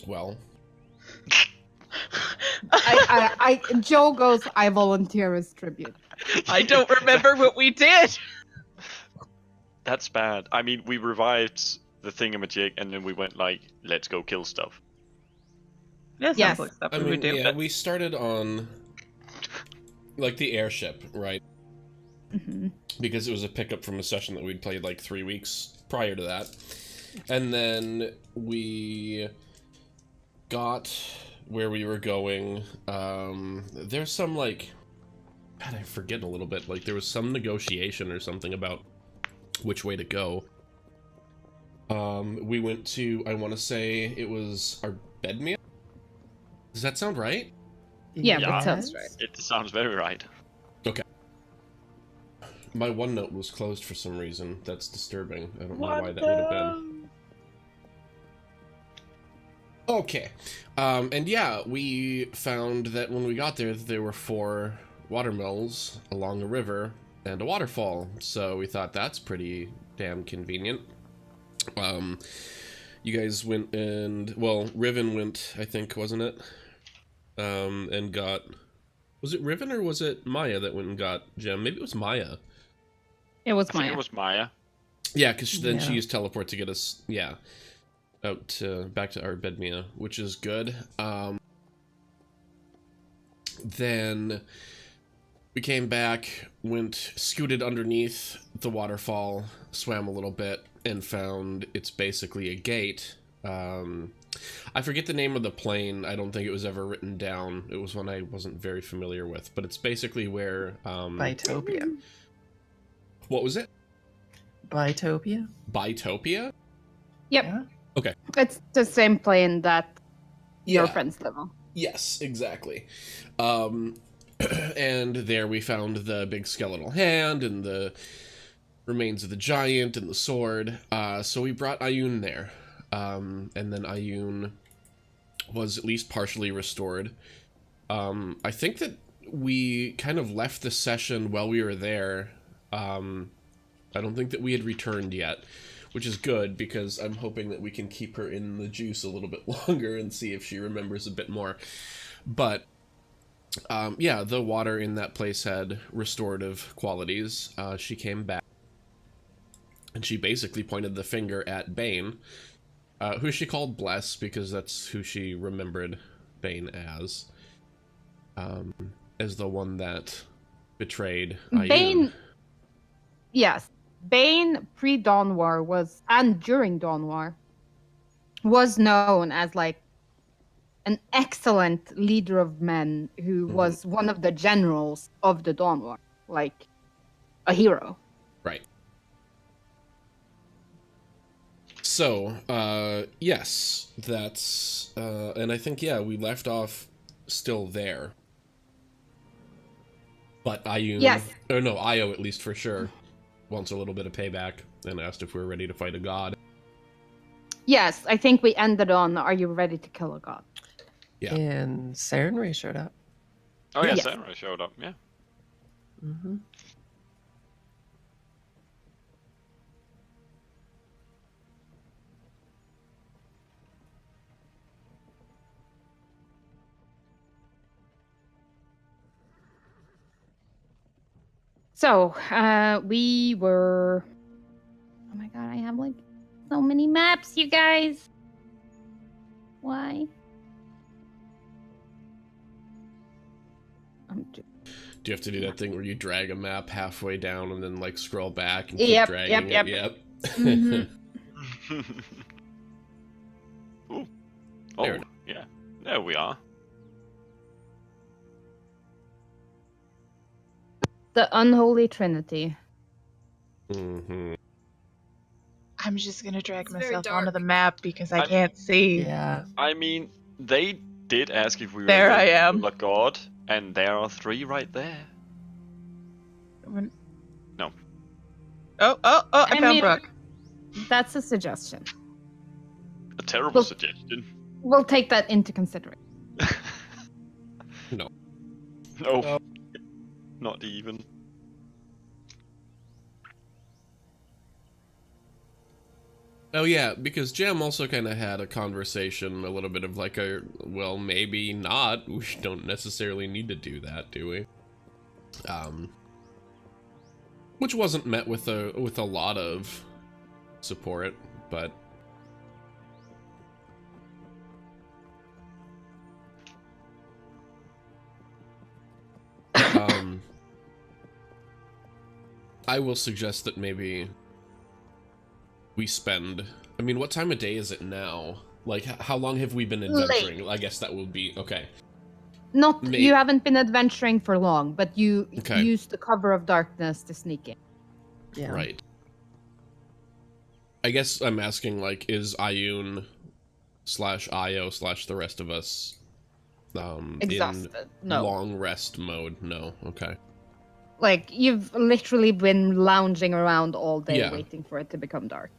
Well. Joe goes, I volunteer as tribute. I don't remember what we did. That's bad. I mean, we revived the thingamajig, and then we went like, let's go kill stuff. Yeah, Yes. sounds like stuff I we mean, would do. yeah, we started on, like, the airship, right? Mm-hmm. Because it was a pickup from a session that we'd played, like, 3 weeks prior to that. And then we got where we were going. There's some, like... God, I forget a little bit. Like, there was some negotiation or something about which way to go. We went to, I want to say, it was our bedmere? Does that sound right? Yeah, Yeah. that sounds right. It sounds very right. Okay. My OneNote was closed for some reason. That's disturbing. I don't know why that would have been. Okay. And yeah, we found that when we got there were 4 watermills along a river and a waterfall. So we thought that's pretty damn convenient. You guys went and, well, Riven went, I think, wasn't it? And got, was it Riven or was it Maya that went and got Gem? Maybe it was Maya. It was I think Maya. it was Maya. Yeah, because then she Yeah. used teleport to get us, out to, back to our bedmere, which is good. Then we came back, scooted underneath the waterfall, swam a little bit, and found it's basically a gate. I forget the name of the plane. I don't think it was ever written down. It was one I wasn't very familiar with, but it's basically where... Bitopia. What was it? Bitopia? Bitopia? Yep. Yeah. Okay. It's the same plane that your Yeah. friends live on. Yes, exactly. And there we found the big skeletal hand and the remains of the giant and the sword. So we brought Ayun there. And then Ayun was at least partially restored. I think that we kind of left the session while we were there. I don't think that we had returned yet, which is good because I'm hoping that we can keep her in the juice a little bit longer and see if she remembers a bit more. But yeah, the water in that place had restorative qualities. She came back, and she basically pointed the finger at Bane, who she called Bless, because that's who she remembered Bane as the one that betrayed Ayun. Bane, yes. Bane pre-Dawn War was, and during Dawn War, was known as, like, an excellent leader of men who was one of the generals of the Dawn War. Like, a hero. Right. So, yes, that's, and I think, yeah, we left off still there. But Ayun, Yes. or no, Io at least for sure, wants a little bit of payback and asked if we were ready to fight a god. Yes, I think we ended on, are you ready to kill a god? Yeah. And Sarenrae showed up. Oh yeah, Yes. Samurai showed up, yeah. Mm-hmm. So, we were... Oh my god, I have, like, so many maps, you guys! Why? Do you have to do that thing where you drag a map halfway down and then, like, scroll back and keep Yep, dragging yep, it? yep. Yep. Mhm. Ooh. There Oh, it yeah. There we are. The Unholy Trinity. Mm-hmm. I'm just gonna drag It's very myself dark. onto the map because I I- can't see. Yeah. I mean, they did ask if we were There I ready to am. kill a god, and there are 3 right there. No. Oh, I I found mean- Brooke. That's a suggestion. A terrible Well- suggestion. We'll take that into consideration. No. No. No. Not even. Oh yeah, because Jam also kind of had a conversation, a little bit of like well, maybe not. We don't necessarily need to do that, do we? Which wasn't met with a lot of support, but I will suggest that maybe we spend. I mean, what time of day is it now? Like, how long have we been adventuring? I guess that will be okay. Not you haven't been adventuring for long, but you Okay. used the cover of darkness to sneak in. Yeah. Right. I guess I'm asking, like, is Ioun / Io / the rest of us Exhausted. in No. long rest mode? No. Okay. Like, you've literally been lounging around all day Yeah. waiting for it to become dark.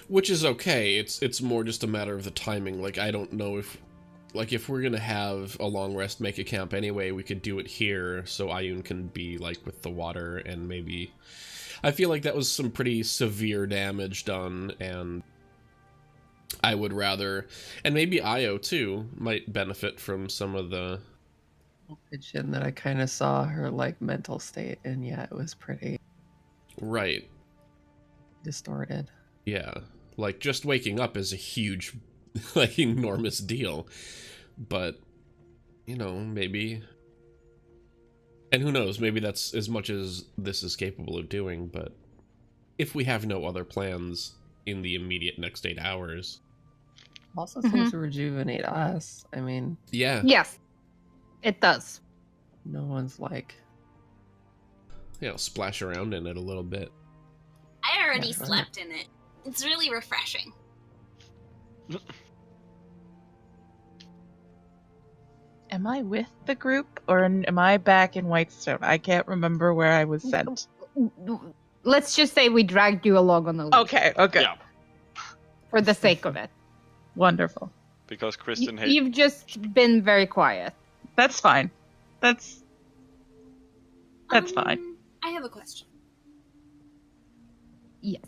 Which is okay. It's more just a matter of the timing. Like, I don't know if, like, if we're gonna have a long rest, make a camp anyway, we could do it here so Ioun can be, like, with the water, and maybe... I feel like that was some pretty severe damage done, and I would rather... And maybe Io, too, might benefit from some of the... Vision that I kind of saw her like mental state, and yeah, it was pretty Right. distorted. Yeah. Like, just waking up is a huge, like, enormous deal. But, you know, maybe... And who knows, maybe that's as much as this is capable of doing, but if we have no other plans in the immediate next 8 hours... Also seems to rejuvenate us. I mean, Yeah. Yes, it does. no one's like... Yeah, I'll splash around in it a little bit. I already Yeah, right. slept in it. It's really refreshing. Am I with the group or am I back in Whitestone? I can't remember where I was sent. Let's just say we dragged you along on the leash Okay, okay. Yeah, for the sake of it. Wonderful. because Kristen hates. You've just been very quiet. That's fine. That's fine. I have a question. Yes.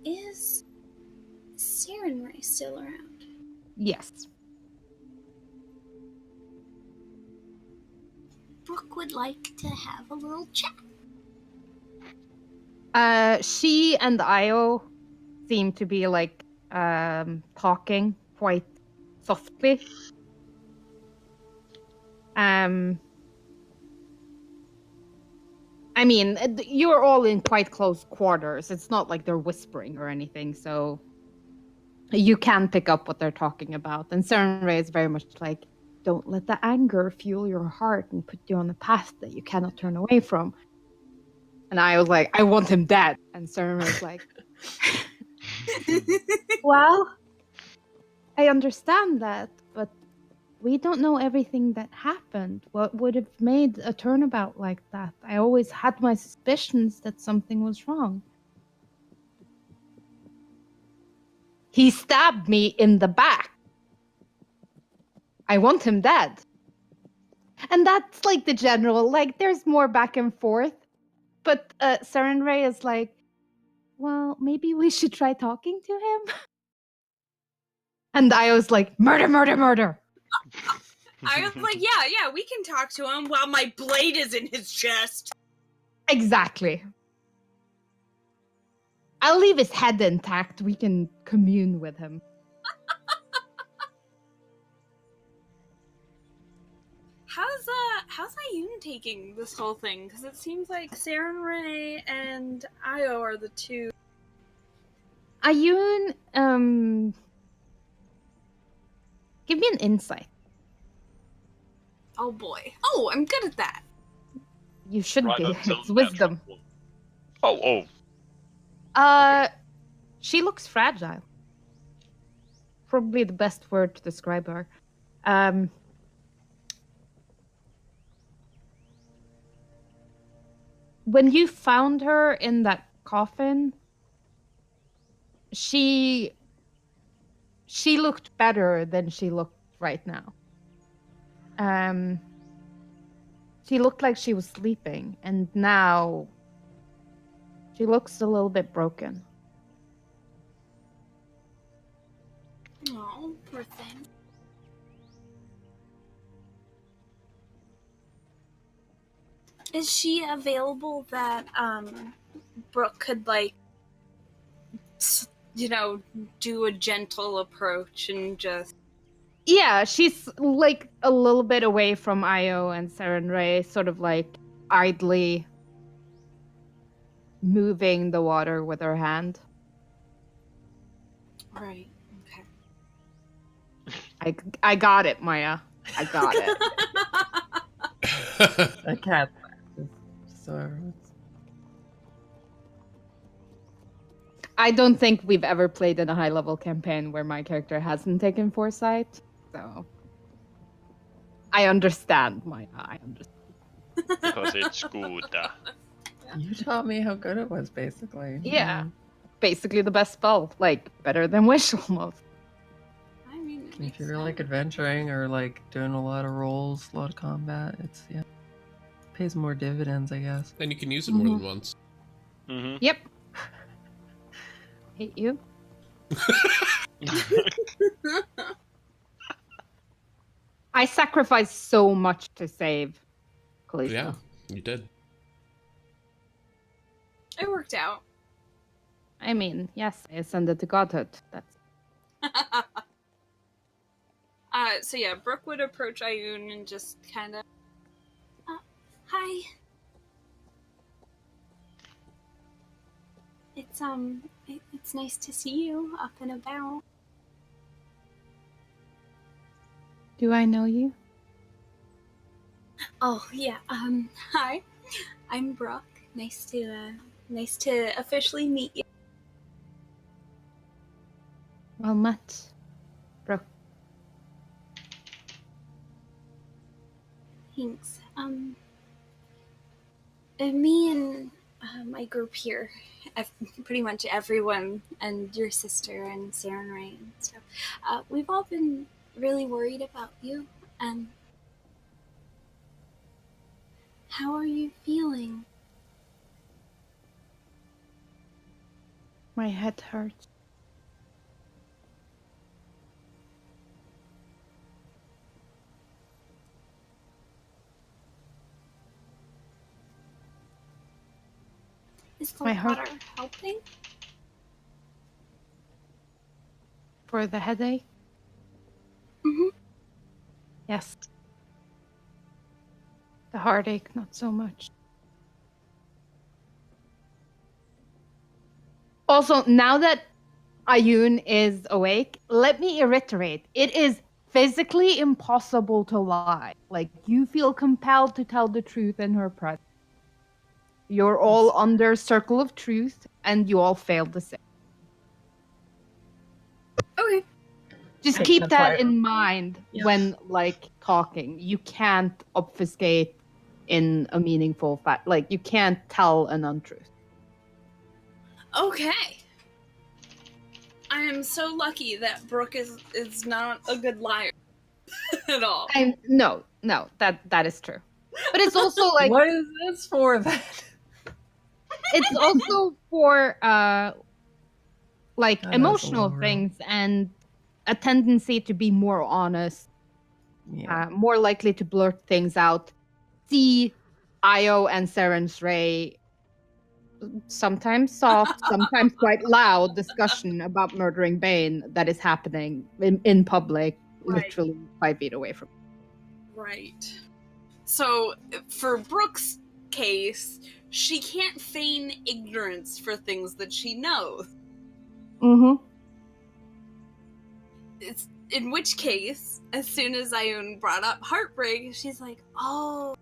Is Sarenrae still around? Yes. Brooke would like to have a little chat. She and Io seem to be like talking quite softly. I mean, you're all in quite close quarters. It's not like they're whispering or anything, so you can pick up what they're talking about. And Sarenrae is very much like, don't let the anger fuel your heart and put you on a path that you cannot turn away from. And I was like, I want him dead. And Sarenrae was like, well, I understand that, but we don't know everything that happened. What would have made a turnabout like that? I always had my suspicions that something was wrong. He stabbed me in the back. I want him dead. And that's like the general, like there's more back and forth. But Sarenrae is like, well, maybe we should try talking to him. And I was like, murder, murder, murder. I was like, yeah, we can talk to him while my blade is in his chest. Exactly. I'll leave his head intact. We can commune with him. How's Ioun taking this whole thing? Because it seems like Sarenrae and Io are the two. Ioun, give me an insight. Oh boy. Oh, I'm good at that. You should Right be. until It's wisdom. natural one. Oh. She looks fragile. Probably the best word to describe her. When you found her in that coffin, she looked better than she looked right now. She looked like she was sleeping, and now she looks a little bit broken. Oh, poor thing. Is she available that Brooke could do a gentle approach and just Yeah, she's like a little bit away from Io and Sarenrae, sort of like idly moving the water with her hand. right? I got it, Maya. I got it. A cat practice. So everyone's- I don't think we've ever played in a high level campaign where my character hasn't taken foresight. So I understand, Maya. I understand. Because it's good. You taught me how good it was, basically. Yeah. Basically the best spell. Like better than Wish almost. I mean, it If you're makes like sense. adventuring or like doing a lot of rolls, a lot of combat, it's pays more dividends, I guess. And you can use it more than once. Mm-hmm. Yep. Hate you. I sacrificed so much to save Khaleesi. Yeah, you did. It worked out. I mean, yes, I ascended to godhood. That's So yeah, Brooke would approach Ayun and just kind of, hi. It's nice to see you up and about. Do I know you? Oh yeah. Hi. I'm Brooke. Nice to officially meet you. Well met. Brooke. Thanks. Me and my group here, pretty much everyone, and your sister and Sarenrae and stuff, we've all been really worried about you. And how are you feeling? My head hurts. Is the My heart- water helping? For the headache? Mhm. Yes. The heartache, not so much. Also, now that Ayun is awake, let me reiterate, it is physically impossible to lie. Like, you feel compelled to tell the truth in her presence. You're all under circle of truth, and you all failed the same. Okay. Just Okay, keep that's that why- in mind Yeah. when, like, talking. You can't obfuscate in a meaningful fact. Like, you can't tell an untruth. Okay. I am so lucky that Brooke is not a good liar at all. And no, that is true. But it's also like What is this for then? it's also for like That is a emotional little things and a tendency to be more honest, Yeah. more likely to blurt things out. See Io and Sarenrae sometimes soft, sometimes quite loud discussion about murdering Bane that is happening in public, Right. literally 5 feet away from. Right. So, for Brooke's case, she can't feign ignorance for things that she knows. Mm-hmm. It's, in which case, as soon as Ayun brought up heartbreak, she's like, oh,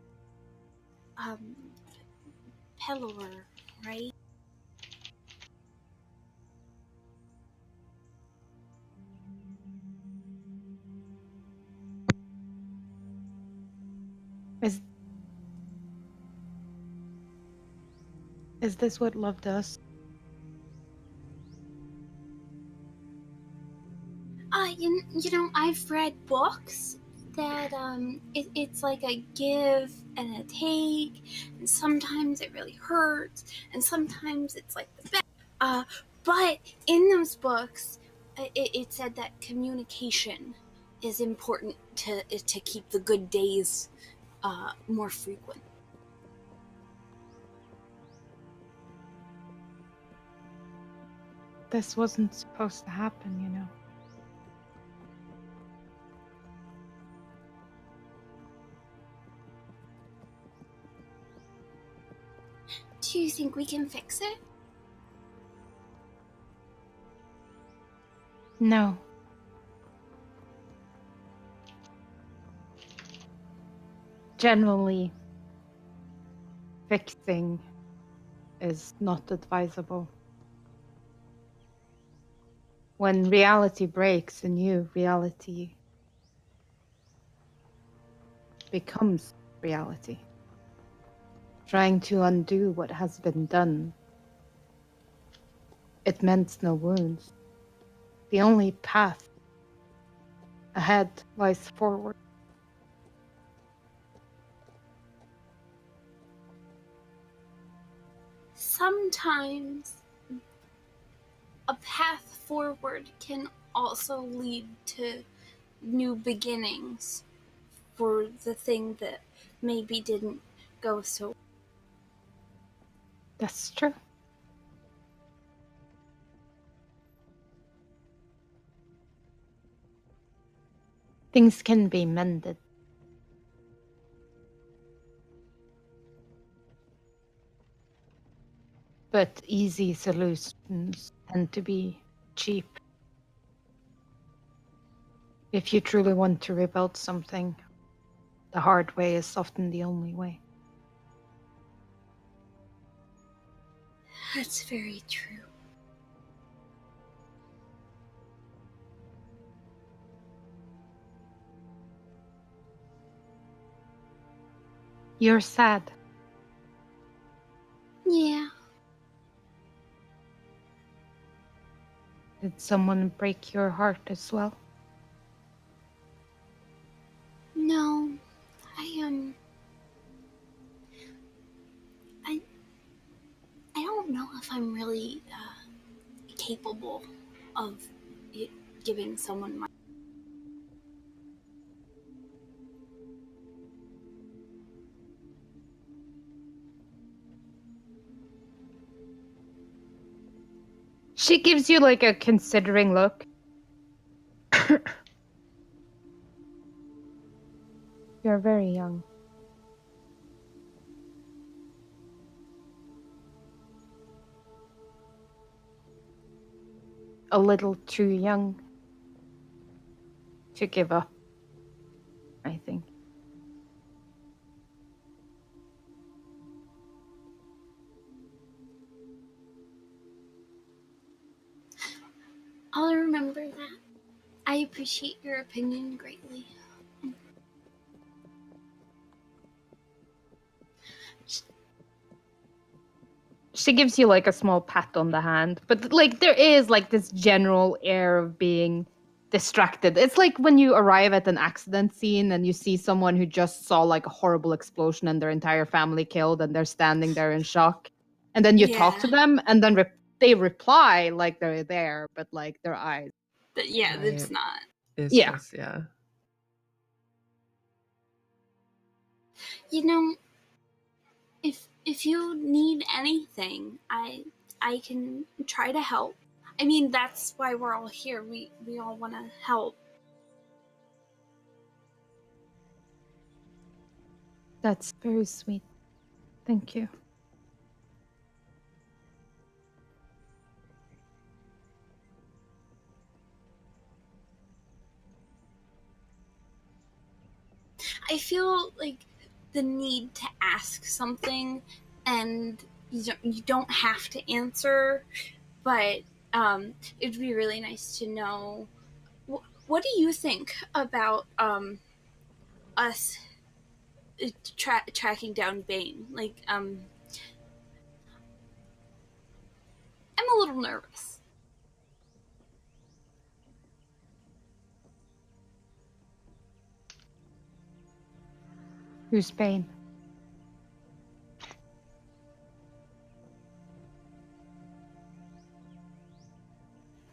Pelor, right? Is this what love does? You know, I've read books that it's like a give and a take, and sometimes it really hurts, and sometimes it's like the best. But in those books, it said that communication is important to keep the good days more frequent. This wasn't supposed to happen, you know. Do you think we can fix it? No. Generally, fixing is not advisable. When reality breaks, a new reality becomes reality. Trying to undo what has been done, it mends no wounds. The only path ahead lies forward. Sometimes a path forward can also lead to new beginnings for the thing that maybe didn't go so. That's true. Things can be mended. But easy solutions tend to be cheap. If you truly want to rebuild something, the hard way is often the only way. That's very true. You're sad. Yeah. Did someone break your heart as well? No, I don't know if I'm really capable of giving someone my. She gives you like a considering look. You're very young. A little too young to give up, I think. I'll remember that. I appreciate your opinion greatly. She gives you like a small pat on the hand, but like there is like this general air of being distracted. It's like when you arrive at an accident scene and you see someone who just saw like a horrible explosion and their entire family killed and they're standing there in shock. And then you talk to Yeah. them and then they reply like they're there, but like their eyes. But yeah, it's Right. not. It's Yeah. just, yeah. You know, if you need anything, I can try to help. I mean, that's why we're all here. We all want to help. That's very sweet. Thank you. I feel like the need to ask something, and you don't have to answer, but it'd be really nice to know. What do you think about us tracking down Bane? Like, I'm a little nervous. Who's Bane?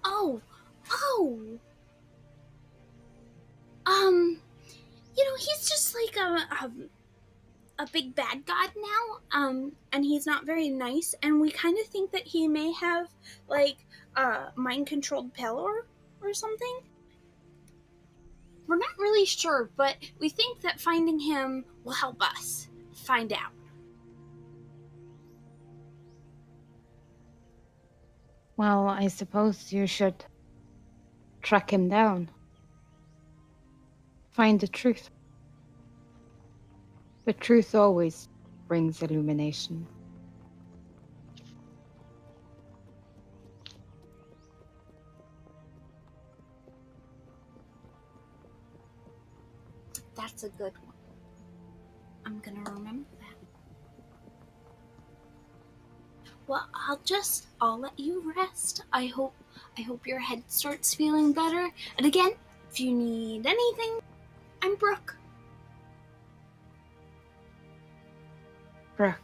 Oh, like a big bad god now, and he's not very nice, and we kind of think that he may have, like, mind-controlled Pelor or something. We're not really sure, but we think that finding him will help us find out. Well, I suppose you should track him down. Find the truth. The truth always brings illumination. That's a good one. I'm gonna remember that. Well, I'll let you rest. I hope your head starts feeling better. And again, if you need anything, I'm Brooke. Brooke.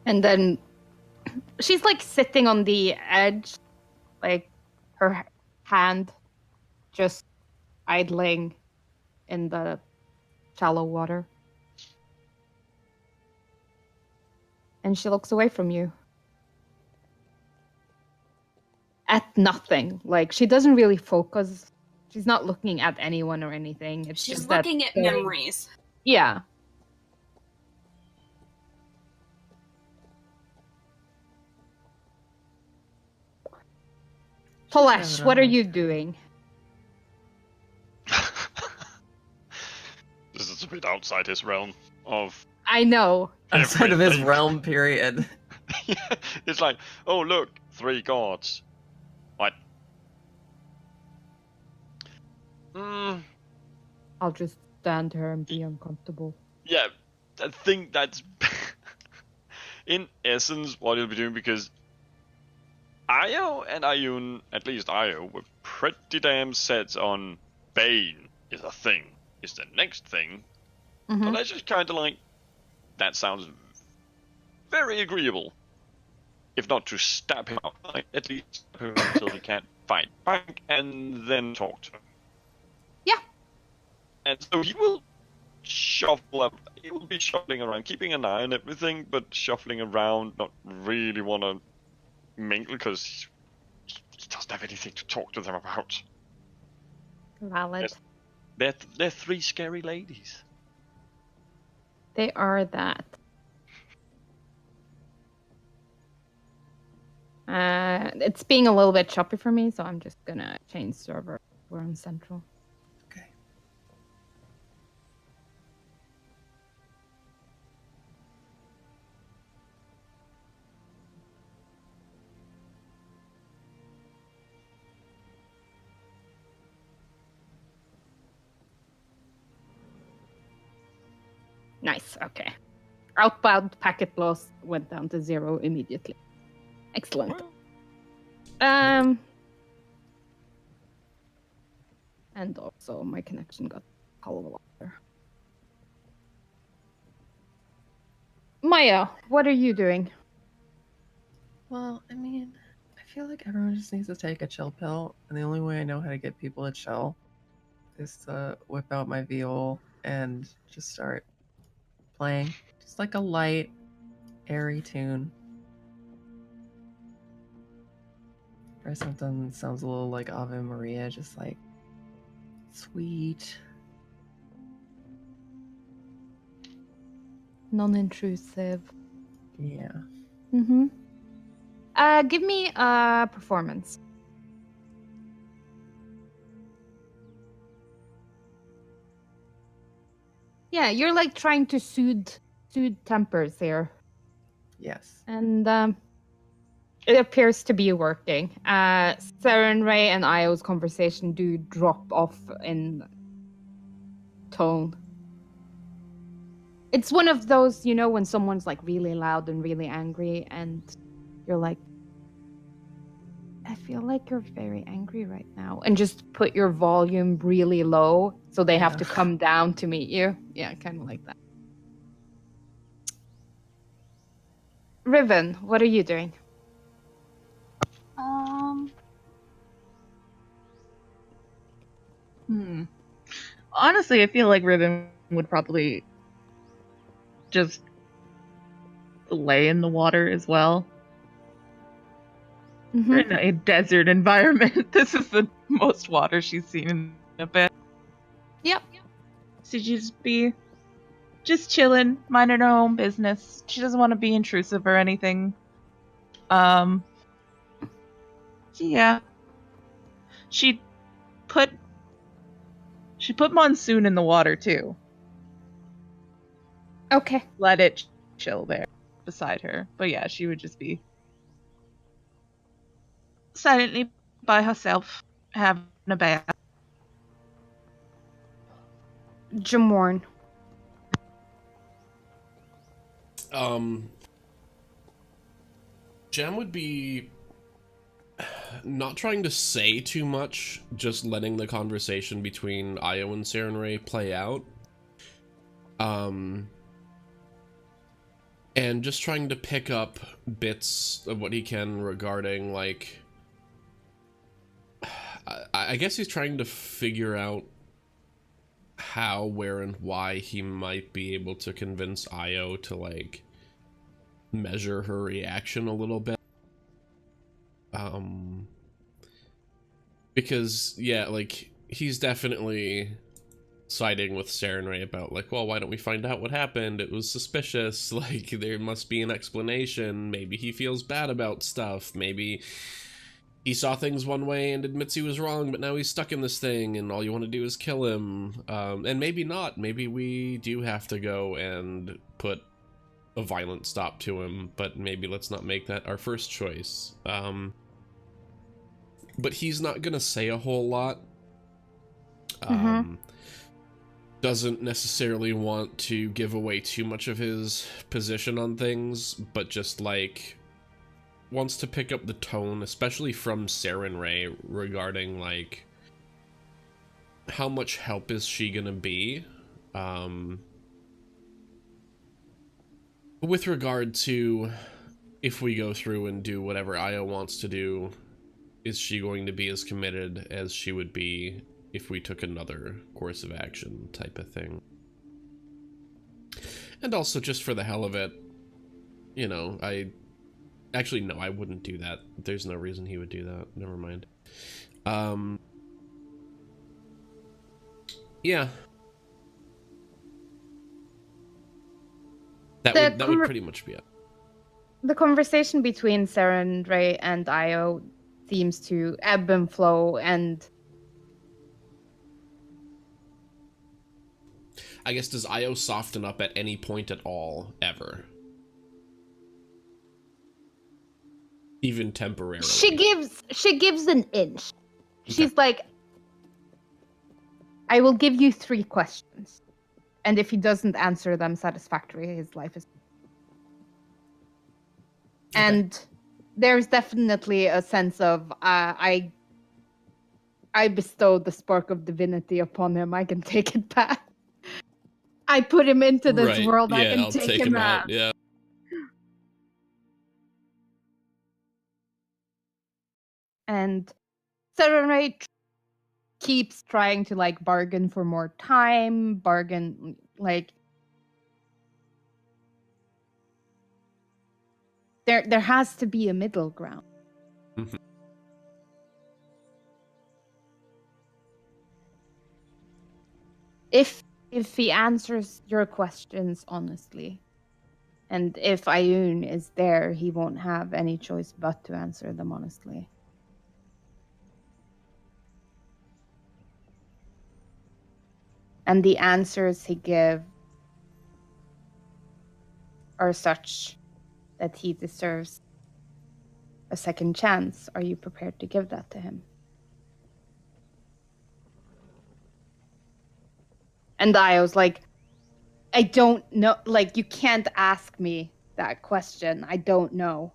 And then she's like sitting on the edge, like her hand just idling in the shallow water. And she looks away from you. At nothing. Like, she doesn't really focus. She's not looking at anyone or anything. It's She's just that looking at memories. Yeah. Flash, what are you doing? This is a bit outside his realm of I know. Outside of his everything. realm, period. Yeah, it's like, oh look, 3 gods. What? I'll just stand here and be uncomfortable. Yeah, I think that's in essence what he'll be doing, because Io and Ayun, at least Io, were pretty damn set on Bane is a thing, is the next thing. Mhm. So that's just kind of like, that sounds very agreeable. If not to stab him out, like, at least stab him until he can't fight back and then talk to him. Yeah. And so he will shuffle up, he will be shuffling around, keeping an eye on everything, but shuffling around, not really want to mingle because he doesn't have anything to talk to them about. Valid. They're 3 scary ladies. They are that. It's being a little bit choppy for me, so I'm just gonna change server. We're on Central. Okay. Nice, okay. Outbound packet loss went down to 0 immediately. Excellent. And also my connection got a hell of a lot better. Maya, what are you doing? Well, I mean, I feel like everyone just needs to take a chill pill, and the only way I know how to get people to chill is to whip out my viol and just start playing. Just like a light, airy tune. Or something that sounds a little like Ave Maria, just like sweet. Non-intrusive. Yeah. Mm-hmm. Give me a performance. Yeah, you're like trying to soothe tempers here. Yes. And it appears to be working. Serenray and Io's conversation do drop off in tone. It's one of those, you know, when someone's like really loud and really angry, and you're like, I feel like you're very angry right now. And just put your volume really low so they have to come down to meet you. Yeah, kind of like that. Riven, what are you doing? Honestly, I feel like Riven would probably just lay in the water as well. We're in a desert environment. This is the most water she's seen in a bit. Yep. So just be just chilling, minding her own business. She doesn't want to be intrusive or anything. So yeah. She put Monsoon in the water too. Okay. Let it chill there beside her. But yeah, she would just be silently by herself, having a bath. Jamorn. Jam would be not trying to say too much, just letting the conversation between Io and Sarenrae play out. And just trying to pick up bits of what he can regarding, like, I guess he's trying to figure out how, where, and why he might be able to convince Io to, like, measure her reaction a little bit. Because, yeah, like, he's definitely siding with Sarenrae about, like, well, why don't we find out what happened? It was suspicious, like, there must be an explanation. Maybe he feels bad about stuff. Maybe he saw things one way and admits he was wrong, but now he's stuck in this thing, and all you want to do is kill him. And maybe not. Maybe we do have to go and put a violent stop to him, but maybe let's not make that our first choice. But he's not gonna say a whole lot. Doesn't necessarily want to give away too much of his position on things, but just, like, wants to pick up the tone, especially from Sarenrae, regarding, like, how much help is she gonna be? With regard to, if we go through and do whatever Io wants to do, is she going to be as committed as she would be if we took another course of action type of thing? And also, just for the hell of it, you know, actually, no, I wouldn't do that. There's no reason he would do that. Never mind. Yeah. That would pretty much be it. The conversation between Sarenrae and Io seems to ebb and flow, and I guess, does Io soften up at any point at all, ever? Even temporarily? she gives an inch. She's like, I will give you 3 questions, and if he doesn't answer them satisfactorily, his life is... And there's definitely a sense of, I bestowed the spark of divinity upon him. I can take it back. I put him into this world. Yeah, I can I'll take him out. out. Yeah. And Sarenrae keeps trying to, like, bargain for more time, like, there has to be a middle ground. If he answers your questions honestly, and if Ioun is there, he won't have any choice but to answer them honestly. And the answers he gives are such that he deserves a second chance. Are you prepared to give that to him? And I was like, I don't know. Like, you can't ask me that question. I don't know.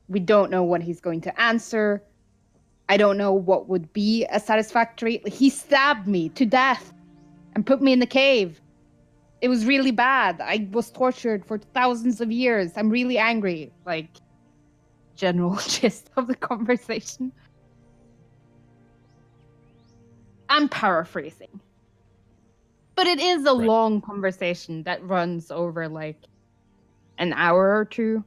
We don't know what he's going to answer. I don't know what would be a satisfactory... He stabbed me to death and put me in the cave. It was really bad. I was tortured for thousands of years. I'm really angry. Like, general gist of the conversation. I'm paraphrasing. But it is a long conversation that runs over like an hour or two.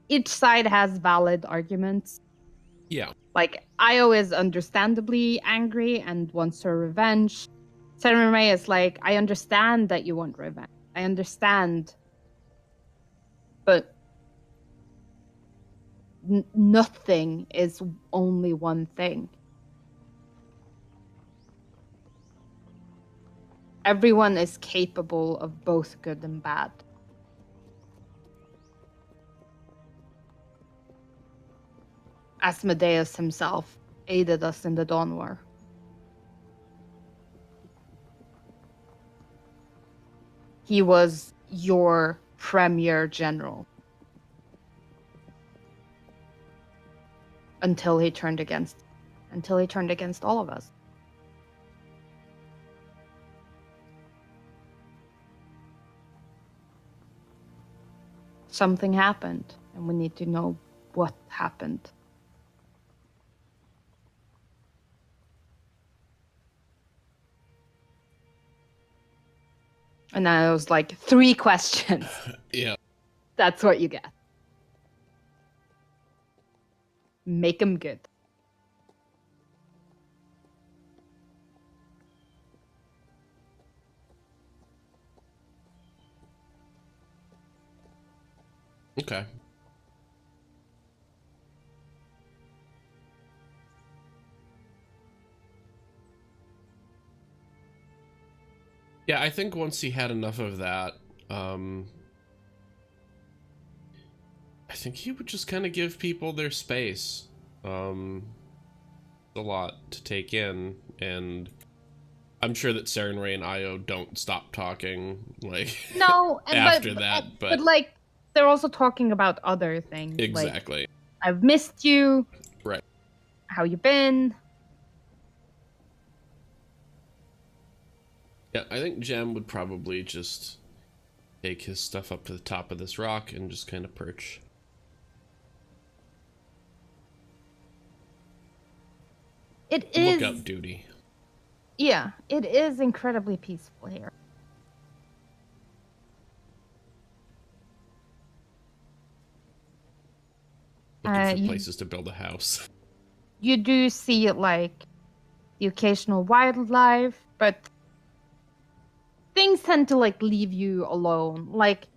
Each side has valid arguments. Yeah. Like, Io is understandably angry and wants her revenge. Samurai is like, I understand that you want revenge. I understand. But nothing is only one thing. Everyone is capable of both good and bad. Asmodeus himself aided us in the Dawn War. He was your premier general. Until he turned against all of us. Something happened, and we need to know what happened. And that was like 3 questions. Yeah. That's what you get. Make them good. Okay. Yeah, I think once he had enough of that, I think he would just kind of give people their space. A lot to take in, and I'm sure that Sarenrae and Io don't stop talking, like, No, after that, but like, they're also talking about other things. exactly. Like, I've missed you. Right. How you been? Yeah, I think Jem would probably just take his stuff up to the top of this rock and just kind of perch. It is. Lookout duty. Yeah, it is incredibly peaceful here. Looking for places to build a house. You do see, like, the occasional wildlife, but things tend to, like, leave you alone. Like,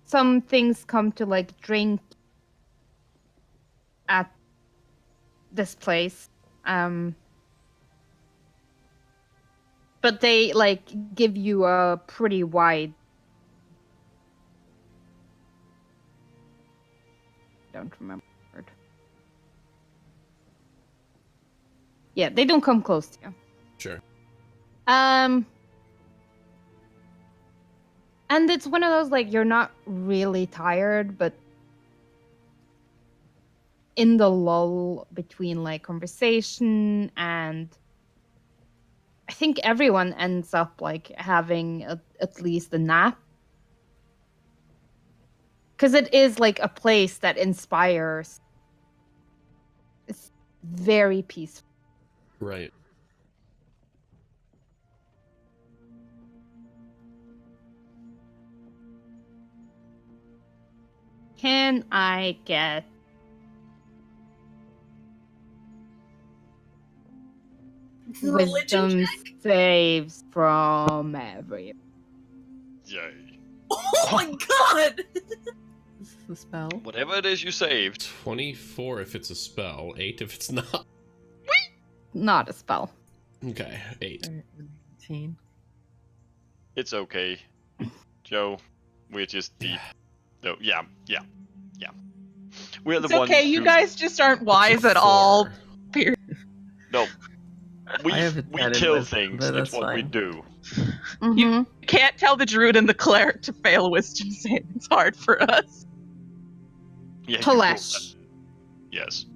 some things come to, like, drink at this place. But they, like, give you a pretty wide... don't remember the word. Yeah, they don't come close to you. Sure. And it's one of those, like, you're not really tired, but in the lull between, like, conversation, and I think everyone ends up, like, having at least a nap. Because it is, like, a place that inspires. It's very peaceful. Right. Can I get wisdom saves from every? Yay. Oh my god! This is the spell. Whatever it is you saved. 24 if it's a spell, 8 if it's not. Not a spell. Okay, 8. 18. It's okay. Joe, we're just deep. No, yeah. We're the It's ones okay, you who- guys just aren't wise at all. Period. No. We I have kill wisdom, things. but It's that's what we fine. do. Mm-hmm. You can't tell the druid and the cleric to fail wisdom save. It's hard for us. Yeah, you roll Telesh, that. Yes.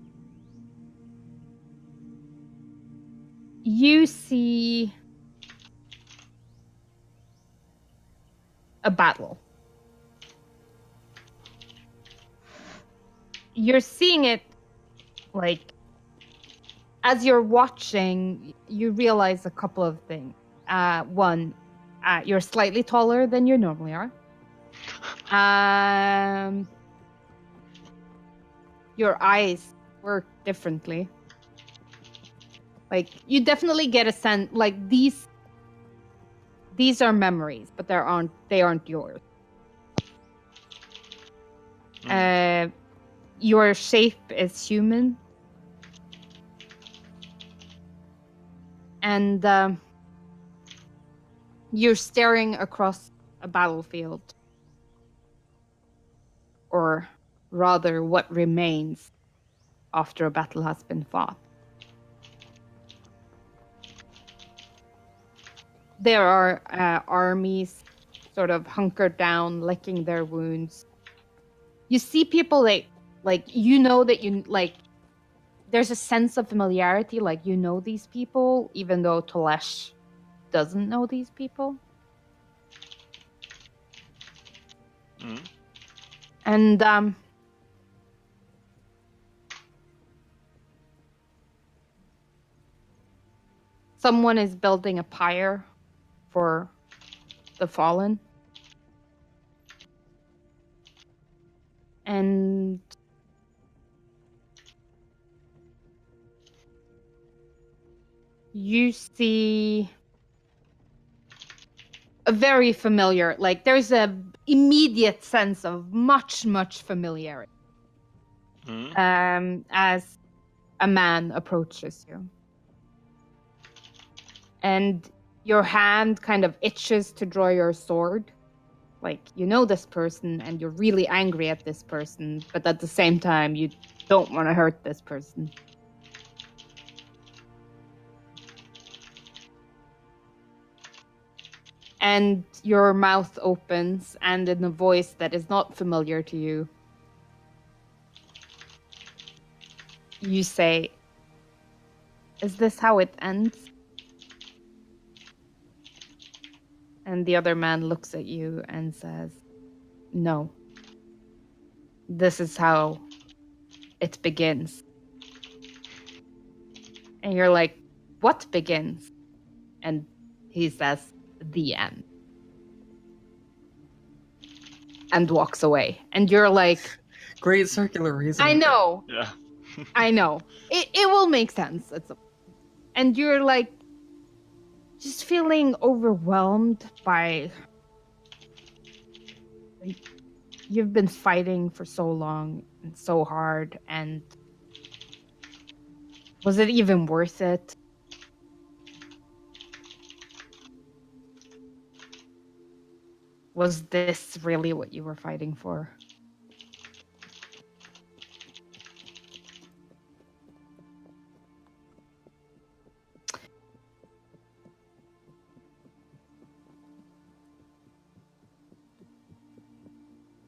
you see a battle. You're seeing it like, as you're watching, you realize a couple of things. One, you're slightly taller than you normally are. Your eyes work differently. Like, you definitely get a sense, like, these are memories, but they aren't yours. Your shape is human. And you're staring across a battlefield. Or rather, what remains after a battle has been fought. There are armies sort of hunkered down, licking their wounds. You see people like you know that you like. There's a sense of familiarity, like you know these people, even though Tolesh doesn't know these people. And someone is building a pyre for the fallen. And you see a very familiar, like there's a immediate sense of much familiarity as a man approaches you. And your hand kind of itches to draw your sword. Like, you know this person and you're really angry at this person, but at the same time, you don't want to hurt this person. And your mouth opens, and in a voice that is not familiar to you, you say, "Is this how it ends?" And the other man looks at you and says, "No. This is how it begins." And you're like, "What begins?" And he says, "The end." And walks away. And you're like, Great circular reasoning. I know. Yeah. I know. It will make sense. And you're like, just feeling overwhelmed by, like, you've been fighting for so long and so hard, and was it even worth it? Was this really what you were fighting for?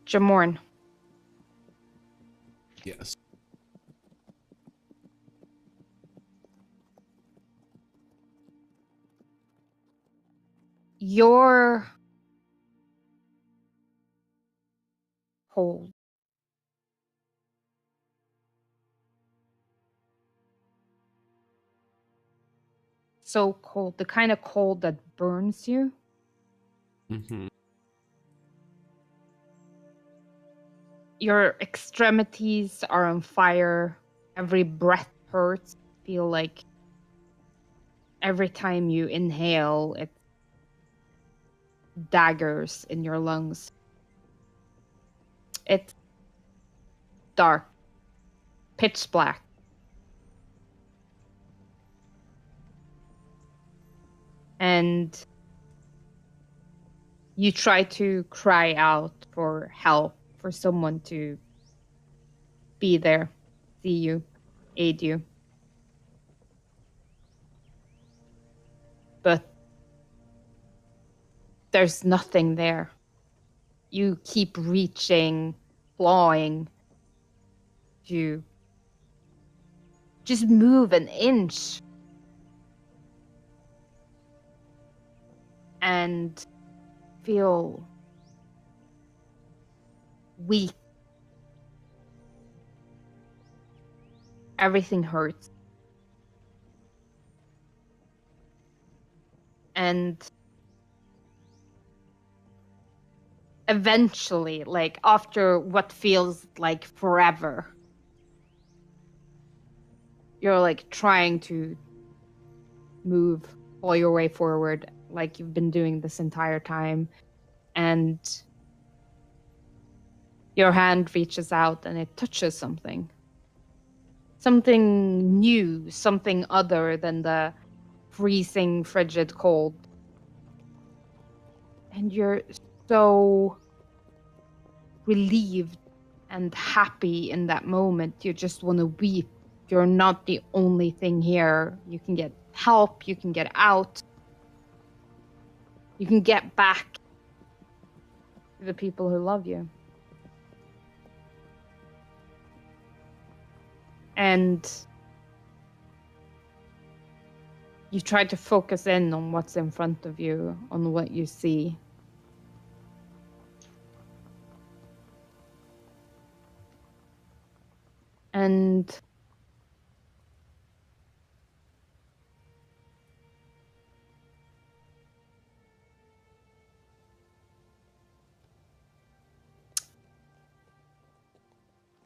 Jamorn. Yes. You're cold. So cold. The kind of cold that burns you. Mm-hmm. Your extremities are on fire. Every breath hurts. Feel like every time you inhale, it's daggers in your lungs. It's dark, pitch black. And you try to cry out for help, for someone to be there, see you, aid you. But there's nothing there. You keep reaching, clawing to just move an inch. And feel weak. everything hurts. And eventually, like after what feels like forever, you're like trying to move all your way forward like you've been doing this entire time, and your hand reaches out and it touches something new, something other than the freezing frigid cold, and you're so relieved and happy in that moment. You just want to weep. You're not the only thing here. You can get help. You can get out. You can get back to the people who love you. And you try to focus in on what's in front of you, on what you see. And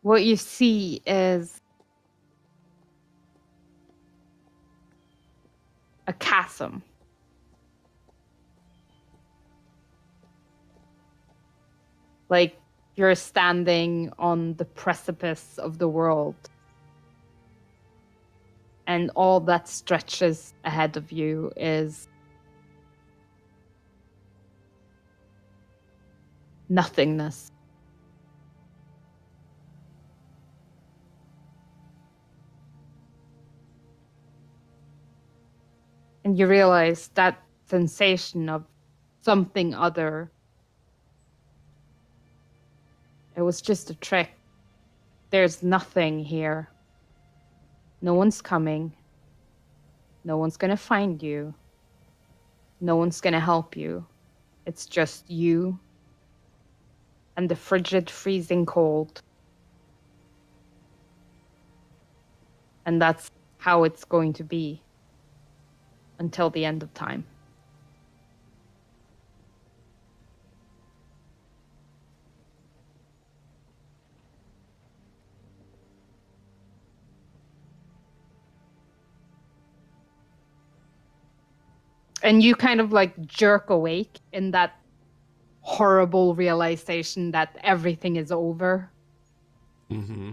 what you see is a chasm. Like you're standing on the precipice of the world. And all that stretches ahead of you is nothingness. And you realize that sensation of something other, it was just a trick. There's nothing here. No one's coming. No one's gonna find you. No one's gonna help you. It's just you and the frigid, freezing cold. And that's how it's going to be until the end of time. And you kind of like jerk awake in that horrible realization that everything is over. Mm-hmm.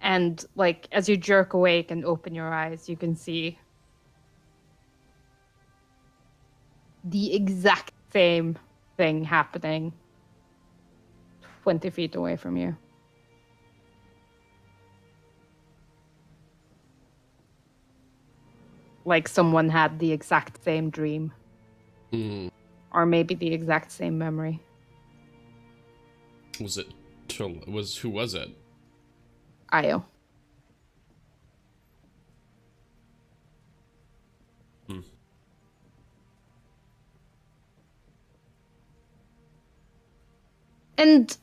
And like as you jerk awake and open your eyes, you can see the exact same thing happening 20 feet away from you. Like someone had the exact same dream. Mm. Or maybe the exact same memory. Who was it? Io. Hmm. And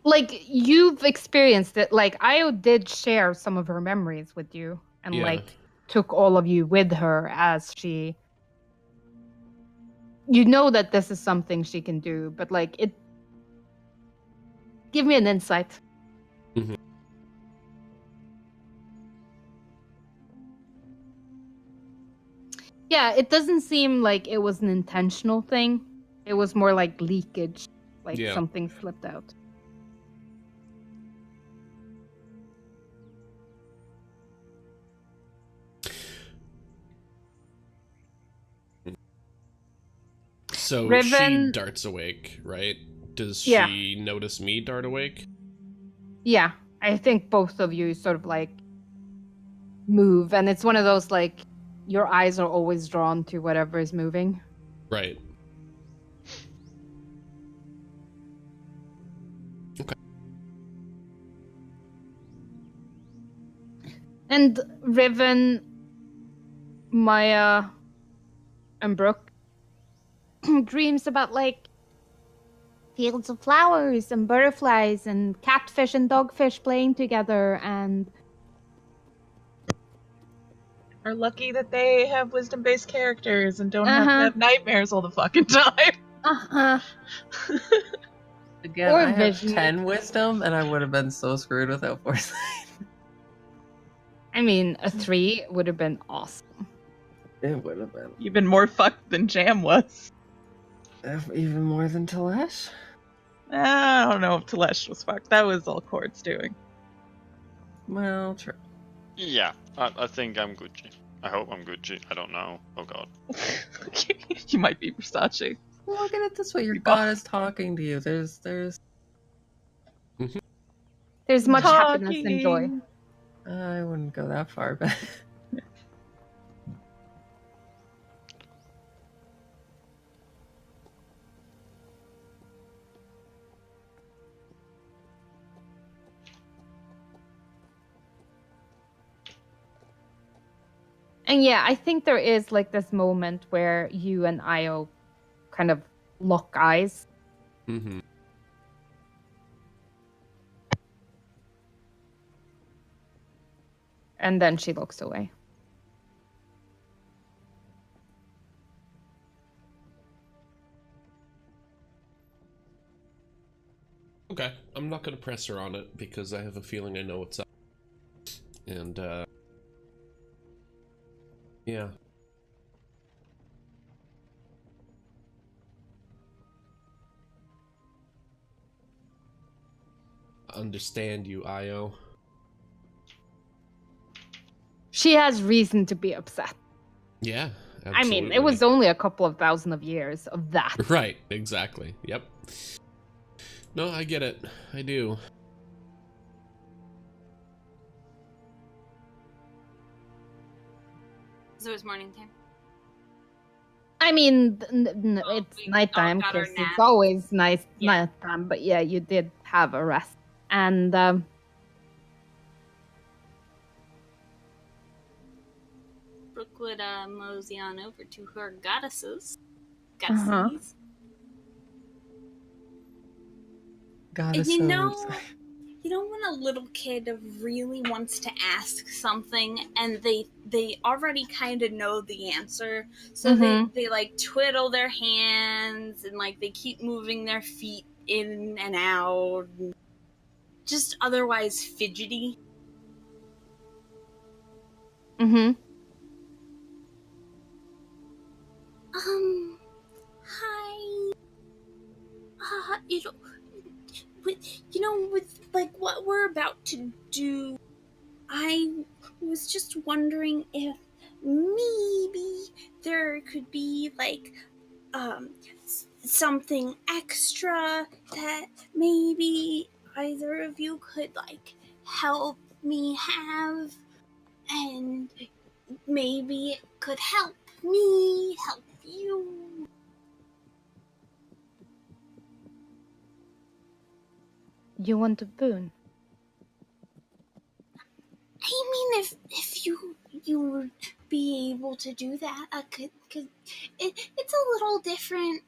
like you've experienced it, like Io did share some of her memories with you and Yeah. like took all of you with her as she, you know that this is something she can do, but like it, give me an insight. Mm-hmm. Yeah, it doesn't seem like it was an intentional thing. It was more like leakage, like Yeah. something slipped out. So Riven- she darts awake, right? Does Yeah. she notice me dart awake? Yeah, I think both of you sort of like move, and it's one of those like your eyes are always drawn to whatever is moving. Right. Okay. And Riven, Maya, and Brooke dreams about like fields of flowers and butterflies and catfish and dogfish playing together and Are lucky that they have wisdom-based characters and don't have to have nightmares all the fucking time. Again, Or I have vision. 10 wisdom, and I would have been so screwed without foresight. I mean, a 3 would have been awesome. It would have been. Even more fucked than Jam was. Even more than Telesh? I don't know if Telesh was fucked. That was all Cord's doing. Well, true. Yeah, I think I'm Gucci. I hope I'm Gucci. I don't know. Oh god. You might be Versace. Look at it this way. Your god is talking to you. There's There's much happiness and joy. Talking. I wouldn't go that far, but And yeah, I think there is like this moment where you and Io kind of lock eyes. Mm-hmm. And then she looks away. Okay, I'm not gonna press her on it because I have a feeling I know what's up. And, yeah. Understand you, Io. She has reason to be upset. Yeah, absolutely. I mean, it was only a couple of thousand of years of that. Right, exactly. Yep. No, I get it. I do. So it's morning time. I mean, Oh, it's we nighttime all got our because it's nap. always nice Yeah. nighttime. But yeah, you did have a rest. And Brooke would mosey on over to her goddesses. Uh-huh. Goddesses. God And is you so. know when a little kid really wants to ask something and they already kind of know the answer, so they like twiddle their hands and like they keep moving their feet in and out, just otherwise fidgety. Hi. With like what we're about to do, I was just wondering if maybe there could be like something extra that maybe either of you could like help me have, and maybe it could help me help you. you want a boon? I mean, if you would be able to do that, cause it's a little different,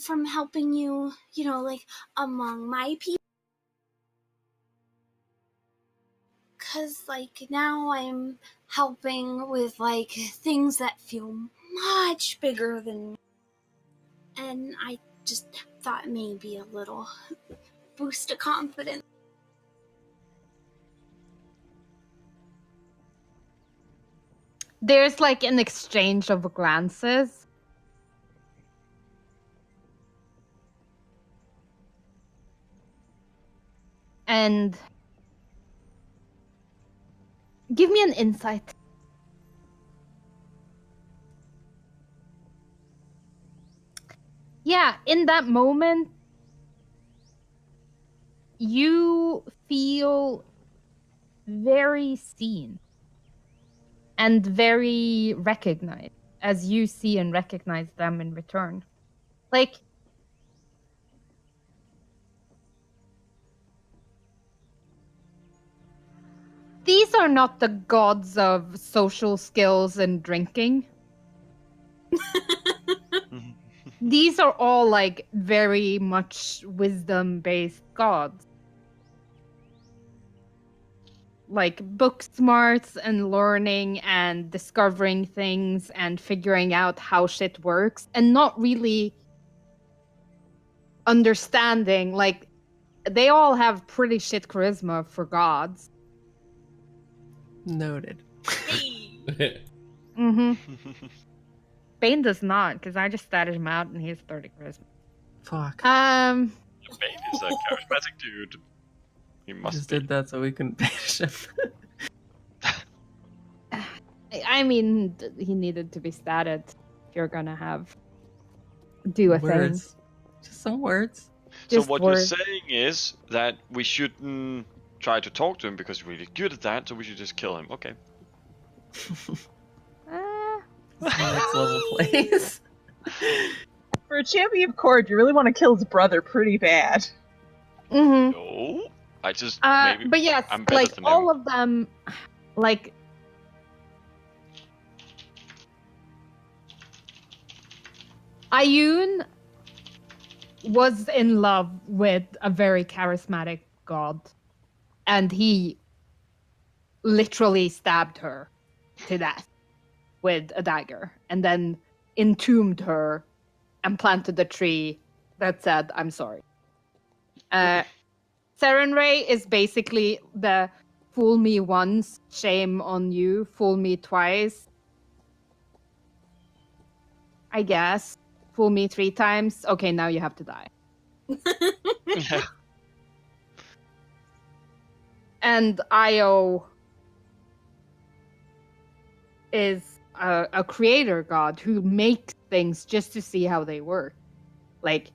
from helping you, like among my people. Cause like now I'm helping with like things that feel much bigger than me, and I just thought maybe a little boost of confidence. There's like an exchange of glances. And give me an insight. Yeah, in that moment, you feel very seen and very recognized as you see and recognize them in return. Like, these are not the gods of social skills and drinking. these are all like very much wisdom-based gods. Like book smarts and learning and discovering things and figuring out how shit works and not really understanding. Like, they all have pretty shit charisma for gods. Noted. Hey. Mm-hmm. Bane does not, because I just statted him out and he has 30 charisma. Fuck. Bane is a charismatic dude. He I must just be. did that so we can banish him. I mean, he needed to be statted if you're gonna do a Words. thing. Just some words. So Just what words. you're saying is that we shouldn't try to talk to him because we're really good at that, so we should just kill him. Okay. Next level plays. For a champion of Cord, you really want to kill his brother pretty bad. Mm-hmm. No. I just maybe But yes, I'm better like than all him. of them, like Ayun was in love with a very charismatic god, and he literally stabbed her to death with a dagger, and then entombed her and planted a tree that said, "I'm sorry." Serenray is basically the fool me once, shame on you, fool me twice. I guess. Fool me 3 times. Okay, now you have to die. And Io is a creator god who makes things just to see how they work. Like,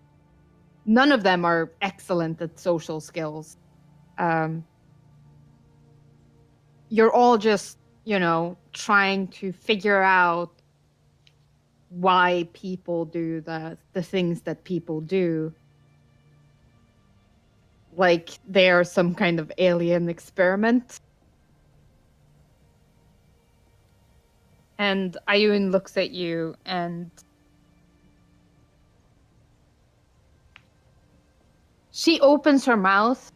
none of them are excellent at social skills. You're all just, trying to figure out why people do the things that people do. Like they're some kind of alien experiment. And Ayun looks at you and she opens her mouth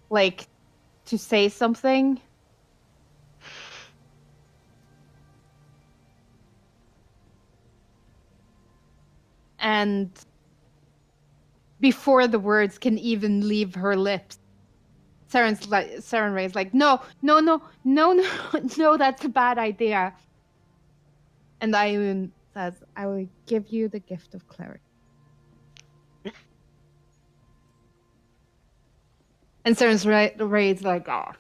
like to say something. And before the words can even leave her lips, Serenray's like, no, that's a bad idea. And Ayun says, I will give you the gift of clarity. And Serenray's like, oh.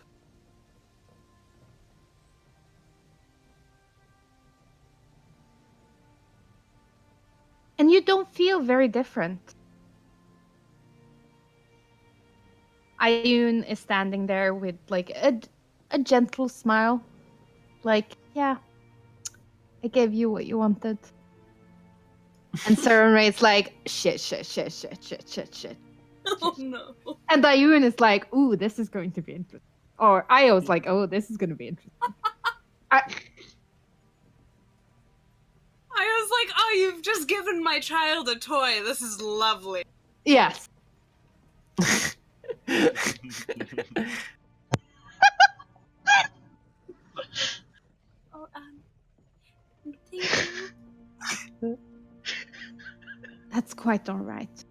And you don't feel very different. Ayun is standing there with like a gentle smile. Like, yeah, I gave you what you wanted. And Serenray's like, shit. Oh no. And Ayun is like, ooh, this is going to be interesting. Or Io's like, oh, this is going to be interesting. I was like, oh, you've just given my child a toy. This is lovely. Yes. Oh, thank you. That's quite all right.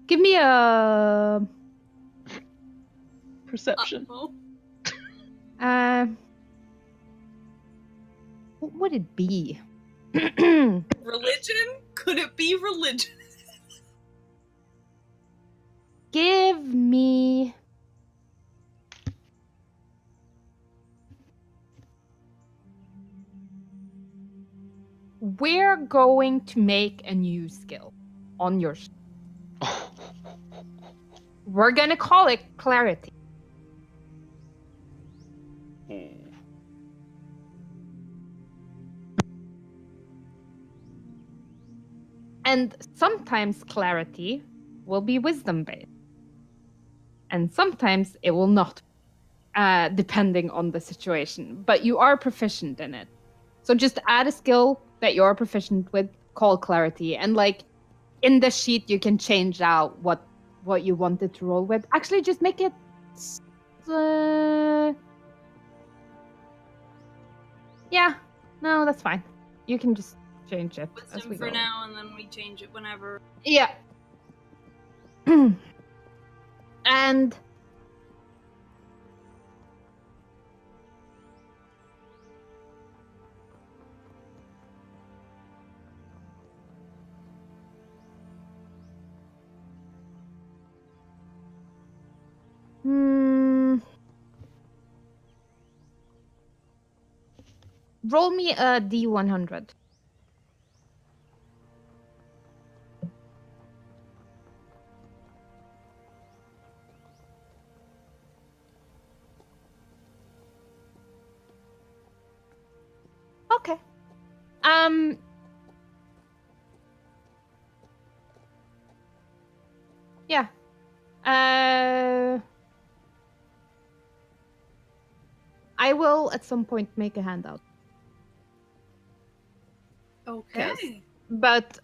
Give me a Perception. Uh-oh. what would it be? Religion? Could it be religion? Give me we're going to make a new skill on your we're gonna call it clarity. And sometimes clarity will be wisdom based. And sometimes it will not. depending on the situation. But you are proficient in it. So just add a skill that you're proficient with, called Clarity. And like in the sheet, you can change out what you wanted to roll with. Actually, just make it... yeah, no, that's fine. You can just change it as Wisdom we for go. now, and then we change it whenever. Yeah. And roll me a D100. Okay. Yeah. I will at some point make a handout. Okay. But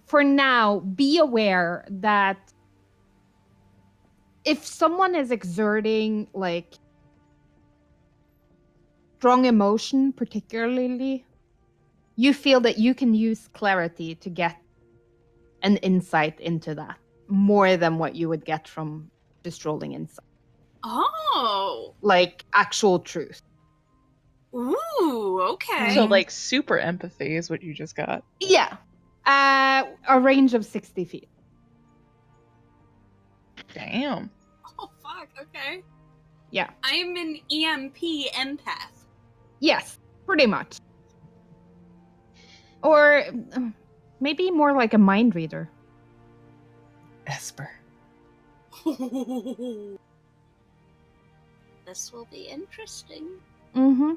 for now, be aware that if someone is exerting like strong emotion, particularly, you feel that you can use Clarity to get an insight into that more than what you would get from just rolling insight. Oh. Like actual truth. Ooh. Okay. So like super empathy is what you just got. Yeah. A range of 60 feet. Damn. Oh fuck. Okay. Yeah. I'm an EMP empath. Yes, pretty much. Or maybe more like a mind reader. Esper. This will be interesting. Mm-hmm.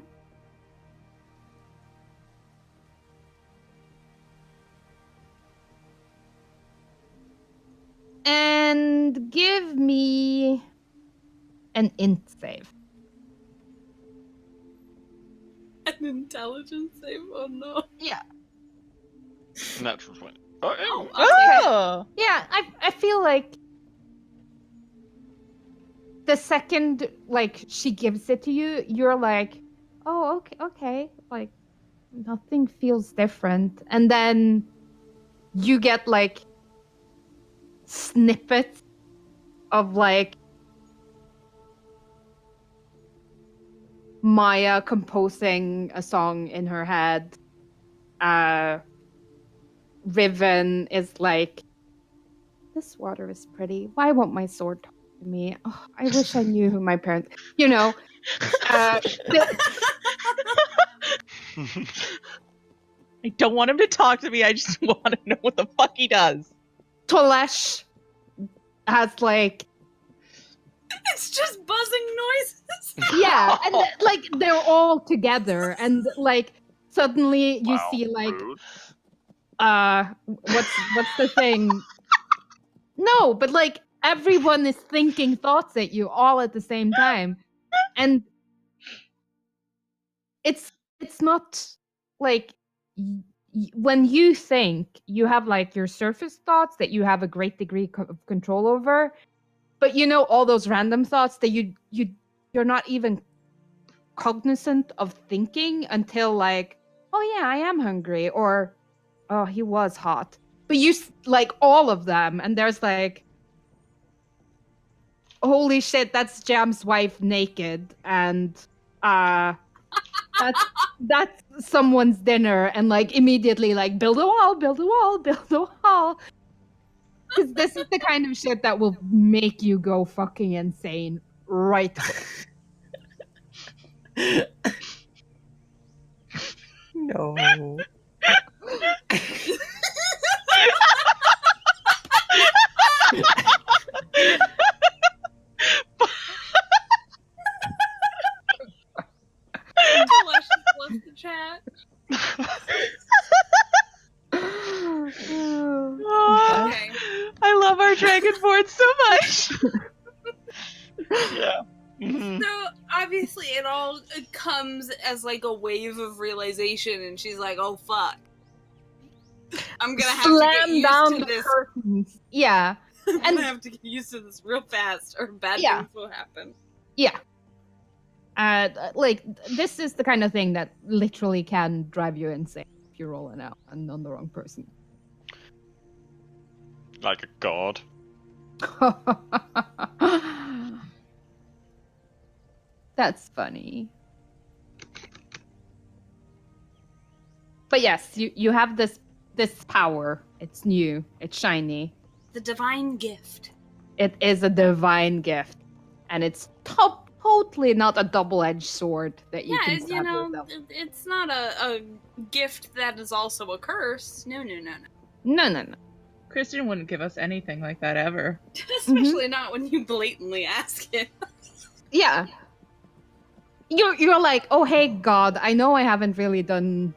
And give me an int save. An intelligence save? Oh no. Yeah. Natural 20. Oh, Oh, yeah. okay. Oh. Yeah, I feel like the second like she gives it to you, you're like, oh, okay. Like nothing feels different. And then you get like snippets of like Maya composing a song in her head. Riven is like, this water is pretty. Why won't my sword talk to me? Oh, I wish I knew who my parents. You know, I don't want him to talk to me. I just want to know what the fuck he does. Tolesh has like, It's just buzzing noises. yeah, and like they're all together, and like suddenly you Wow, see like, rude. what's the thing? No, but like everyone is thinking thoughts at you all at the same time, and it's not like when you think, you have like your surface thoughts that you have a great degree of control over, but you know all those random thoughts that you're not even cognizant of thinking until like, oh yeah, I am hungry, or oh, he was hot. But you like all of them, and there's like, holy shit, that's Jam's wife naked, and that's someone's dinner, and like immediately like build a wall, build a wall, build a wall. Because this is the kind of shit that will make you go fucking insane right quick. No. Delicious loves the chat. Oh, Okay. I love our dragonborn so much. Yeah. Mhm. So obviously it all comes as like a wave of realization, and she's like, "Oh fuck, I'm gonna have to get Slam used down to the this. curtains. Yeah. I'm And- gonna have to get used to this real fast, or bad Yeah. things will happen." Yeah. Like, this is the kind of thing that literally can drive you insane if you're rolling out and on the wrong person. Like a god. That's funny. But yes, you have this power. It's new. It's shiny. The divine gift. It is a divine gift, and it's totally not a double-edged sword that you Yeah, can you stab know, yourself. it's not a gift that is also a curse. No. No. Christian wouldn't give us anything like that ever. Especially not when you blatantly ask it. Yeah. You're like, oh hey God, I know I haven't really done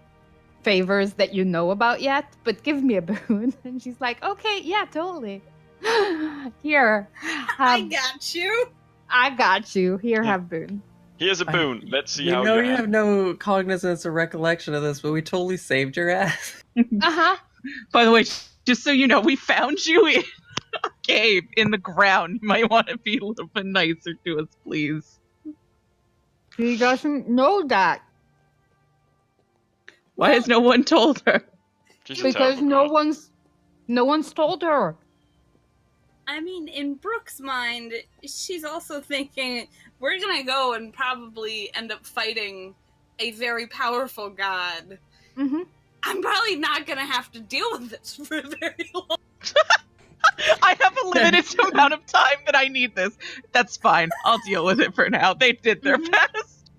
favors that you know about yet, but give me a boon. And she's like, okay, yeah, totally. Here, I have, got you. I got you. Here, Yeah. have boon. Here's a boon. Let's see We how know you you have no cognizance or recollection of this, but we totally saved your ass. Uh-huh. By the way, just so you know, we found you in a cave in the ground. You might want to be a little bit nicer to us, please. She doesn't know that Why has no one told her? She's a because terrible god. no one's told her. I mean, in Brooke's mind, she's also thinking, we're gonna go and probably end up fighting a very powerful god. Mm-hmm. I'm probably not gonna have to deal with this for very long. I have a limited amount of time that I need this. That's fine. I'll deal with it for now. They did their best.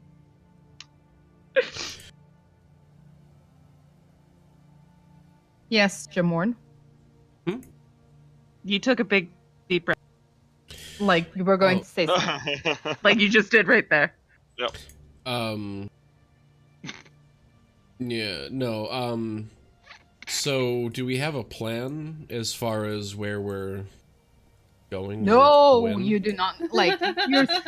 Yes, Jamorn. You took a big, deep breath. Like you were going to say something. Like you just did right there. Yeah, no, so do we have a plan as far as where we're going? No, When? you do not. Like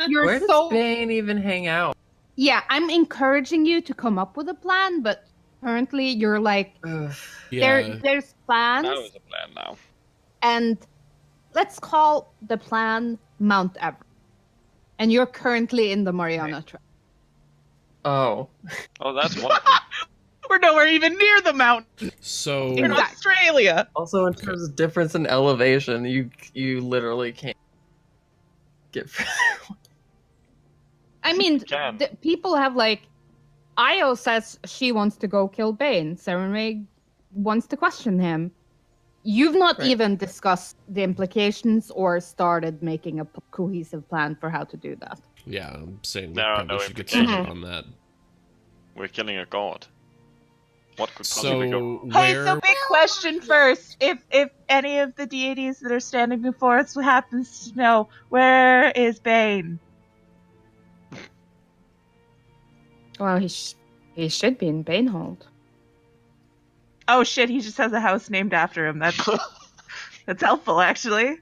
you're Where does so Bane even hang out? Yeah, I'm encouraging you to come up with a plan, but currently you're like Ugh. Yeah, there's plans, That was a plan now. and let's call the plan Mount Everest. And you're currently in the Mariana Trench. Oh. Oh, that's wonderful. We're nowhere even near the mountain so in Exactly. Australia. Also, in terms of difference in elevation, you literally can't get further. I mean, can. people have like Io says she wants to go kill Bane. Serenray wants to question him. You've not Right. even discussed the implications or started making a cohesive plan for how to do that. yeah, I'm saying we There are probably no should get implications. started on that. We're killing a god. What could possibly go? So Hey, where? so big question first. If any of the deities that are standing before us happens to know, where is Bane? Well, he should be in Banehold. Oh shit, he just has a house named after him. That's helpful, actually.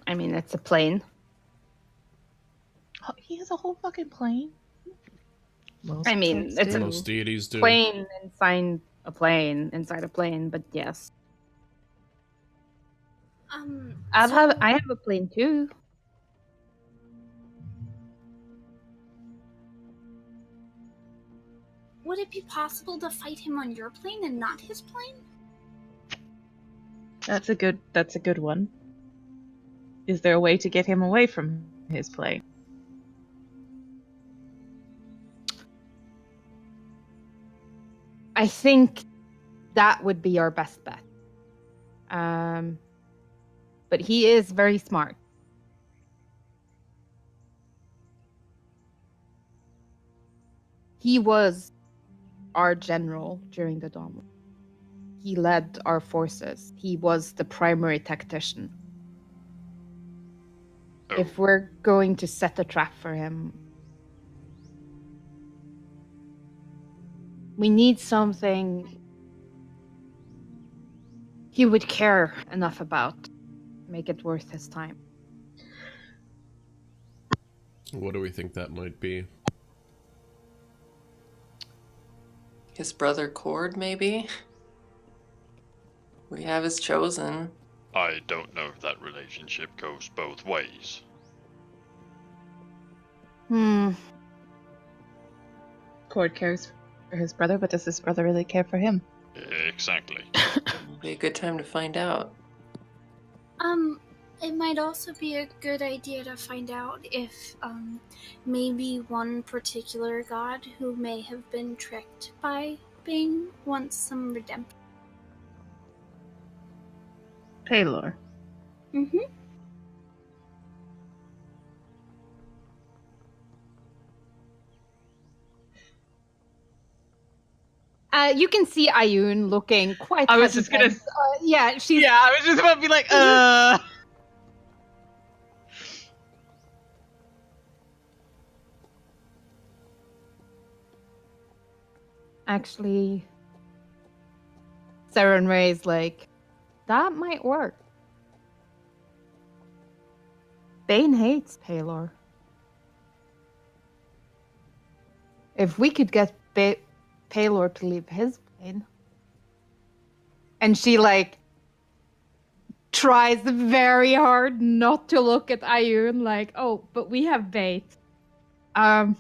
I mean, it's a plane. Oh, he has a whole fucking plane. Most I mean, kids it's do. Most deities do. Plane inside a plane, but yes. I have a plane too. Would it be possible to fight him on your plane and not his plane? That's a good one. Is there a way to get him away from his plane? I think that would be our best bet. But he is very smart. He was our general during the Dawn War. He led our forces. He was the primary tactician. Oh. If we're going to set a trap for him, we need something he would care enough about. Make it worth his time. What do we think that might be? His brother Cord, maybe? We have his chosen. I don't know if that relationship goes both ways. Cord cares for his brother, but does his brother really care for him? Exactly. It'll be a good time to find out. It might also be a good idea to find out if, maybe one particular god who may have been tricked by Bane wants some redemption. Paylor. Mm-hmm. You can see Ayun looking quite. I was just gonna. hesitant. Yeah, she's. Yeah, I was just about to be like, Actually, Sarenrae's like, that might work. Bane hates Paylor. If we could get Paylor to leave his plane. And she like tries very hard not to look at Ayun like, oh, but we have bait. That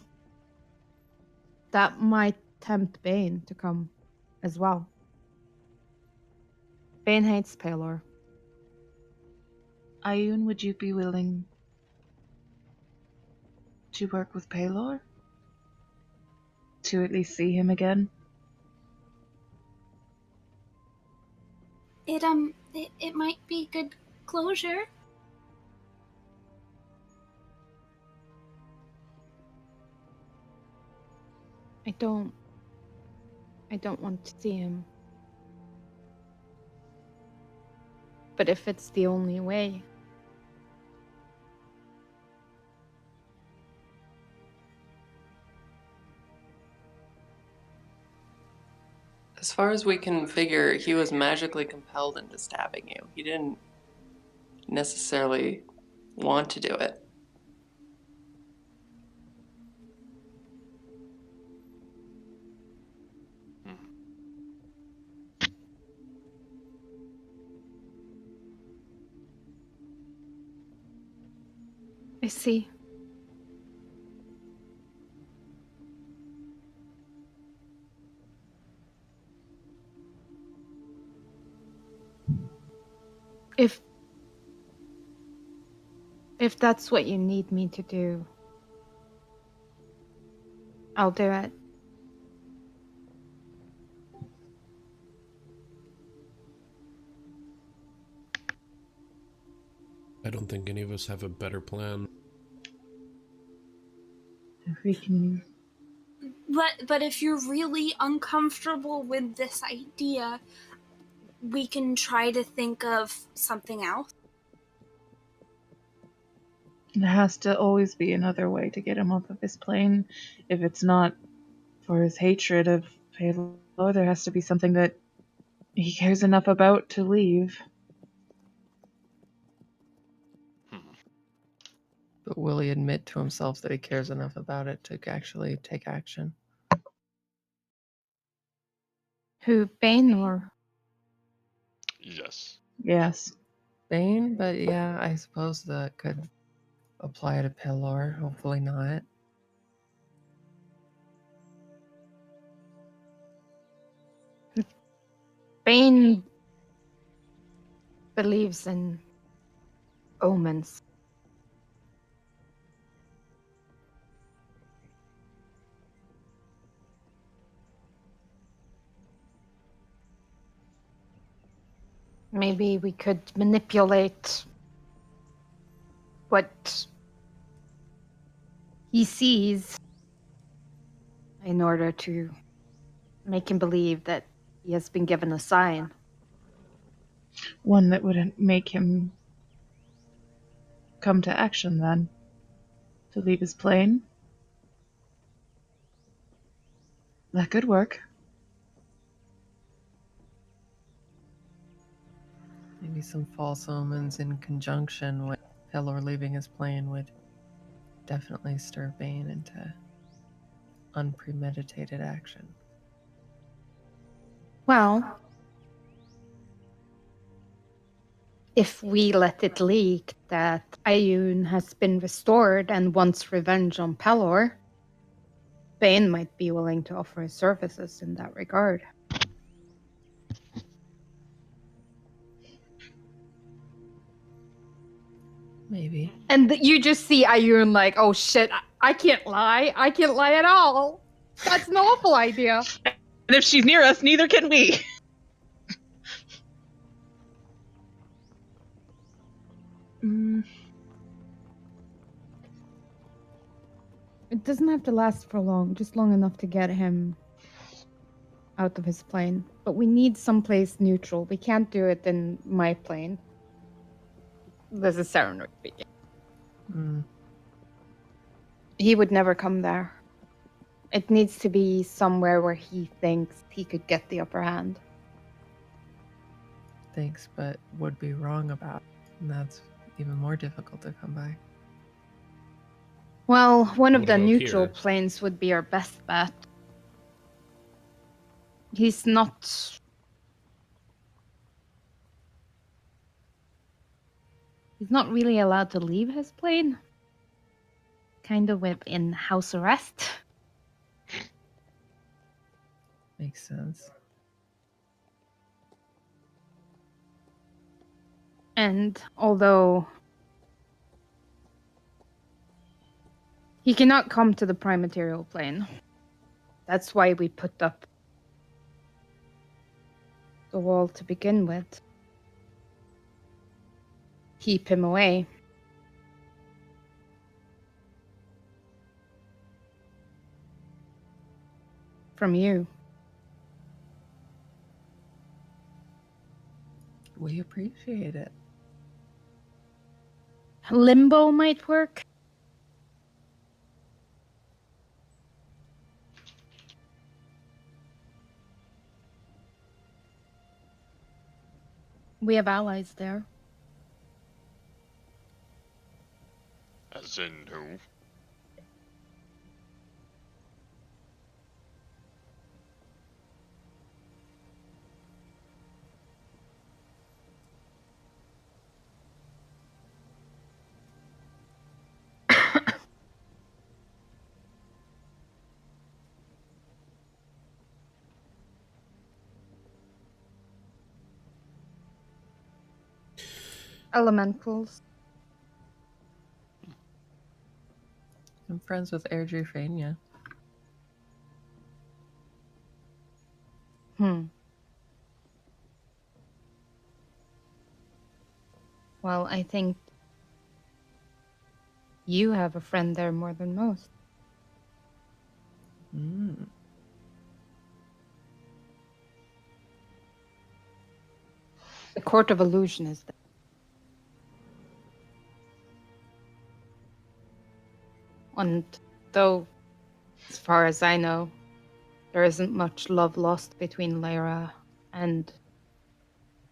might tempt Bane to come as well. Bane hates Paylor. Ayun, would you be willing to work with Paylor? To at least see him again? It might be good closure. I don't want to see him. But if it's the only way. As far as we can figure, he was magically compelled into stabbing you. He didn't necessarily want to do it. I see. If that's what you need me to do, I'll do it. I don't think any of us have a better plan. If we can. But if you're really uncomfortable with this idea, we can try to think of something else. There has to always be another way to get him off of his plane. If it's not for his hatred of Paylor, there has to be something that he cares enough about to leave. But will he admit to himself that he cares enough about it to actually take action? Who, Bane or? Yes. Yes. Bane, but yeah, I suppose that could apply to Paylor. Hopefully not. Bane believes in omens. Maybe we could manipulate what he sees in order to make him believe that he has been given a sign. One that wouldn't make him come to action then. To leave his plane. That could work. Maybe some false omens in conjunction with Paylor leaving his plane would definitely stir Bane into unpremeditated action. Well, if we let it leak that Ayun has been restored and wants revenge on Pelor, Bane might be willing to offer his services in that regard. Maybe. And you just see Ayun like, oh shit, I can't lie. I can't lie at all. That's an awful idea. And if she's near us, neither can we. It doesn't have to last for long, just long enough to get him out of his plane. But we need someplace neutral. We can't do it in my plane. This is Sarenrae speaking. He would never come there. It needs to be somewhere where he thinks he could get the upper hand. Thanks, but would be wrong about. And that's even more difficult to come by. Well, one of What the about neutral here? planes would be our best bet. He's not... He's not really allowed to leave his plane. Kind of in house arrest. Makes sense. And although he cannot come to the prime material plane, that's why we put up the wall to begin with. Keep him away. From you. We appreciate it. Limbo might work. We have allies there. As in who? Elementals. I'm friends with Erdrufania. Well, I think you have a friend there more than most. The Court of Illusion is there. And though, as far as I know, there isn't much love lost between Lyra and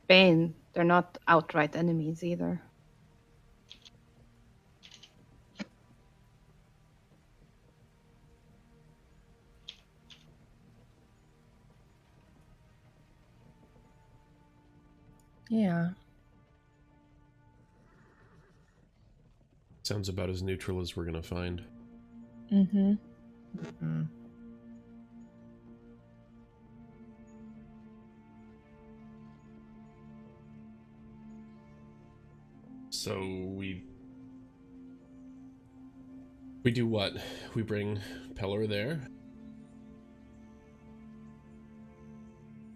Bane, they're not outright enemies either. Yeah. Sounds about as neutral as we're gonna find. So we do what? We bring Pelor there?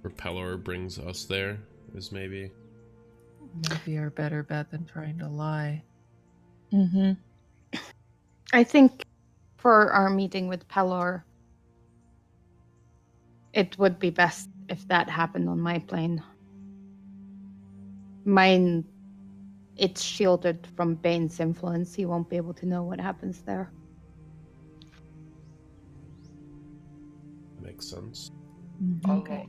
Or Pelor brings us there, is maybe. Maybe our better bet than trying to lie. I think for our meeting with Pelor, it would be best if that happened on my plane. Mine, it's shielded from Bane's influence. He won't be able to know what happens there. Makes sense. Okay.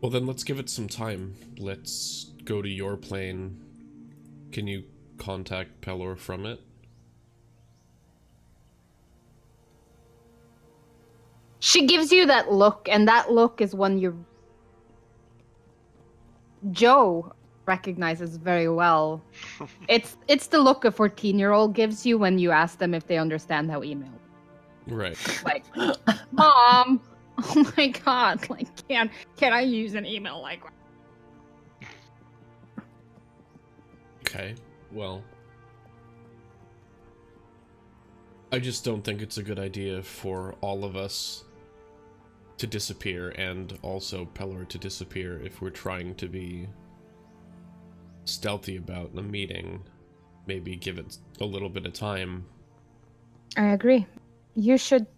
Well, then let's give it some time. Let's go to your plane. Can you contact Pelor from it? She gives you that look, and that look is one Joe recognizes very well. It's the look a 14-year-old gives you when you ask them if they understand how email. Right. Like, Mom, oh my God, like, can I use an email like that? Okay, well, I just don't think it's a good idea for all of us to disappear, and also Pelor to disappear if we're trying to be stealthy about a meeting. Maybe give it a little bit of time. I agree. You should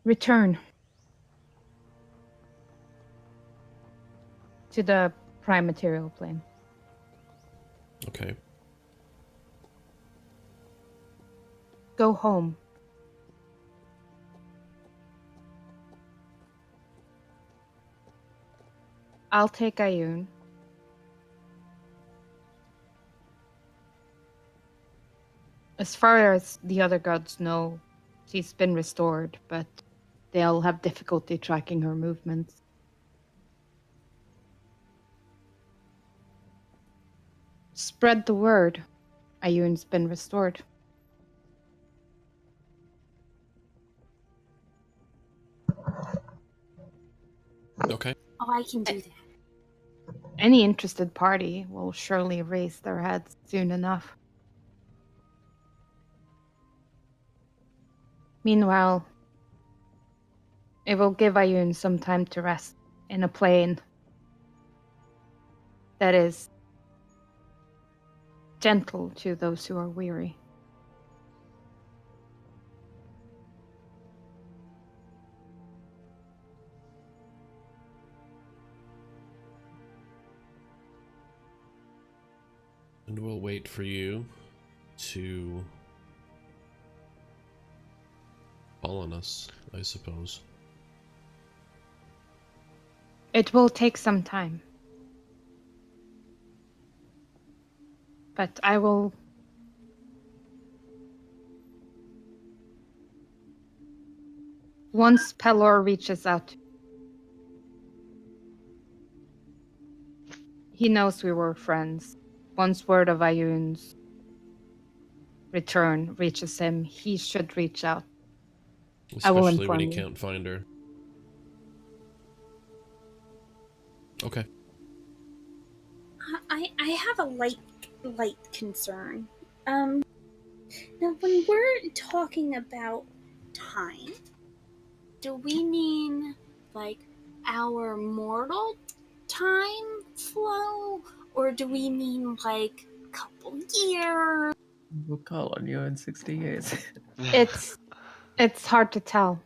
return to the prime material plane. Okay. Go home. I'll take Ayun. As far as the other gods know, she's been restored, but they'll have difficulty tracking her movements. Spread the word. Ayun's been restored. Okay. Oh, I can do that. Any interested party will surely raise their heads soon enough. Meanwhile, it will give Ayun some time to rest in a plane that is gentle to those who are weary. And we'll wait for you to call on us, I suppose. It will take some time. But I will... Once Pelor reaches out, he knows we were friends. Once word of Ayun's return reaches him, he should reach out. I will Especially when inform he you. can't find her. Okay. I have a light concern. Now when we're talking about time, do we mean like our mortal time flow, or do we mean like a couple years? We'll call on you in 60 years. It's hard to tell.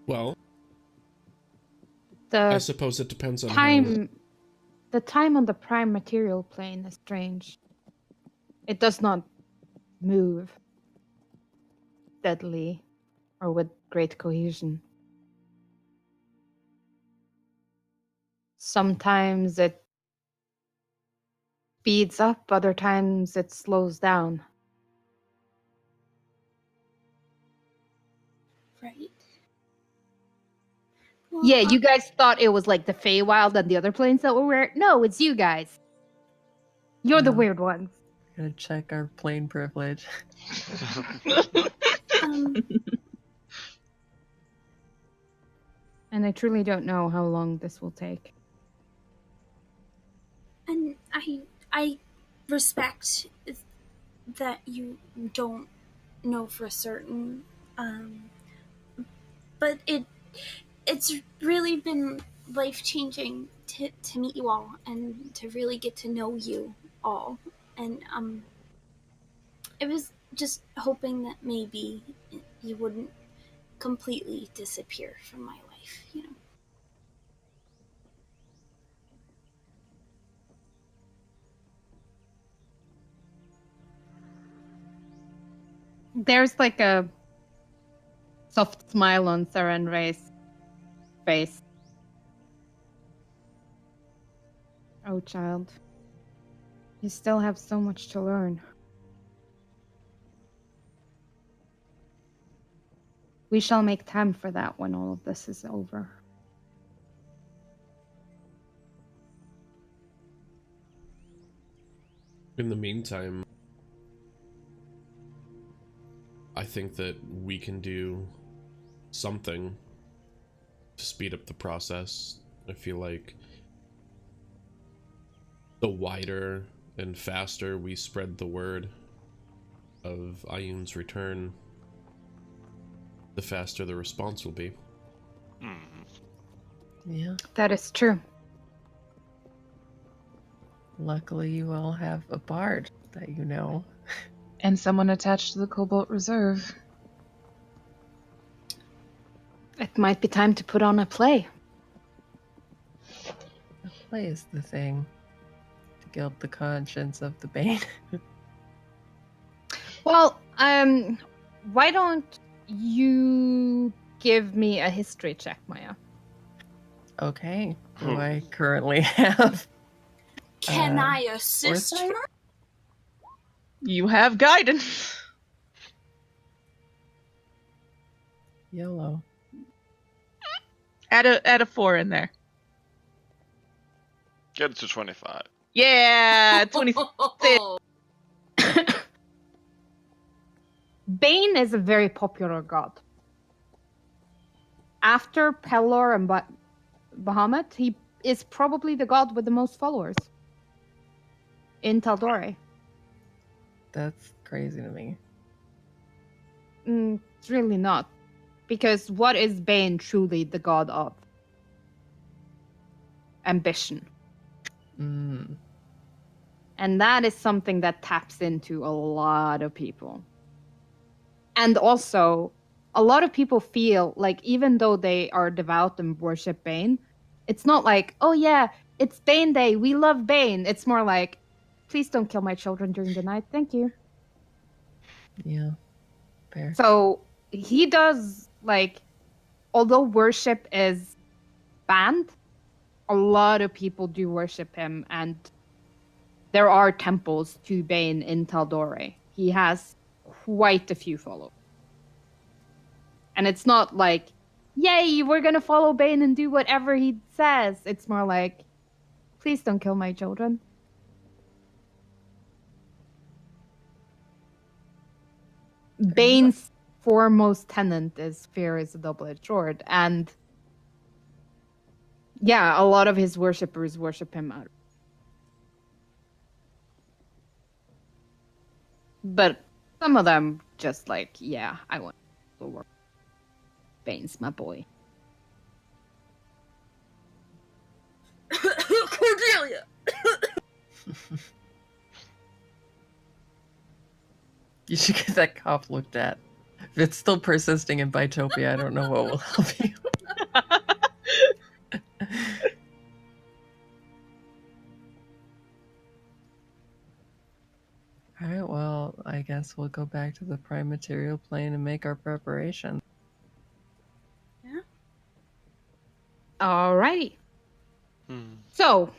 Well, I The suppose it depends on how... the time on the prime material plane is strange. It does not move steadily or with great cohesion. Sometimes it speeds up, other times it slows down. Right. Yeah, you guys thought it was like the Feywild and the other planes that were weird. No, it's you guys. You're the Yeah. weird ones. Gotta check our plane privilege. And I truly don't know how long this will take. And I respect that you don't know for certain, but it's really been life-changing to meet you all and to really get to know you all. And I was just hoping that maybe you wouldn't completely disappear from my life, you know. There's like a soft smile on Seren Ray's face. Oh, child. You still have so much to learn. We shall make time for that when all of this is over. In the meantime, I think that we can do something to speed up the process. I feel like the wider and faster we spread the word of Ayun's return, the faster the response will be. Yeah. That is true. Luckily, you all have a bard that you know. And someone attached to the Cobalt Reserve. It might be time to put on a play. The play is the thing to gild the conscience of the Bane. Well, why don't you give me a history check, Maya? Okay. Who I currently have. Can I assist foresight? her? You have guidance. YOLO. Add a 4 in there. Get it to 25. Yeah, 26. Bane is a very popular god. After Pelor and Bahamut, he is probably the god with the most followers in Tal'Dorei. That's crazy to me. It's really not. Because what is Bane truly the god of? Ambition. Mm. And that is something that taps into a lot of people. And also, a lot of people feel like even though they are devout and worship Bane, it's not like, oh yeah, it's Bane Day, we love Bane. It's more like, please don't kill my children during the night, thank you. Yeah. Fair. So he does, like, although worship is banned, a lot of people do worship him, and there are temples to Bane in Tal'Dorei. He has quite a few followers. And it's not like, yay, we're gonna follow Bane and do whatever he says. It's more like, please don't kill my children. Bane's foremost tenet is fear is a double-edged sword, and yeah, a lot of his worshippers worship him out. But some of them just like, yeah, I want to work. Bane's my boy. Cordelia! You should get that cough looked at. If it's still persisting in Bitopia, I don't know what will help you. Alright, well, I guess we'll go back to the prime material plane and make our preparation. Alrighty. So.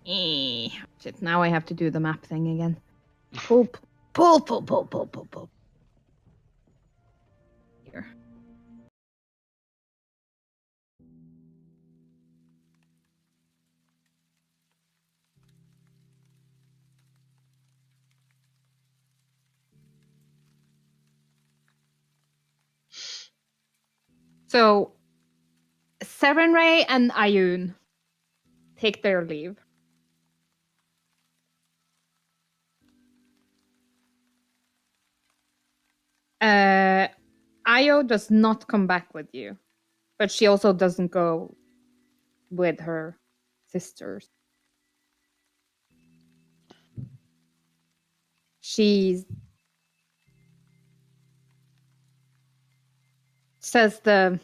Shit, now I have to do the map thing again. Pull. Here. So, Serenray and Ayun take their leave. Ayo does not come back with you, but she also doesn't go with her sisters. She says the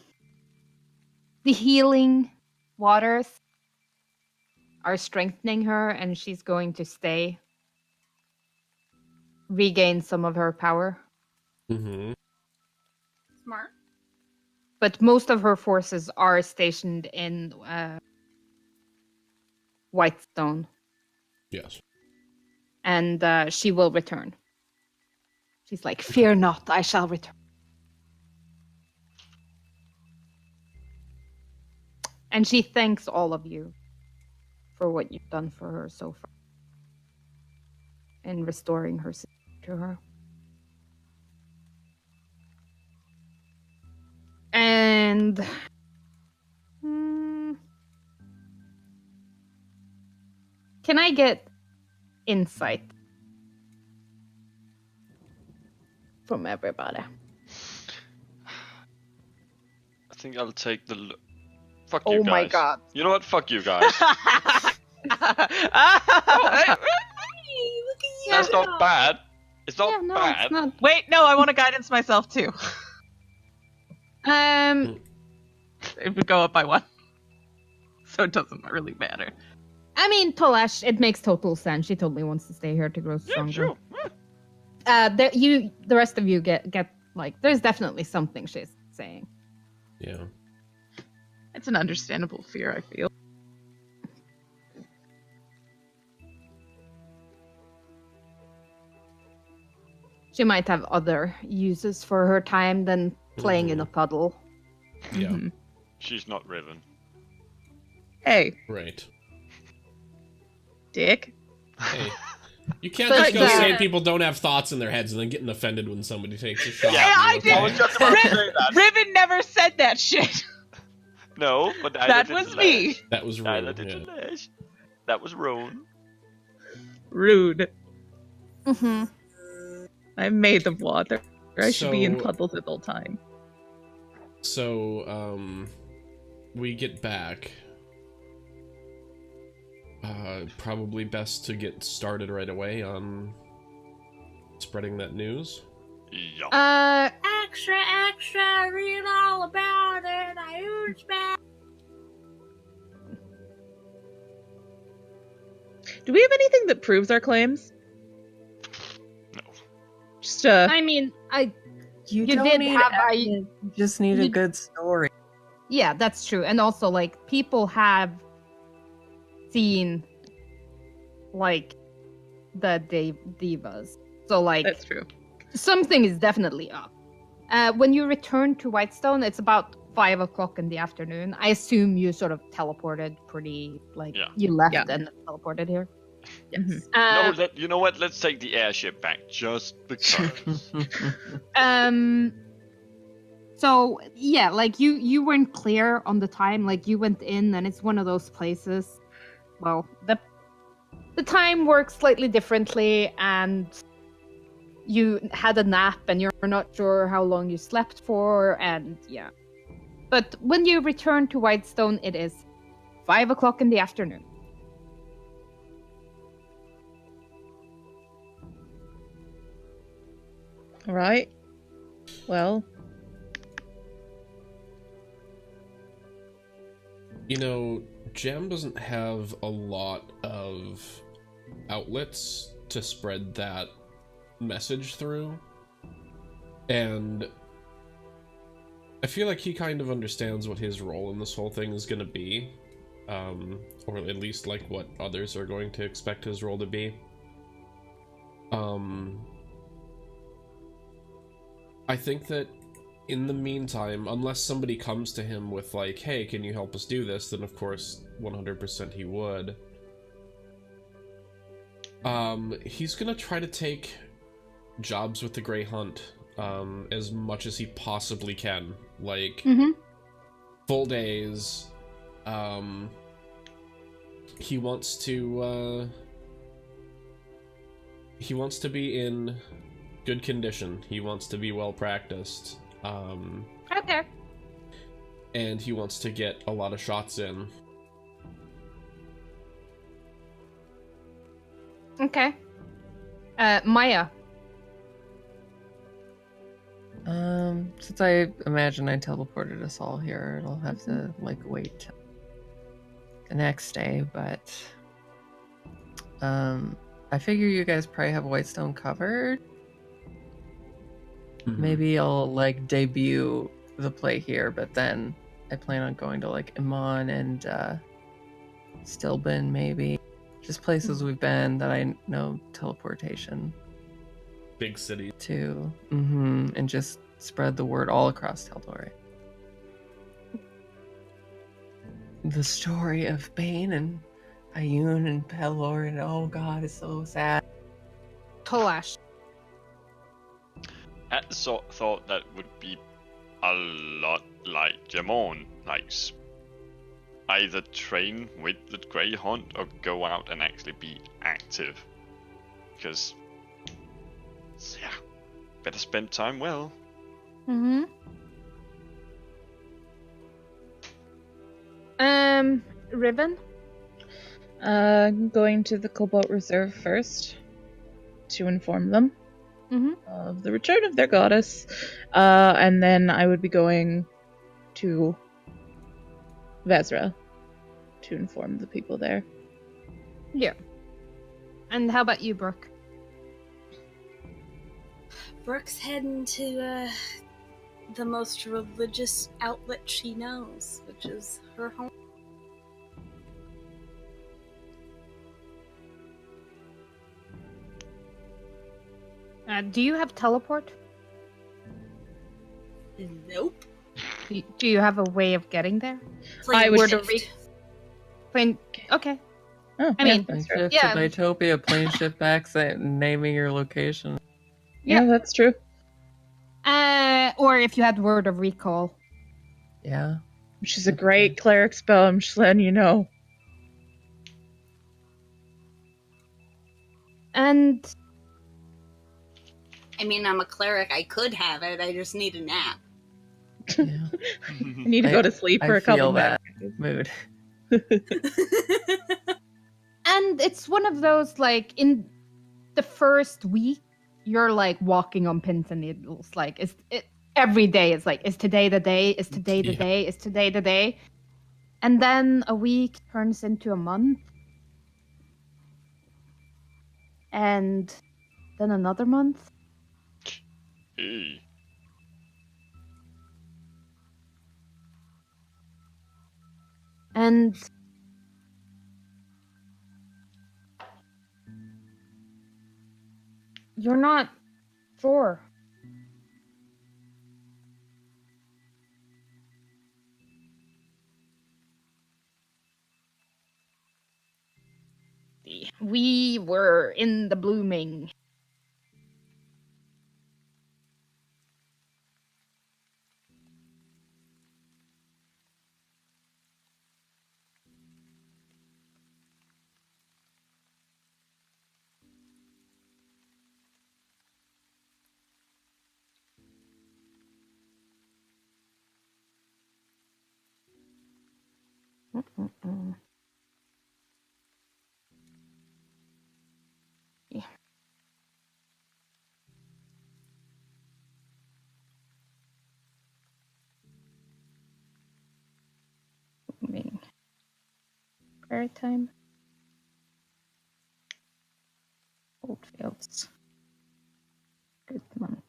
healing waters are strengthening her, and she's going to stay, regain some of her power. Mm-hmm. Smart. But most of her forces are stationed in Whitestone, Yes. and she will return. She's like, "Fear not, I shall return." And she thanks all of you for what you've done for her so far in restoring her sister to her. And can I get insight from everybody? I think I'll take the. Fuck Oh you guys. my god. You know what? Fuck you guys. That's not bad. It's not bad. It's not. Wait, no, I want to guidance myself too. It would go up by 1. So it doesn't really matter. I mean, Tolesh, it makes total sense. She totally wants to stay here to grow Yeah, stronger. sure. The rest of you get like, there's definitely something she's saying. Yeah. It's an understandable fear, I feel. She might have other uses for her time than playing in a puddle. Yeah. Mm-hmm. She's not Riven. Hey, Right. dick. Hey. You can't But just go the- saying people don't have thoughts in their heads and then getting offended when somebody takes a shot. Yeah, at you, I okay? did. I was just about to say that. Riven never said that shit. No, but That was me. That was Neither rude. did Yeah. Jalesh. That was Roan. Rude. Mm-hmm. I'm made of water. I should be in So- puddles at all time. So, we get back. Probably best to get started right away on spreading that news. Yeah. Extra, extra, read all about it. I huge man. Do we have anything that proves our claims? No. Just I mean, You You don't did need have evidence, you just need a you- good story. yeah, that's true. And also, like, people have seen, like, the divas. So, like, that's true. something is definitely up. When you return to Whitestone, it's about 5 o'clock in the afternoon. I assume you sort of teleported pretty, like, Yeah. you left Yeah. and teleported here. Yes. No, you know what? Let's take the airship back just because. So yeah, like you weren't clear on the time. Like you went in, and it's one of those places. Well, the time works slightly differently, and you had a nap, and you're not sure how long you slept for, and yeah. But when you return to Whitestone, it is 5 o'clock in the afternoon. All right. Well, You know, Jam doesn't have a lot of outlets to spread that message through. And I feel like he kind of understands what his role in this whole thing is going to be. Or at least like what others are going to expect his role to be. I think that in the meantime, unless somebody comes to him with like, hey, can you help us do this? Then of course, 100% he would. He's gonna try to take jobs with the Grey Hunt, as much as he possibly can. Like, full days. He wants to be in good condition. He wants to be well practiced. Okay. And he wants to get a lot of shots in. Okay. Maya. Since I imagine I teleported us all here, it'll have to like wait till the next day, but I figure you guys probably have Whitestone covered. Maybe I'll like debut the play here, but then I plan on going to like Iman and Stillben, maybe. Just places we've been that I know teleportation Big city. to. And just spread the word all across Tal'Dorei. The story of Bane and Ayun and Pelor, and oh god, it's so sad. Tolash. I thought that would be a lot like Jamon, like either train with the Grey Hunt or go out and actually be active. Because, yeah, better spend time well. Mm-hmm. Riven? Going to the Cobalt Reserve first to inform them of the return of their goddess. And then I would be going to Vezra to inform the people there. Yeah. And how about you, Brooke? Brooke's heading to the most religious outlet she knows, which is her home. Do you have teleport? Nope. Do you have a way of getting there? I would shift. Plane. Okay. Oh, I mean, Plane shift yeah. to Bitopia, plane shift accent, naming your location. yeah, that's true. Or if you had word of recall. Yeah. Which is a great cleric spell, I'm just letting you know. And I mean, I'm a cleric. I could have it. I just need a nap. Yeah. I need to go to sleep for a couple feel that minutes. mood. and it's one of those, like, in the first week, you're like walking on pins and needles. Like, every day is like, is today the day? Is today the day? Is today the day? And then a week turns into a month. And then another month. Hey. And you're not sure. We were in the blooming. Yeah. Blooming. Prayer time. Oldfields. Good month.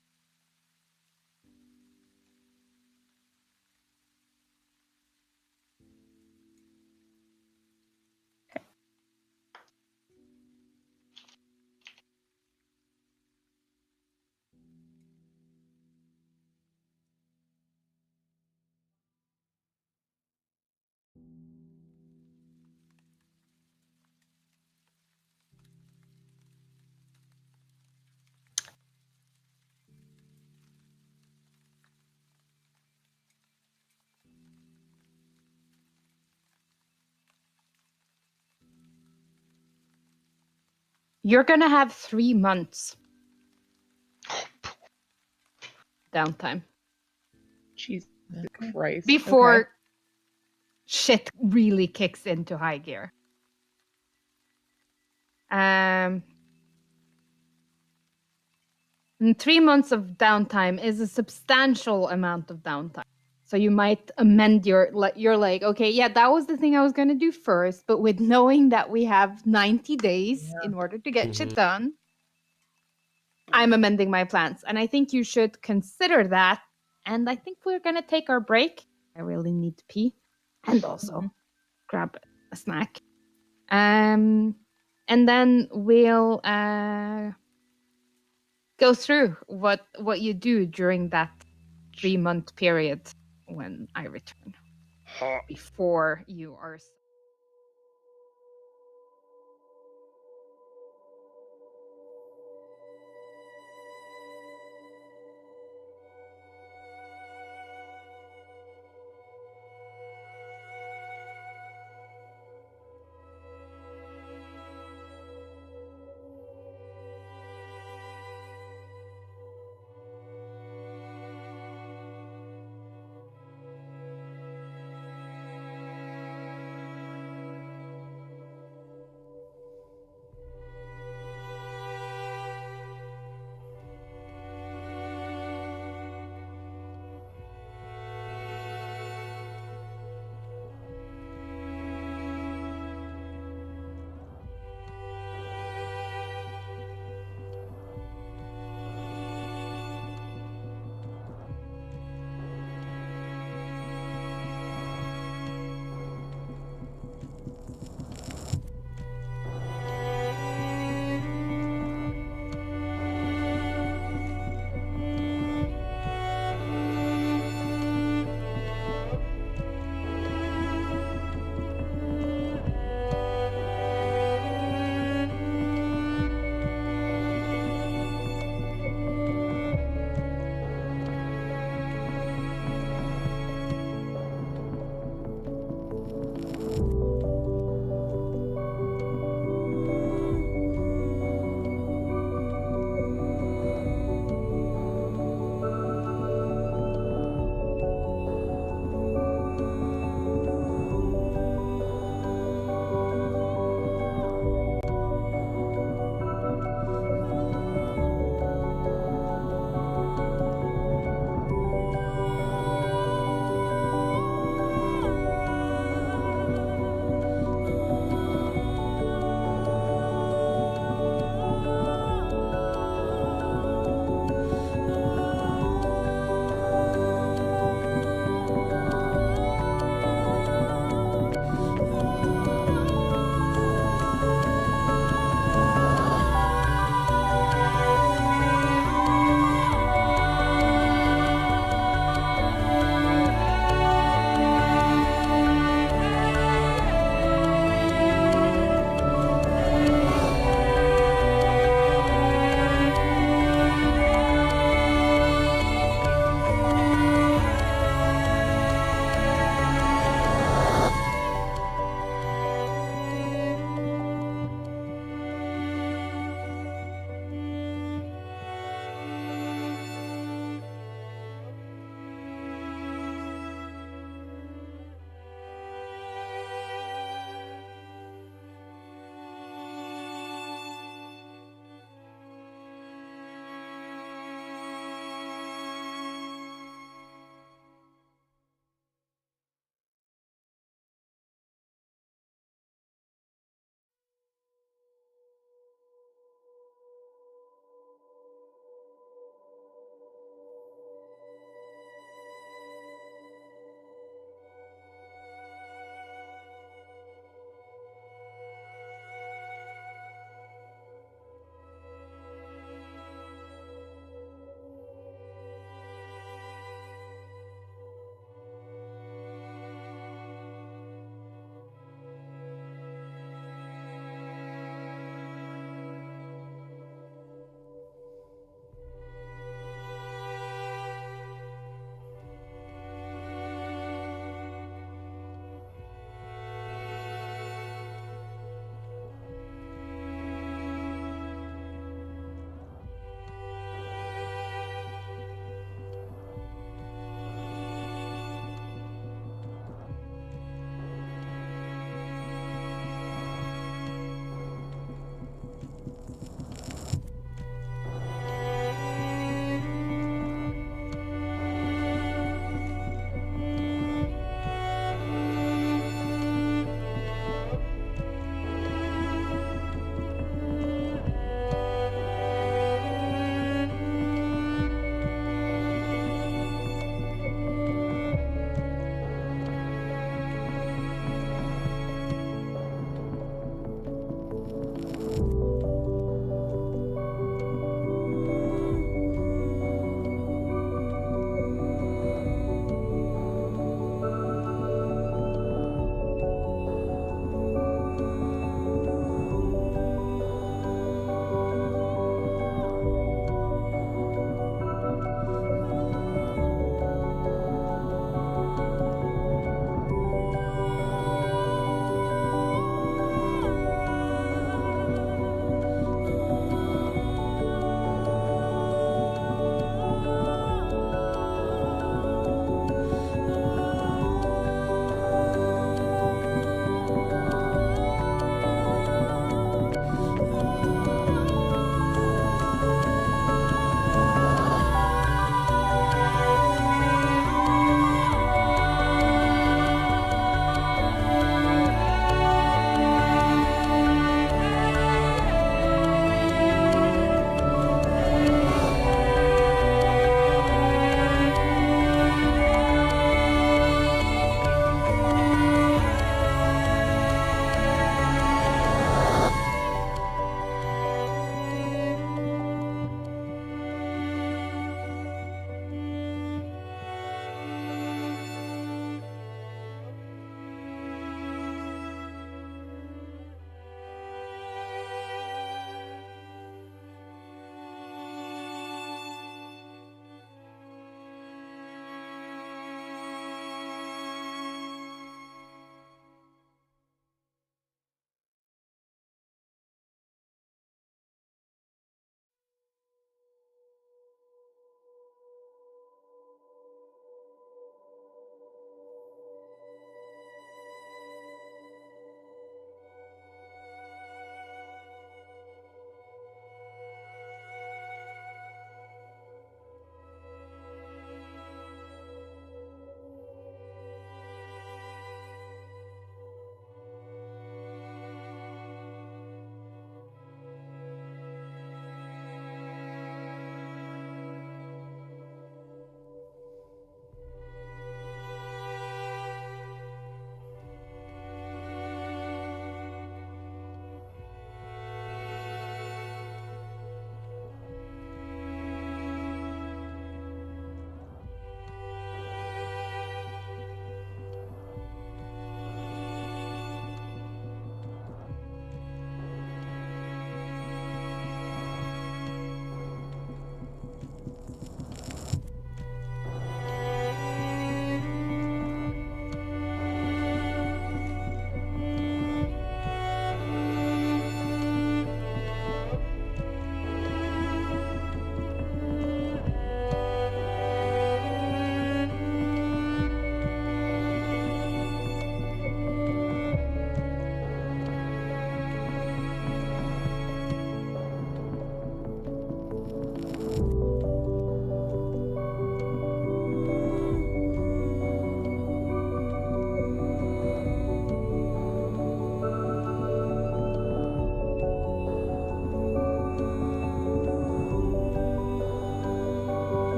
You're gonna have 3 months downtime Jesus Christ. before Okay. shit really kicks into high gear. And 3 months of downtime is a substantial amount of downtime. So you might amend you're like, okay, yeah, that was the thing I was gonna do first, but with knowing that we have 90 days in order to get shit done, I'm amending my plans. And I think you should consider that. And I think we're gonna take our break. I really need to pee. And also grab a snack. And then we'll go through what you do during that 3-month period when I return before you are.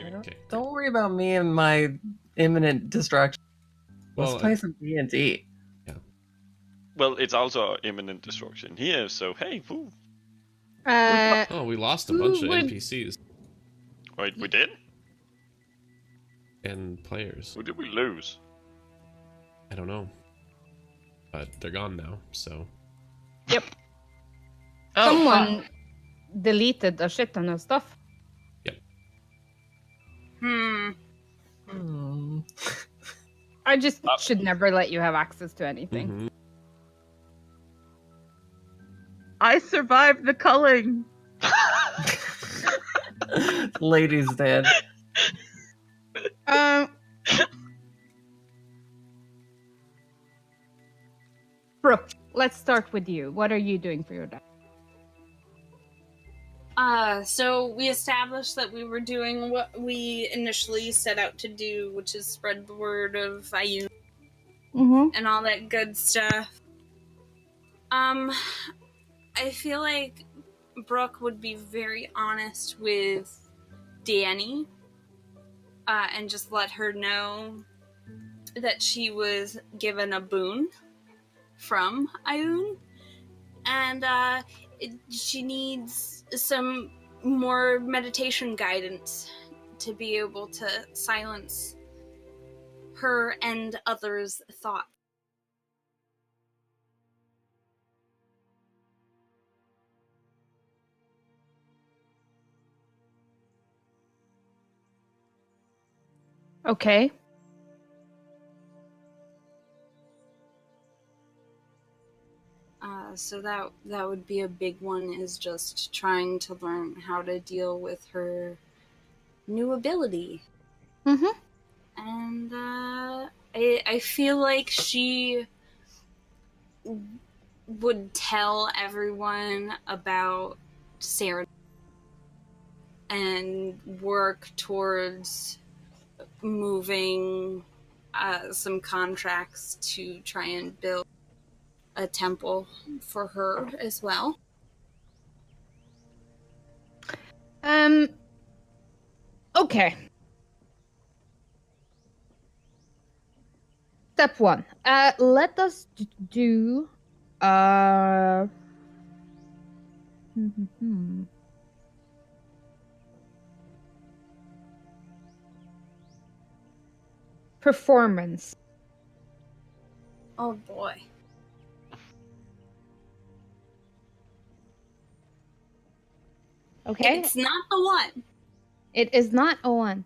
maybe. Okay. Don't worry about me and my imminent destruction. Let's Well, play some D&D. Well, it's also imminent destruction here, so hey, woo. oh, we lost a bunch of would- NPCs Wait, we did? and players. Who did we lose? I don't know. But they're gone now, so. Someone deleted a shit ton of stuff. Hmm. I just should never let you have access to anything. Mhm. I survived the culling. Lady's dead. Brooke, let's start with you. What are you doing for your day? So we established that we were doing what we initially set out to do, which is spread the word of Ayun Mm-hmm. and all that good stuff. I feel like Brooke would be very honest with Danny, and just let her know that she was given a boon from Ayun, and she needs some more meditation guidance to be able to silence her and others' thoughts. Okay. So that would be a big one, is just trying to learn how to deal with her new ability. Mm-hmm. And I feel like she would tell everyone about Sarah and work towards moving some contracts to try and build a temple for her as well. Okay. Step 1. Let us do performance. Oh boy. Okay? It's not the one. It is not a 1.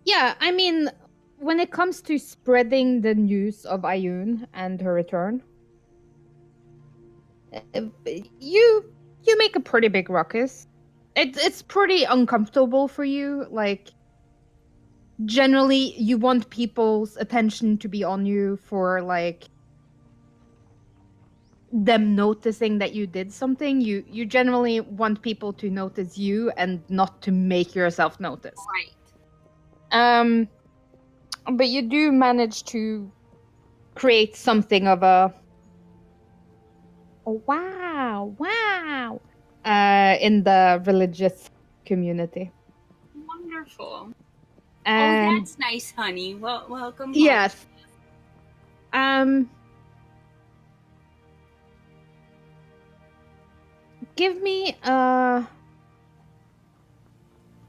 Yeah, I mean, when it comes to spreading the news of Ayun and her return, you make a pretty big ruckus. It's pretty uncomfortable for you. Like, generally, you want people's attention to be on you for, like, them noticing that you did something. You generally want people to notice you and not to make yourself notice. Right. But you do manage to create something of a wow in the religious community. Wonderful. And Oh, that's nice, honey. Well, welcome. yes. Give me a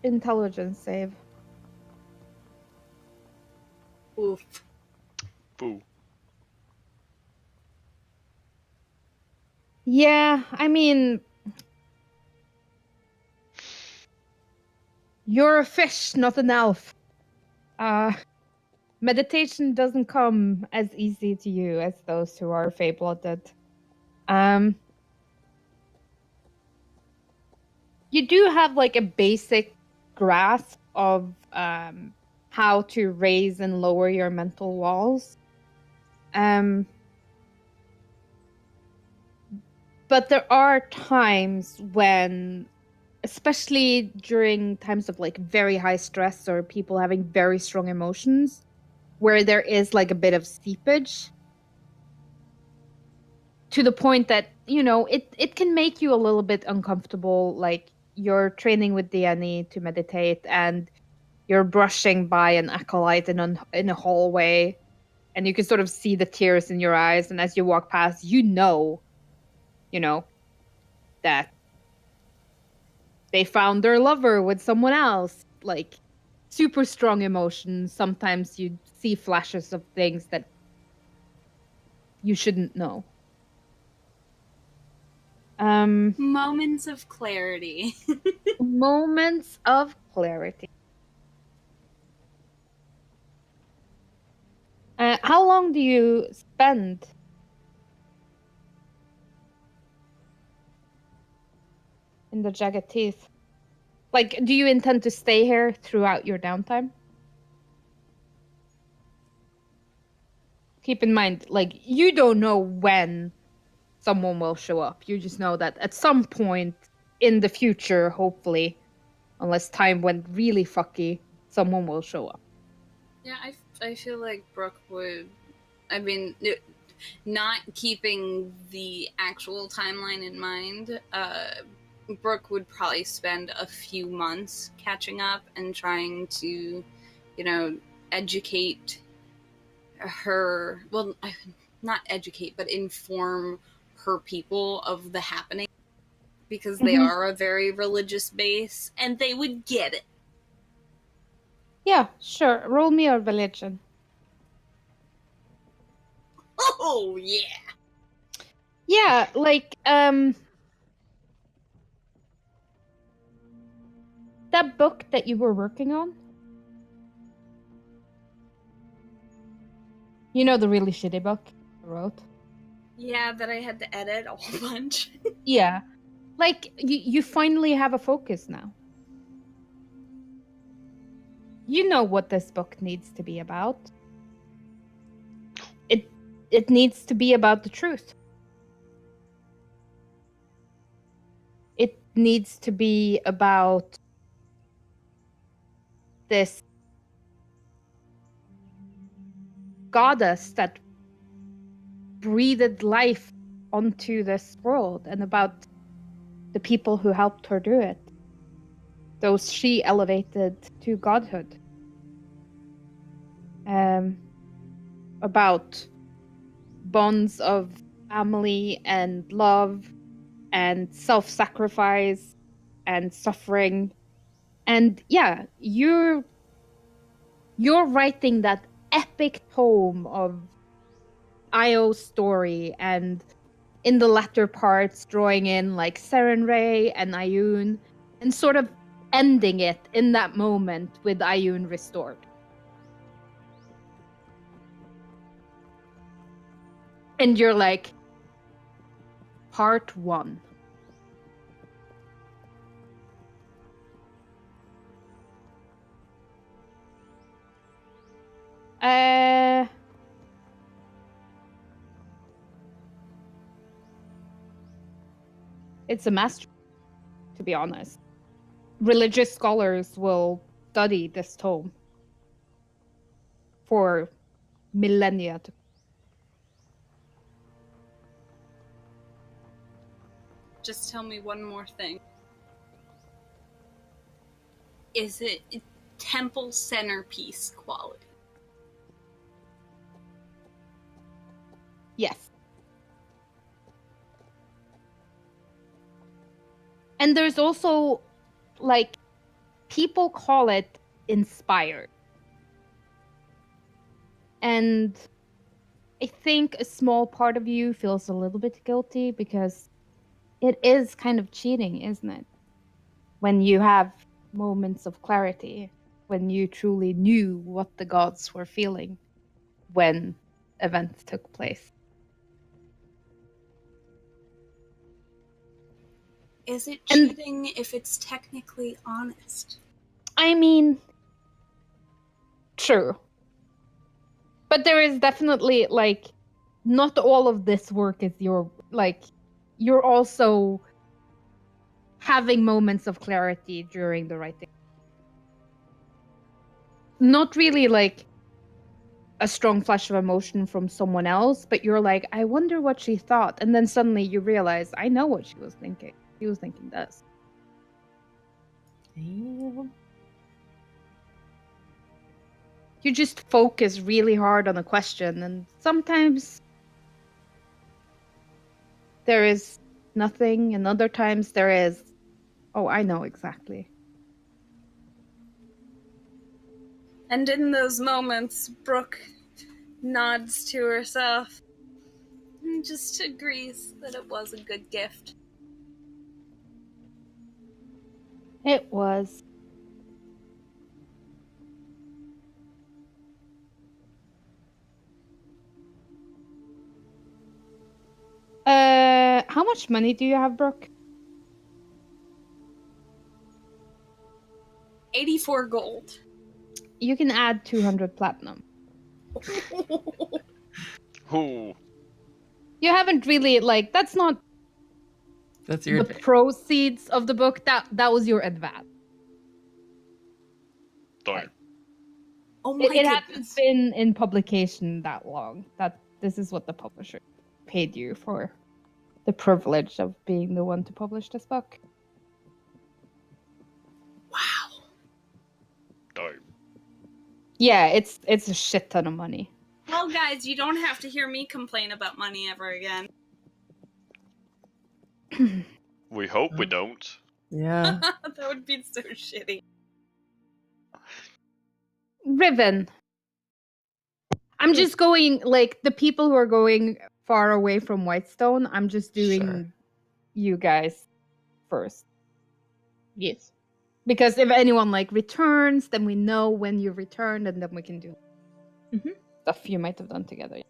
intelligence save. Oof. Boo. Yeah, I mean, you're a fish, not an elf. Meditation doesn't come as easy to you as those who are Fey-blooded. You do have like a basic grasp of how to raise and lower your mental walls. But there are times when, especially during times of like very high stress or people having very strong emotions, where there is like a bit of seepage to the point that, you know, it can make you a little bit uncomfortable. Like, you're training with Diani to meditate, and you're brushing by an acolyte in a hallway, and you can sort of see the tears in your eyes. And as you walk past, you know that they found their lover with someone else. Like, super strong emotions. Sometimes you see flashes of things that you shouldn't know. Moments of clarity. Moments of clarity. How long do you spend in the Jagged Teeth? Like, do you intend to stay here throughout your downtime? Keep in mind, like, you don't know when someone will show up. You just know that at some point in the future, hopefully, unless time went really fucky, someone will show up. Yeah, I feel like Brooke would. I mean, not keeping the actual timeline in mind, Brooke would probably spend a few months catching up and trying to, educate her. Well, not educate, but inform her people of the happening, because they are a very religious base, and they would get it. Yeah, sure. Roll me a religion. Oh, yeah. Yeah, like, that book that you were working on? You know, the really shitty book I wrote? Yeah, that I had to edit a whole bunch. Yeah. Like, you finally have a focus now. You know what this book needs to be about. It needs to be about the truth. It needs to be about this goddess that breathed life onto this world, and about the people who helped her do it. Those she elevated to godhood. About bonds of family and love and self-sacrifice and suffering. And yeah, you're writing that epic tome of Io's story, and in the latter parts drawing in like Serenray and Ioun, and sort of ending it in that moment with Ioun restored. And you're like, part 1. It's a masterpiece, to be honest. Religious scholars will study this tome for millennia to. Just tell me one more thing. Is it temple centerpiece quality? Yes. And there's also, like, people call it inspired. And I think a small part of you feels a little bit guilty, because it is kind of cheating, isn't it? When you have moments of clarity, when you truly knew what the gods were feeling when events took place. Is it cheating if it's technically honest? I mean, true. But there is definitely, like, not all of this work is your, like, you're also having moments of clarity during the writing. Not really like a strong flash of emotion from someone else, but you're like, I wonder what she thought. And then suddenly you realize, I know what she was thinking. She was thinking this. Damn. You just focus really hard on a question, and sometimes there is nothing, and other times there is. Oh, I know exactly. And in those moments, Brooke nods to herself and just agrees that it was a good gift. It was. How much money do you have, Brooke? 84 gold. You can add 200 platinum. Ooh. You haven't really, like, that's not That's your the proceeds of the book. That was your advance. Darn. Oh my It hasn't goodness. been in publication that long. This is what the publisher paid you for the privilege of being the one to publish this book. Wow. Darn. Yeah, it's a shit ton of money. Well, guys, you don't have to hear me complain about money ever again. We hope we don't. Yeah. That would be so shitty. Riven. I'm just going, like, the people who are going far away from Whitestone, I'm just doing Sure. you guys first. Yes. Because if anyone, like, returns, then we know when you returned, and then we can do stuff you might have done together.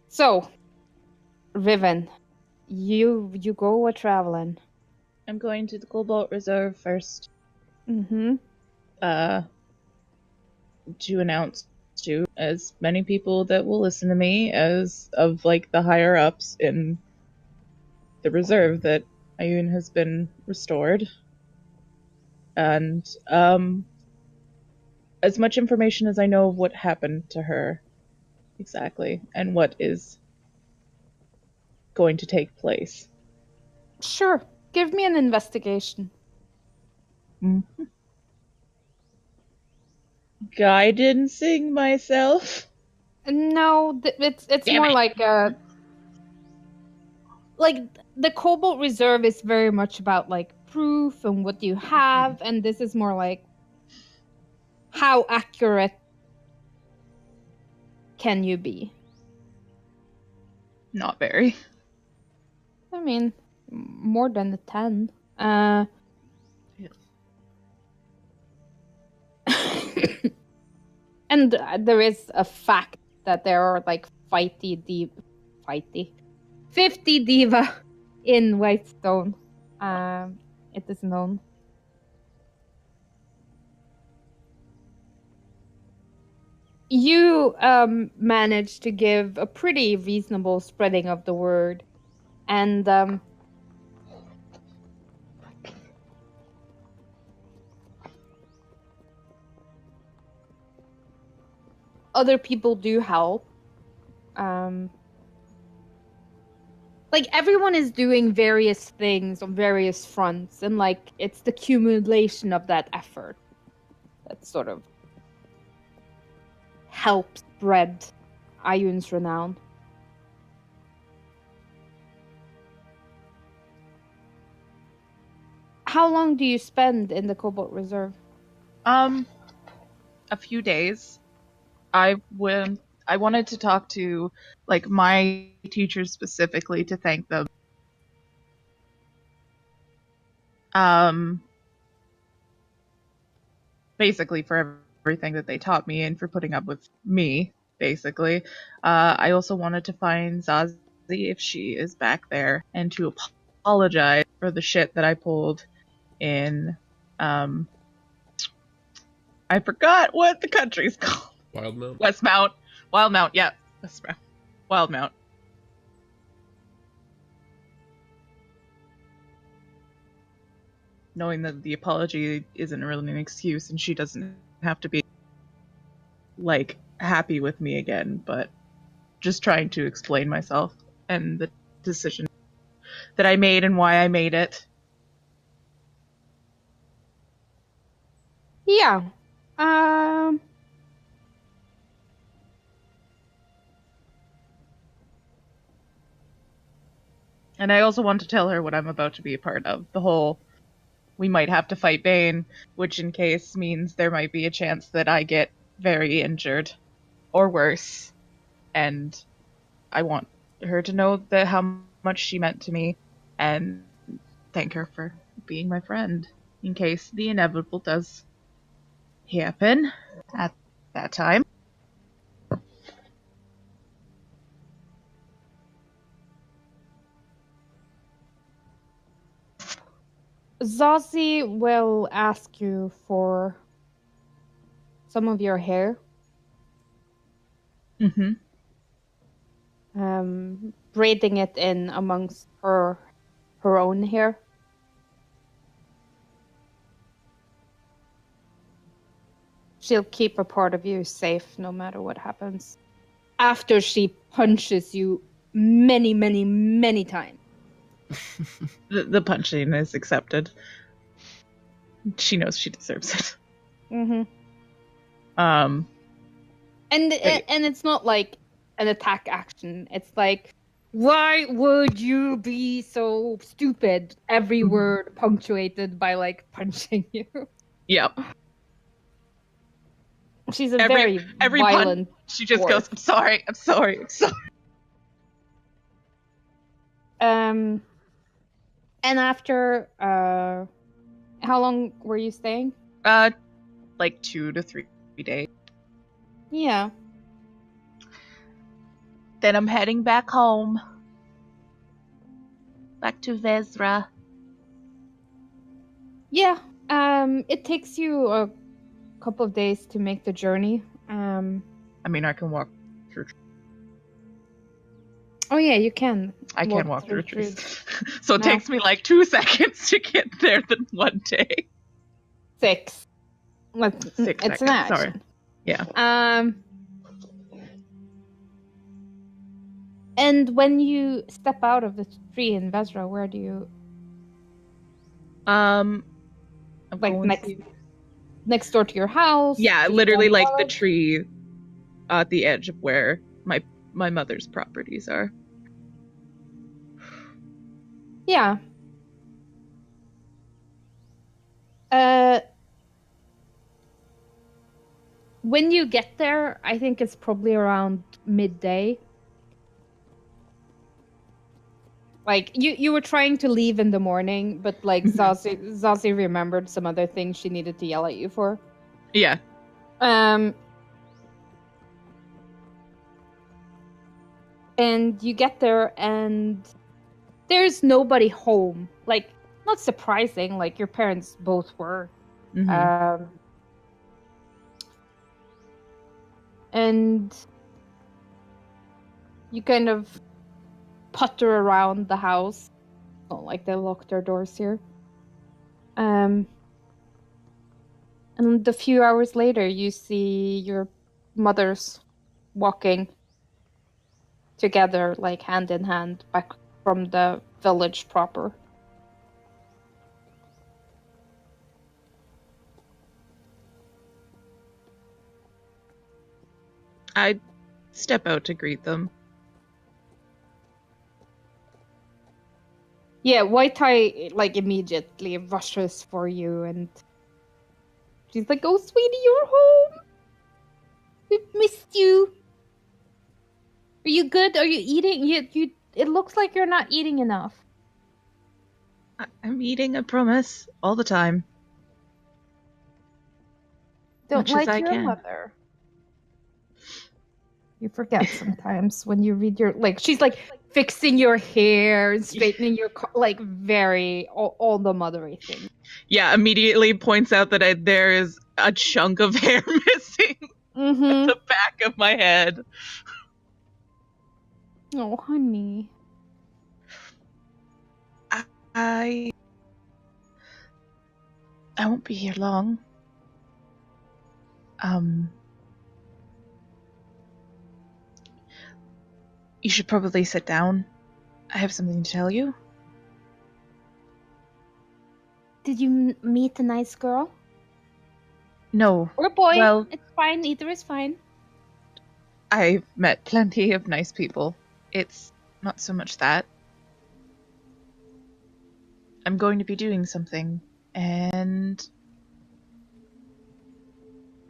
So, Riven, you go a-traveling. I'm going to the Cobalt Reserve first. Mm-hmm. To announce to as many people that will listen to me as of like the higher ups in the reserve that Ayun has been restored. And as much information as I know of what happened to her exactly and what is going to take place. Sure. Give me an investigation. Guidancing myself. No, it's Damn more it. like the Cobalt Reserve is very much about like proof and what you have, and this is more like how accurate can you be? Not very. I mean, more than a 10. And there is a fact that there are like 50 diva in Whitestone. It is known. You managed to give a pretty reasonable spreading of the word, and other people do help. Like everyone is doing various things on various fronts, and like it's the accumulation of that effort that sort of helps spread Ayun's renown. How long do you spend in the Cobalt Reserve? A few days. I wanted to talk to like my teachers specifically to thank them. Basically for everything that they taught me and for putting up with me, basically. I also wanted to find Zazie if she is back there and to apologize for the shit that I pulled in, I forgot what the country's called. Wildmount. Westmount. Wildmount, yeah. Westmount. Wildmount. Knowing that the apology isn't really an excuse and she doesn't have to be, like, happy with me again, but just trying to explain myself and the decision that I made and why I made it. Yeah. Um. And I also want to tell her what I'm about to be a part of. The whole, we might have to fight Bane, which in case means there might be a chance that I get very injured. Or worse. And I want her to know that how much she meant to me, and thank her for being my friend, in case the inevitable does happen at that time. Zazie will ask you for some of your hair. Mm-hmm. Braiding it in amongst her own hair. She'll keep a part of you safe no matter what happens. After she punches you many, many, many times. The punching is accepted. She knows she deserves it. Mm-hmm. Um, And it's not like an attack action. It's like, why would you be so stupid? Every word punctuated by like punching you. Yep. She's a very every violent. punch, she just dwarf. goes, I'm sorry, I'm sorry, I'm sorry. And after how long were you staying? Like 2 to 3 days. Yeah. Then I'm heading back home. Back to Vezra. Yeah. It takes you a couple of days to make the journey. I mean, I can walk through. Oh yeah, you can. I can walk through trees. trees. So it No. takes me like 2 seconds to get there than 1 day. 6. Like, 6 it's seconds, an action. sorry. Yeah. And when you step out of the tree in Vezra, where do you I'm like going next to... next door to your house? Yeah, Just literally down like the road? tree at the edge of where my mother's properties are. Yeah. When you get there, I think it's probably around midday. Like you were trying to leave in the morning, but like Zazie remembered some other things she needed to yell at you for. Yeah. And you get there and there's nobody home. Like, not surprising, like your parents both were. Mm-hmm. And you kind of putter around the house. Not like they locked their doors here. And a few hours later, you see your mothers walking together, like hand in hand, back from the village proper. I step out to greet them. Yeah, White Tie like immediately rushes for you, and she's like, "Oh, sweetie, you're home. We've missed you. Are you good? Are you eating? You. It looks like you're not eating enough." I'm eating, I promise, all the time. Don't Much like as I your can. mother. You forget sometimes when you read your like. She's like fixing your hair and straightening your like very all the mothery things. Yeah, immediately points out that there is a chunk of hair missing at the back of my head. Oh, honey. I won't be here long. You should probably sit down. I have something to tell you. Did you meet a nice girl? No. Or a boy. Well, It's fine. Either is fine. I've met plenty of nice people. It's not so much that. I'm going to be doing something, and...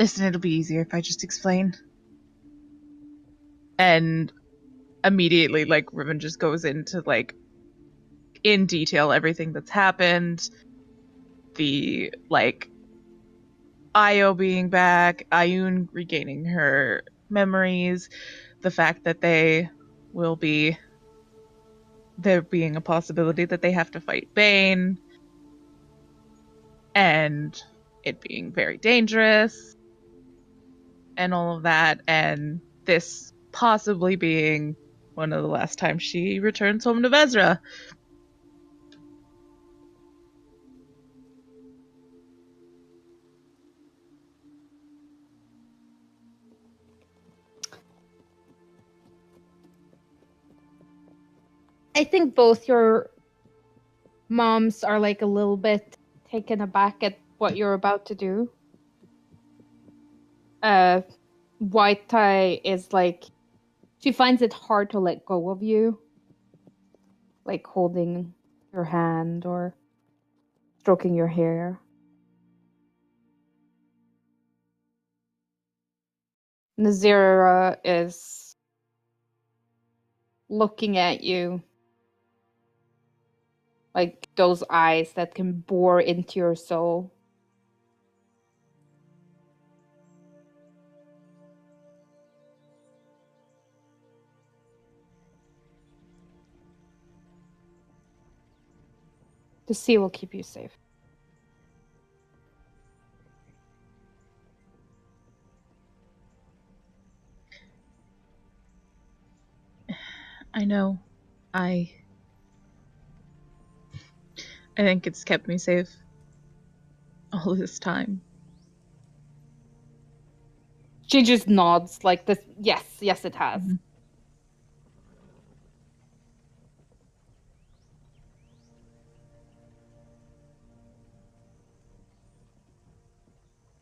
Listen, it'll be easier if I just explain. And immediately, like, Riven just goes into, like, in detail everything that's happened. The, like, Io being back, Ayun regaining her memories, the fact that there being a possibility that they have to fight Bane, and it being very dangerous, and all of that, and this possibly being one of the last times she returns home to Vezra. I think both your moms are like a little bit taken aback at what you're about to do. White Tie is like, she finds it hard to let go of you, like holding your hand or stroking your hair. Nazira is looking at you, like those eyes that can bore into your soul. The sea will keep you safe. I know. I think it's kept me safe all this time. She just nods like this. Yes, it has. Mhm.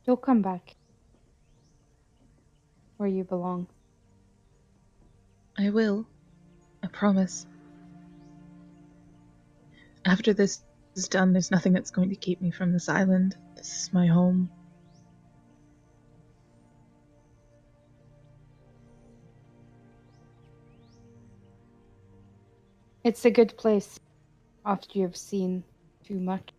You'll come back where you belong. I will. I promise. After this is done, there's nothing that's going to keep me from this island. This is my home. It's a good place after you've seen too much.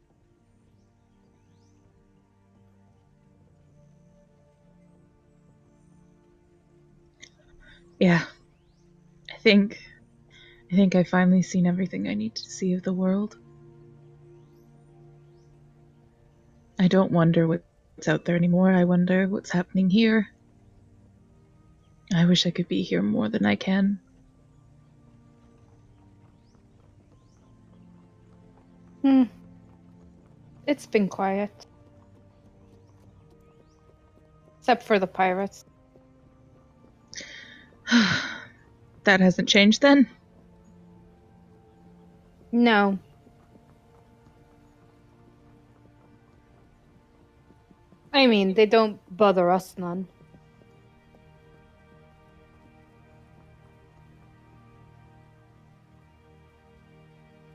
Yeah. I think I've finally seen everything I need to see of the world. I don't wonder what's out there anymore. I wonder what's happening here. I wish I could be here more than I can. It's been quiet. Except for the pirates. That hasn't changed then? No. I mean, they don't bother us none.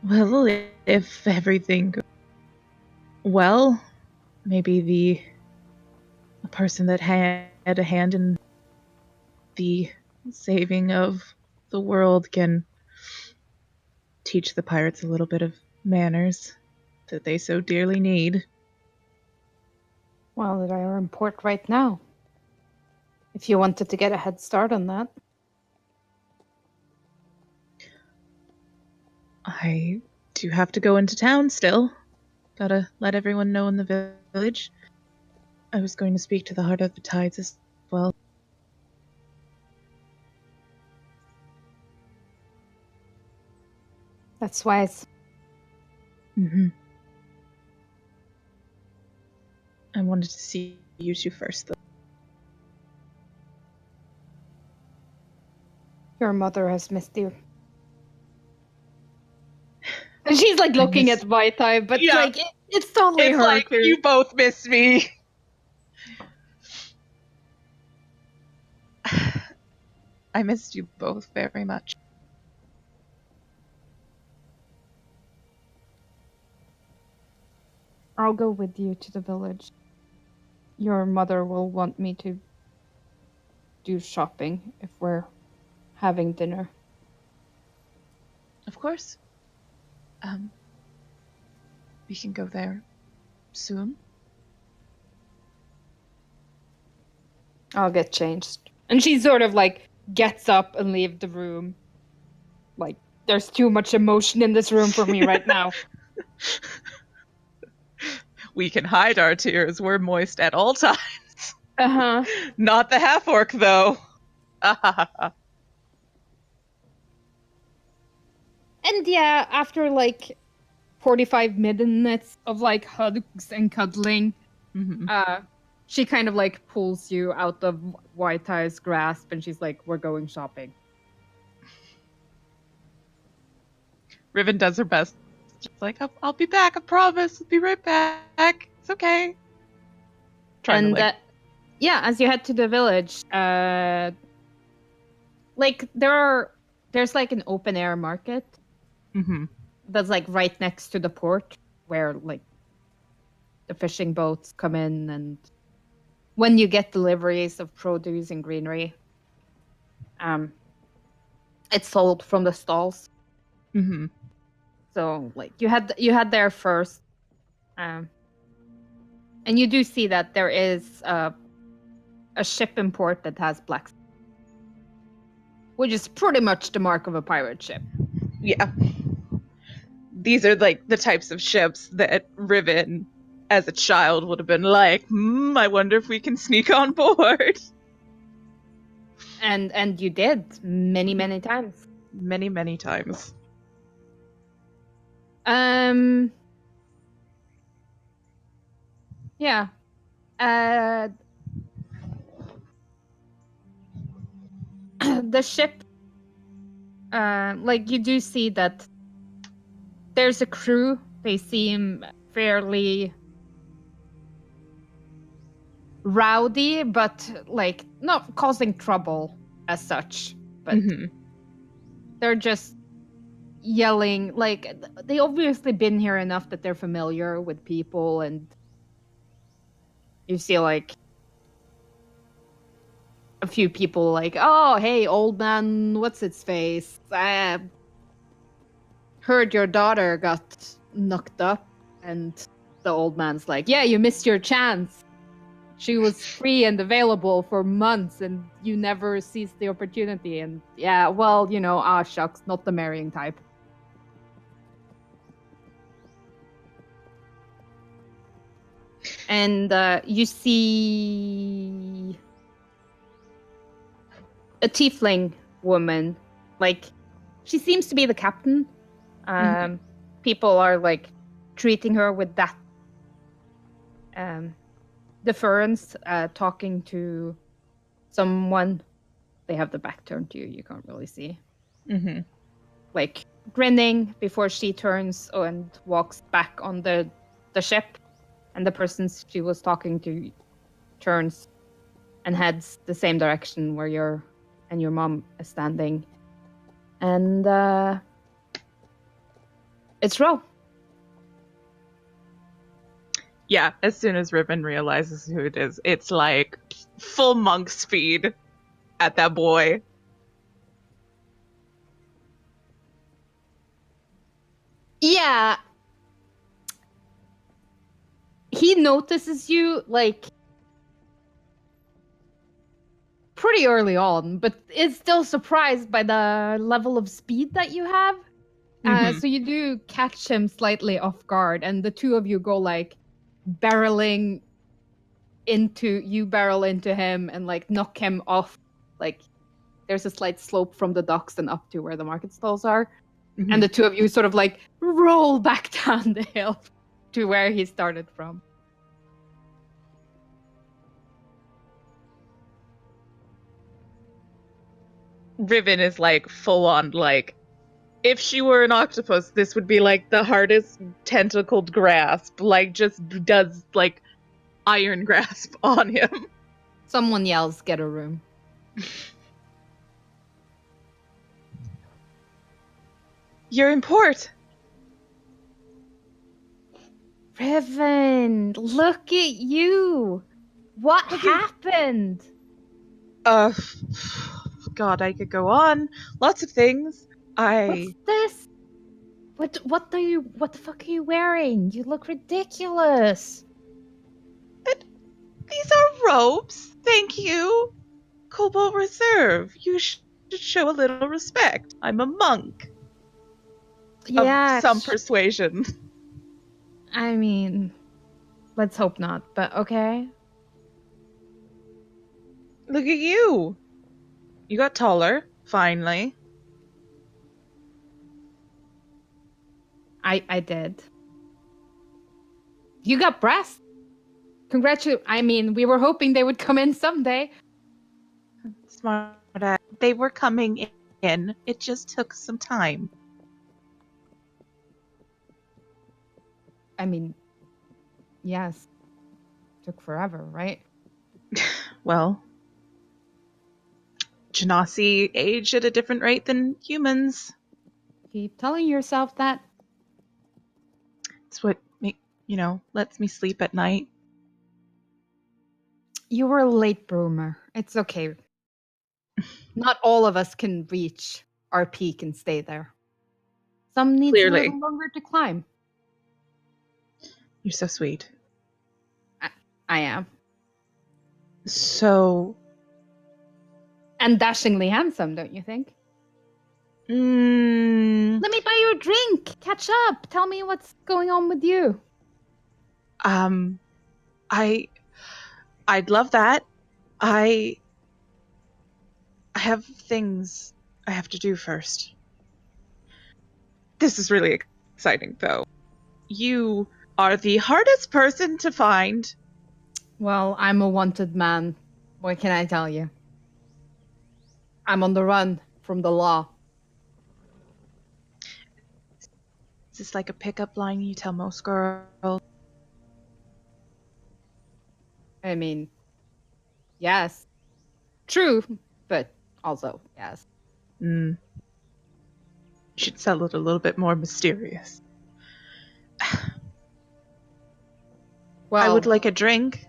Well, if everything goes well, maybe the person that had a hand in the saving of the world can teach the pirates a little bit of manners that they so dearly need. Well, they are in port right now. If you wanted to get a head start on that. I do have to go into town still. Gotta let everyone know in the village. I was going to speak to the Heart of the Tides as well. That's wise. Mm-hmm. I wanted to see you two first, though. Your mother has missed you. And she's like looking at White Eye, but Yeah. like it's totally It's her like, too. you both miss me. I missed you both very much. I'll go with you to the village. Your mother will want me to do shopping if we're having dinner. Of course. We can go there soon. I'll get changed. And she sort of like gets up and leaves the room. Like, there's too much emotion in this room for me right now. We can hide our tears. We're moist at all times. Uh-huh. Not the half-orc, though. And yeah, after like 45 minutes of like hugs and cuddling, she kind of like pulls you out of White Eye's grasp and she's like, we're going shopping. Riven does her best. Just like, I'll be back, I promise. I'll be right back. It's okay. And yeah, as you head to the village, like there's like an open air market that's like right next to the port where like the fishing boats come in, and when you get deliveries of produce and greenery, it's sold from the stalls. So like you had there first, and you do see that there is a ship in port that has black, which is pretty much the mark of a pirate ship. Yeah. These are like the types of ships that Riven, as a child, would have been like, I wonder if we can sneak on board. And you did many times. Many times. Yeah. The ship, like you do see that there's a crew. They seem fairly rowdy, but like not causing trouble as such. But they're just yelling. Like they obviously been here enough that they're familiar with people, and you see like a few people like, oh, hey, old man, what's its face? I heard your daughter got knocked up. And the old man's like, yeah, you missed your chance. She was free and available for months, and you never seized the opportunity. And yeah, well, shucks, not the marrying type. And you see a tiefling woman. Like, she seems to be the captain. People are like treating her with that deference, talking to someone. They have the back turned to you. You can't really see. Like grinning before she turns and walks back on the ship, and the person she was talking to turns and heads the same direction where your mom is standing. And it's Ro. Yeah, as soon as Riven realizes who it is, it's like full monk speed at that boy. Yeah. He notices you, like, pretty early on, but is still surprised by the level of speed that you have. So you do catch him slightly off guard, and the two of you go, like, barrel into him and, like, knock him off. Like, there's a slight slope from the docks and up to where the market stalls are. And the two of you sort of, like, roll back down the hill to where he started from. Riven is like full on, like, if she were an octopus, this would be like the hardest tentacled grasp, like just does like iron grasp on him. Someone yells, "Get a room." You're in port. Riven, look at you. What happened? God, I could go on. Lots of things. What's this? What the fuck are you wearing? You look ridiculous. These are robes. Thank you. Cobalt Reserve. You should show a little respect. I'm a monk Yeah, of some persuasion. I mean, let's hope not, but okay. Look at you. You got taller, finally. I did. You got breasts. Congratulations. I mean, we were hoping they would come in someday. Smart ass. They were coming in. It just took some time. I mean, yes. Took forever, right? Well, Genasi age at a different rate than humans. Keep telling yourself that. It's what lets me sleep at night. You were a late bloomer. It's okay. Not all of us can reach our peak and stay there. Some needs a Clearly. little longer to climb. You're so sweet. I am. So, And dashingly handsome, don't you think? Let me buy you a drink. Catch up. Tell me what's going on with you. I'd love that. I have things I have to do first. This is really exciting, though. You are the hardest person to find. Well, I'm a wanted man. What can I tell you? I'm on the run from the law. Is this like a pickup line you tell most girls? I mean, yes. True, but also yes. You should sell it a little bit more mysterious. Well, I would like a drink.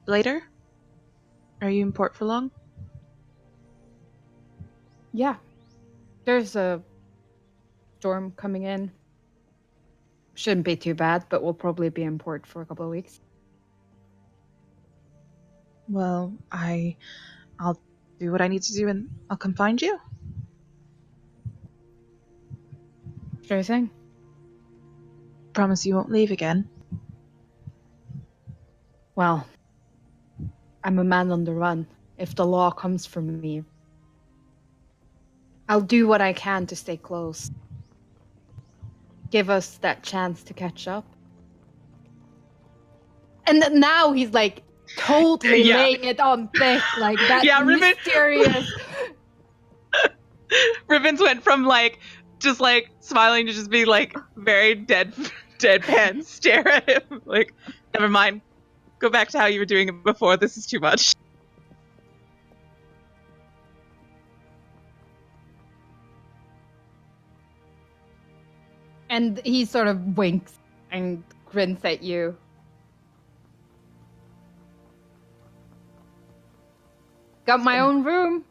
Later? Are you in port for long? yeah. There's a storm coming in. Shouldn't be too bad, but we'll probably be in port for a couple of weeks. Well, I'll do what I need to do and I'll come find you. Sure thing. Promise you won't leave again. Well, I'm a man on the run. If the law comes for me, I'll do what I can to stay close. Give us that chance to catch up. And then now he's like totally Yeah. laying it on thick, like that Riven. mysterious. Ribbons went from just smiling to just be very deadpan stare at him. Never mind. Go back to how you were doing it before. This is too much. And he sort of winks and grins at you. Got my own room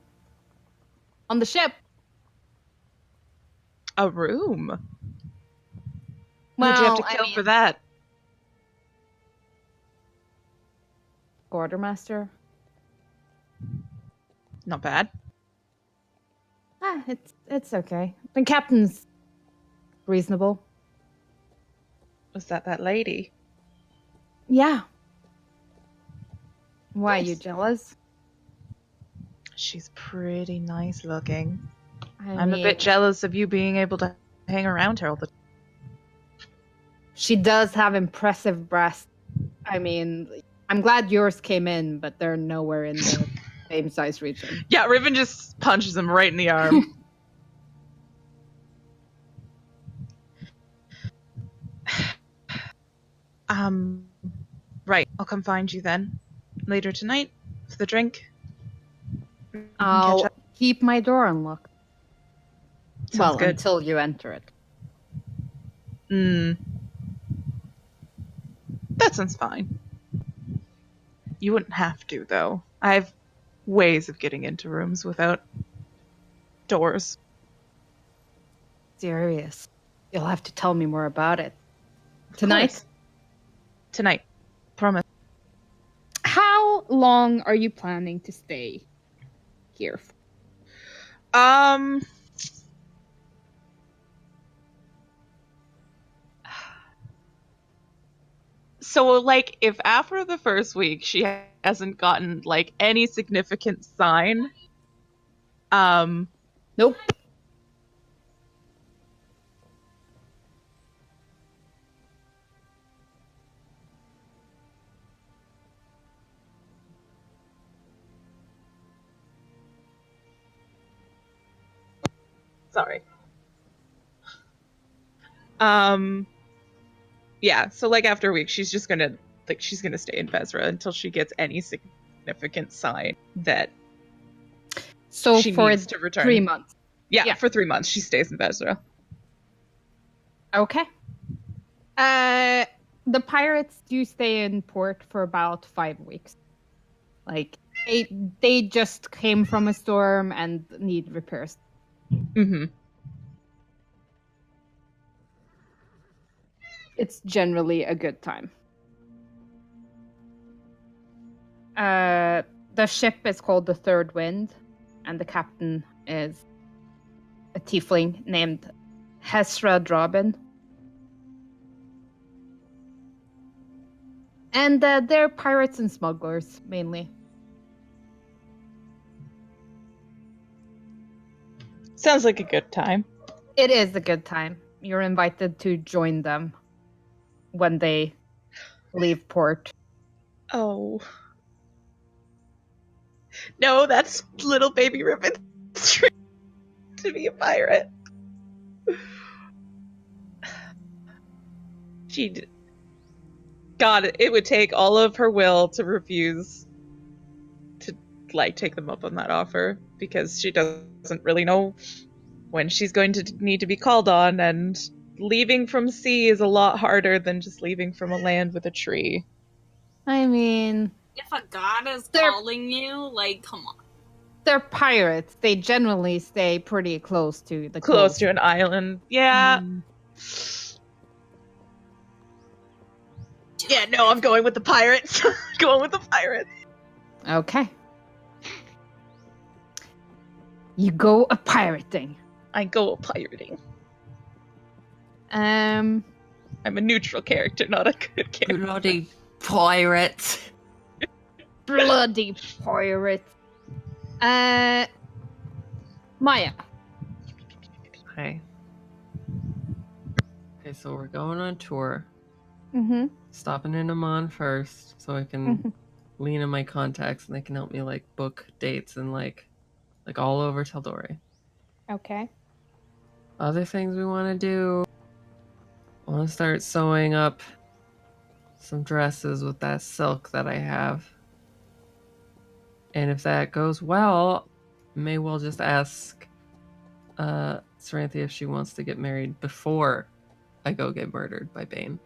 on the ship. A room? Well, Who'd you have to kill for that? Quartermaster. Not bad. It's okay. The captain's reasonable. Was that lady? Yeah. Why, Nice. you jealous? She's pretty nice looking. I I'm mean, a bit jealous of you being able to hang around her all the time. she does have impressive breasts. I mean, I'm glad yours came in, but they're nowhere in the same size region. Yeah, Riven just punches him right in the arm. Right. I'll come find you then. Later tonight for the drink. We can catch I'll up. keep my door unlocked. well, good. until you enter it. That sounds fine. You wouldn't have to, though. I have ways of getting into rooms without doors. Serious. You'll have to tell me more about it. Of Tonight? course. Tonight. Promise. How long are you planning to stay here? So, like, if after the first week she hasn't gotten, like, any significant sign, Nope. sorry. Yeah, so, like, after a week, she's just gonna, like, she's gonna stay in Vezra until she gets any significant sign that So she for needs to return. 3 months. Yeah, for 3 months she stays in Vezra. Okay. The pirates do stay in port for about 5 weeks. Like they just came from a storm and need repairs. Mm-hmm. It's generally a good time. The ship is called the Third Wind, and the captain is a tiefling named Hesra Drabin. And they're pirates and smugglers, mainly. Sounds like a good time. It is a good time. You're invited to join them when they leave port. Oh. No, that's little baby Ribbon's dream to be a pirate. God, it would take all of her will to refuse to, like, take them up on that offer, because she doesn't really know when she's going to need to be called on, and leaving from sea is a lot harder than just leaving from a land with a tree. I mean, If a god is They're- calling you, like, come on. they're pirates. They generally stay pretty close to the Close coast. to an island. Yeah. Yeah, no, I'm going with the pirates. Going with the pirates. Okay. You go a pirating. I go pirating. Um, I'm a neutral character, not a good character. Bloody pirate. bloody pirates. Maya. Okay. Okay, so we're going on tour. Mm-hmm. Stopping in Amman first, so I can lean on my contacts and they can help me like book dates and like all over Tal'Dorei. Okay. Other things we want to do. I want to start sewing up some dresses with that silk that I have. And if that goes well, may well just ask Saranthia if she wants to get married before I go get murdered by Bane.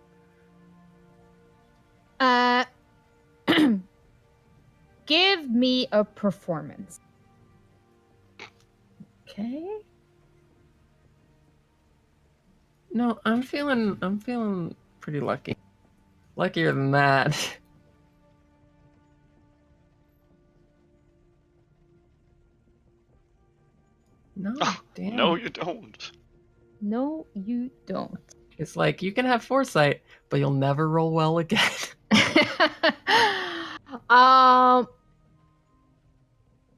Give me a performance. Okay. No, I'm feeling pretty lucky. Luckier than that. No, damn. No, you don't. No, you don't. It's like you can have foresight, but you'll never roll well again.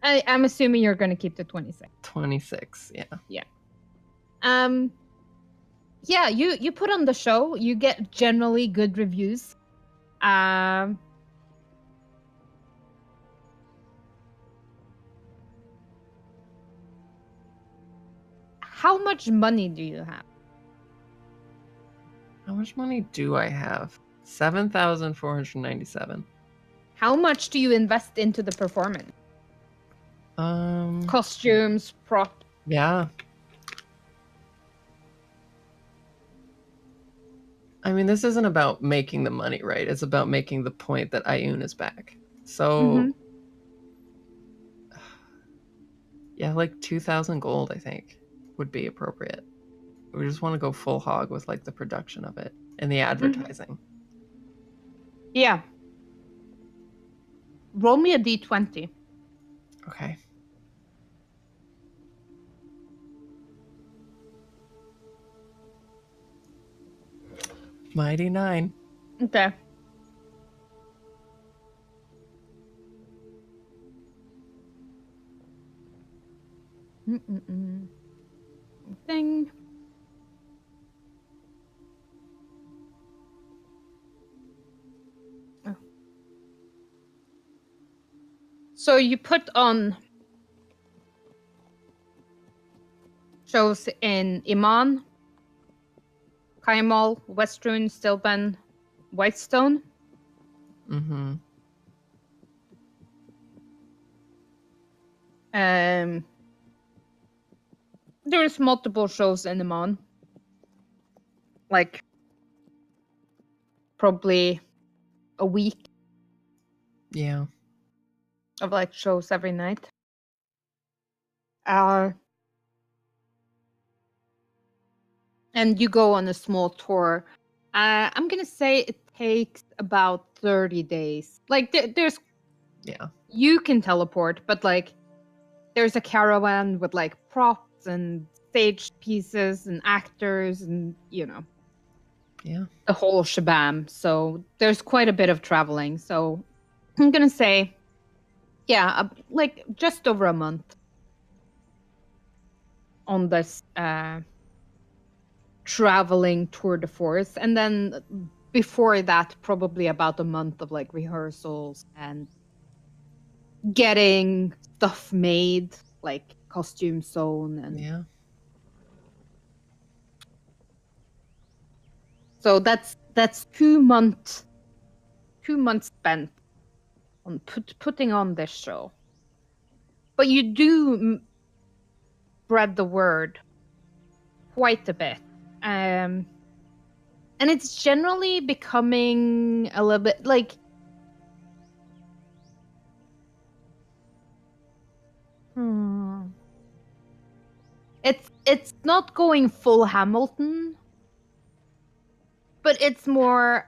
I'm assuming you're going to keep the 26. 26, yeah. Yeah, you put on the show. You get generally good reviews. How much money do you have? How much money do I have? 7,497. How much do you invest into the performance? Costumes, prop. Yeah. I mean, this isn't about making the money, right? It's about making the point that Ayun is back. So, Mhm. yeah, like 2,000 gold, I think, would be appropriate. We just want to go full hog with like the production of it and the advertising. Yeah. Roll me a d20. Okay. Mighty 9. Okay. Mm-mm-mm. Thing. Oh. So you put on shows in Iman, Kaimal, Westrun, Stilben, Whitestone. Mm-hmm. There's multiple shows in Iman. Like probably a week Yeah. of like shows every night. And you go on a small tour. I'm gonna say it takes about 30 days. Like there's Yeah. you can teleport, but like there's a caravan with like props and stage pieces and actors and Yeah. the whole shabam. So there's quite a bit of traveling. So I'm gonna say, yeah, like just over a month on this traveling tour de force, and then before that, probably about a month of like rehearsals and getting stuff made, like costume sewn, and Yeah. so that's 2 months. 2 months spent on putting on this show. But you do spread the word quite a bit. And it's generally becoming a little bit like it's not going full Hamilton, but it's more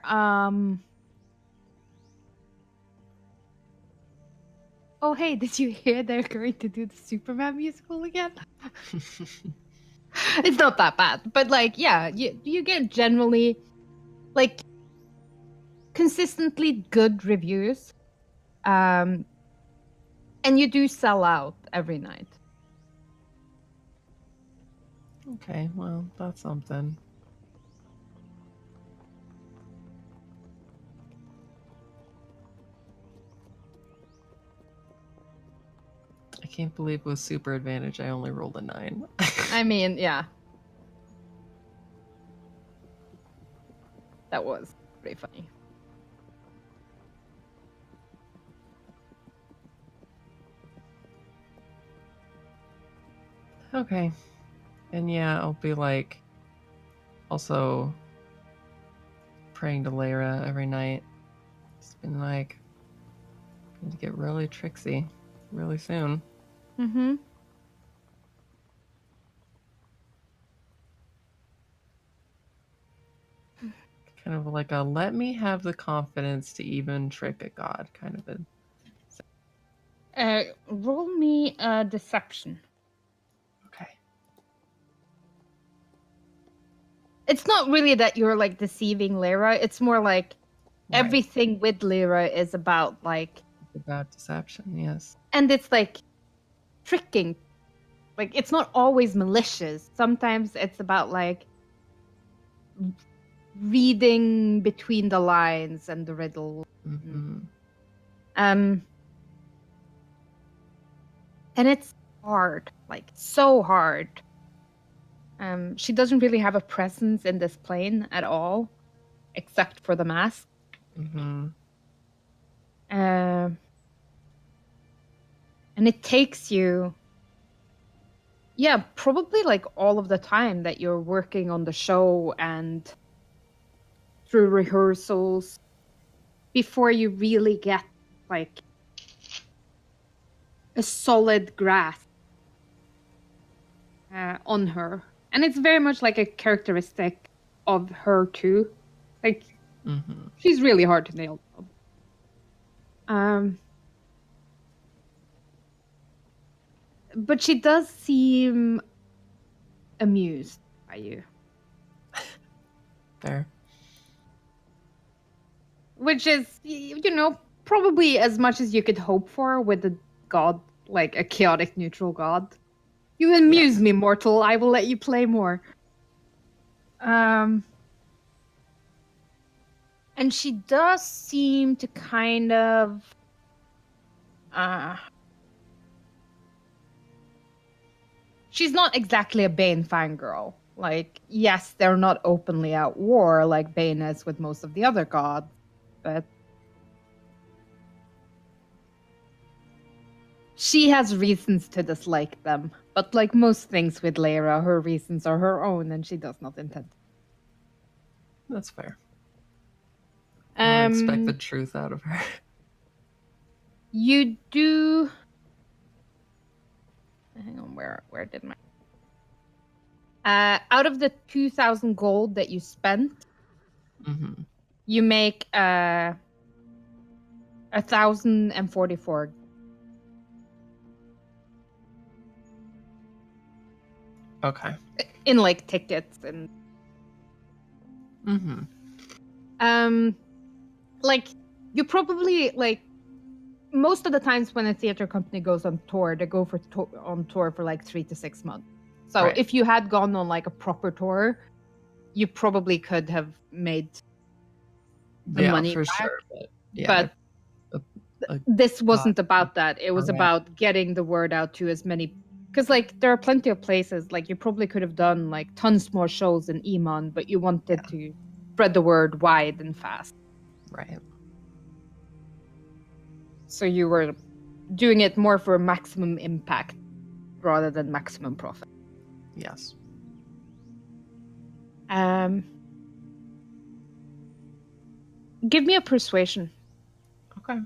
oh hey, did you hear they're going to do the Superman musical again? It's not that bad, but like yeah, you get generally like consistently good reviews. And you do sell out every night. Okay, well, that's something. I can't believe with super advantage I only rolled a 9. I mean, yeah. That was pretty funny. Okay. And yeah, I'll be like also praying to Lyra every night. It's been like going to get really tricksy really soon. Mm-hmm. Kind of like a let me have the confidence to even trick a god kind of a. Roll me a deception. Okay. It's not really that you're like deceiving Lyra. It's more like Right. everything with Lyra is about like It's about deception, yes. and it's like tricking. Like it's not always malicious. Sometimes it's about like reading between the lines and the riddle. Mm-hmm. And it's hard, like so hard. She doesn't really have a presence in this plane at all, except for the mask. Mm-hmm. And it takes you, yeah, probably like all of the time that you're working on the show and through rehearsals before you really get like a solid grasp on her. And it's very much like a characteristic of her too. Like she's really hard to nail down. But she does seem amused by you. Fair. Which is, probably as much as you could hope for with a god, like a chaotic neutral god. You amuse me, mortal. I will let you play more. And she does seem to kind of... she's not exactly a Bane fangirl. Like, yes, they're not openly at war like Bane is with most of the other gods, but she has reasons to dislike them. But like most things with Lyra, her reasons are her own, and she does not intend to. That's fair. I expect the truth out of her. You do... Hang on, where did my... out of the 2,000 gold that you spent, you make 1,044. Okay. In like tickets and... like, you probably, like, most of the times when a theater company goes on tour, they go on tour for like 3 to 6 months. So if you had gone on like a proper tour, you probably could have made the money for back. sure. But yeah, this wasn't about that. It was about getting the word out to as many... Because like there are plenty of places, like you probably could have done like tons more shows in Emon, but you wanted to spread the word wide and fast. Right. So you were doing it more for maximum impact rather than maximum profit. Yes. Give me a persuasion. Okay.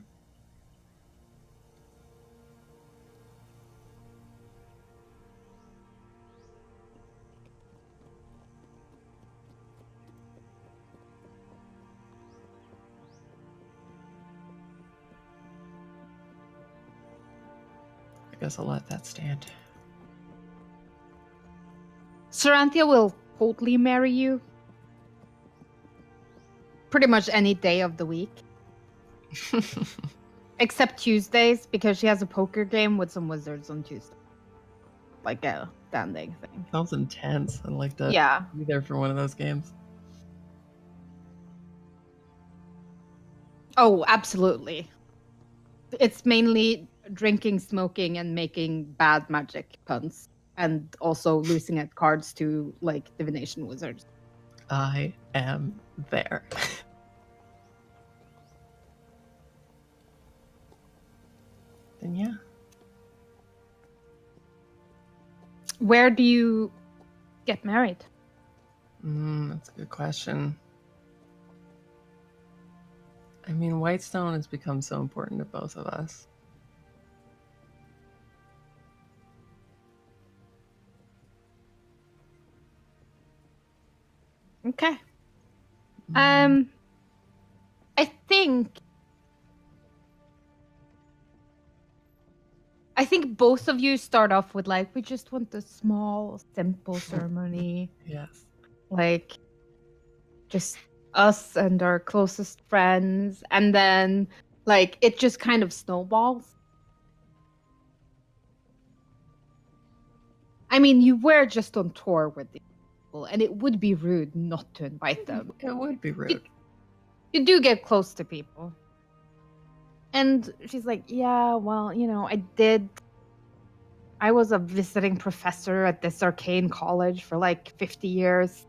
I guess I'll let that stand. Saranthia will totally marry you. Pretty much any day of the week. Except Tuesdays, because she has a poker game with some wizards on Tuesday. Like a standing thing. Sounds intense. I'd like to be there for one of those games. Oh, absolutely. It's mainly drinking, smoking, and making bad magic puns. And also losing at cards to, like, divination wizards. I am there. Then yeah. Where do you get married? That's a good question. I mean, Whitestone has become so important to both of us. Okay. I think both of you start off with like, we just want a small, simple ceremony. Yes. Like, just us and our closest friends. And then, like, it just kind of snowballs. I mean, you were just on tour with these people, and it would be rude not to invite them. It would be rude. You do get close to people. And she's like, yeah, well, I was a visiting professor at this arcane college for like 50 years.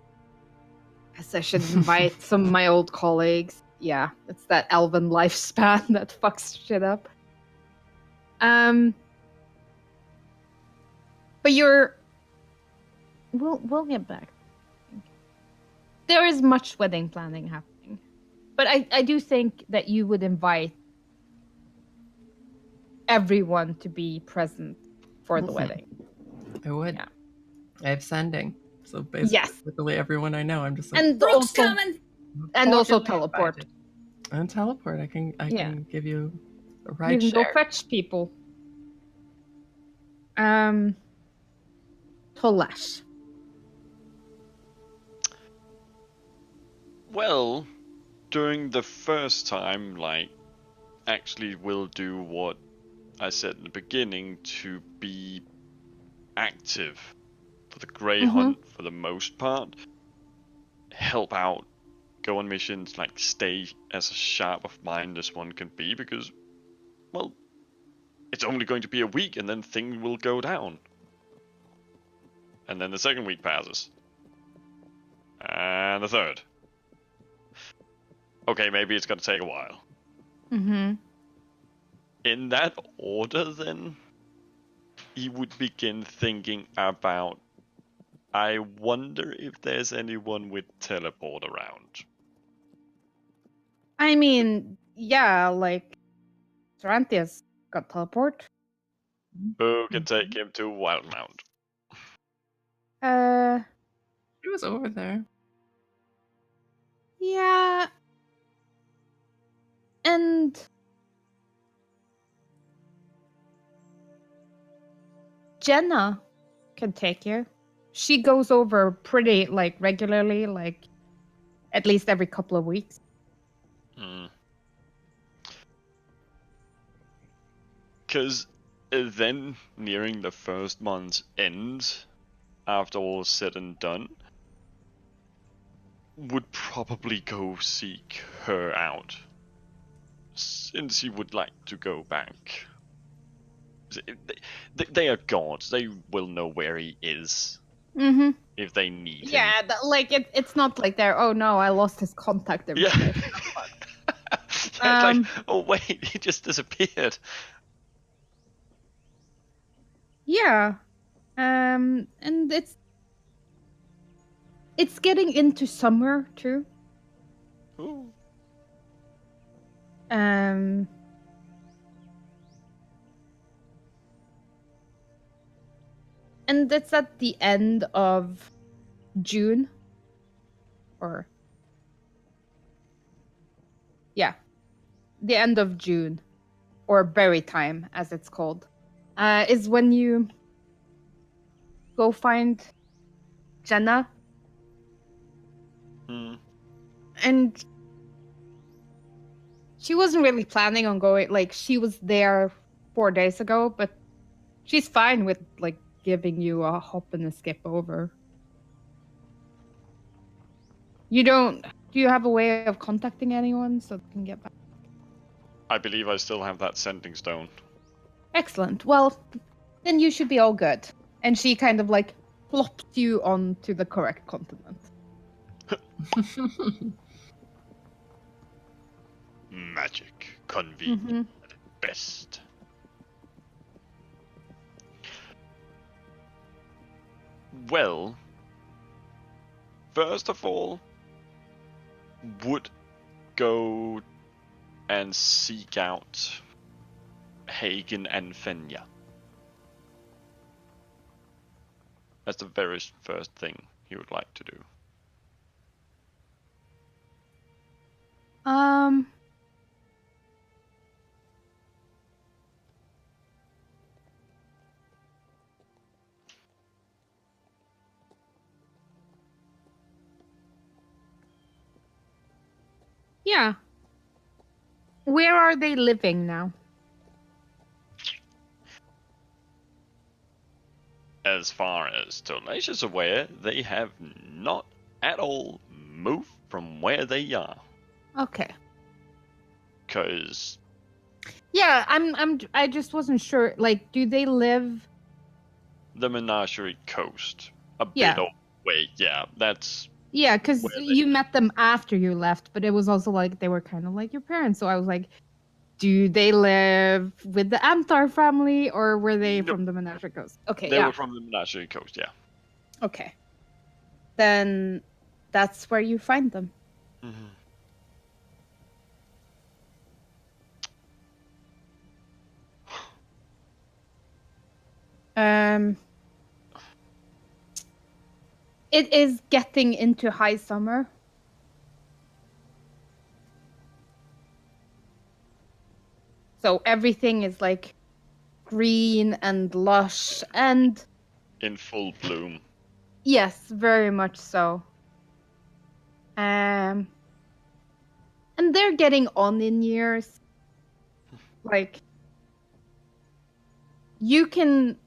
Guess I should invite some of my old colleagues. Yeah, it's that elven lifespan that fucks shit up. But we'll get back. There is much wedding planning happening. But I do think that you would invite everyone to be present for the Mhm. wedding. I would. Yeah. I have sending. So Yes. basically everyone I know, I'm just like, And Brooke's also coming. also cordially teleport. invited. And teleport. I can Yeah. give you a You ride can go share. fetch people. Tolash. Well, during the first time, like, actually will do what I said in the beginning to be active for the Grey Hunt for the most part. Help out, go on missions, like stay as sharp of mind as one can be because, well, it's only going to be a week and then things will go down. And then the second week passes. And the third. Okay, maybe it's gonna take a while. Mm-hmm. In that order, then, he would begin thinking about, I wonder if there's anyone with teleport around. I mean, yeah, like Tarantia's got teleport. Who can take him to Wildmount? It was over there. Yeah. And Jenna can take you. She goes over pretty like regularly, like at least every couple of weeks. Because then, nearing the first month's end, after all is said and done, would probably go seek her out. Since he would like to go back. They are gods. They will know where he is Mm-hmm. if they need him. Yeah, like it's not like they're, oh no, I lost his contact information. Yeah. It's like, oh wait, he just disappeared. Yeah. And it's getting into summer too. Ooh. And it's at the end of June. Or yeah. The end of June. Or berry time, as it's called. Is when you go find Jenna. And she wasn't really planning on going, like, she was there 4 days ago, but she's fine with, like, giving you a hop and a skip over. Do you have a way of contacting anyone so they can get back? I believe I still have that sending stone. Excellent. Well, then you should be all good. And she kind of, like, plopped you onto the correct continent. Magic. Convenient at best. Well, first of all, would go and seek out Hagen and Fenya. That's the very first thing he would like to do. Yeah. Where are they living now? As far as Tal'Dorei is aware, they have not at all moved from where they are. Okay. Cause yeah, I just wasn't sure. Like, do they live? The Menagerie Coast, a bit away. Yeah, that's. Yeah, because you met them after you left, but it was also like they were kind of like your parents. So I was like, do they live with the Amtar family, or were they from the Menagerie Coast? Okay, They were from the Menagerie Coast, yeah. Okay. Then that's where you find them. It is getting into high summer. So everything is like green and lush and In full bloom. yes, very much so. And they're getting on in years. Like you can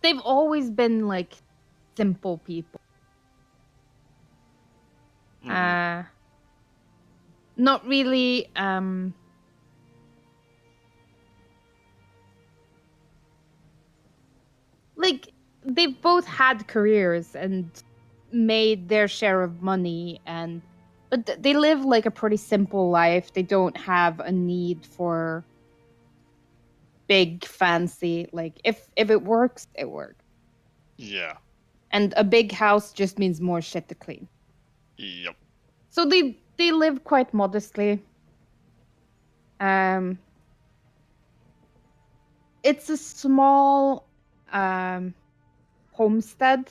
they've always been like simple people. Not really like they've both had careers and made their share of money, and but they live like a pretty simple life. They don't have a need for big fancy, like if it works, it works. Yeah. And a big house just means more shit to clean. Yep. So they live quite modestly. It's a small homestead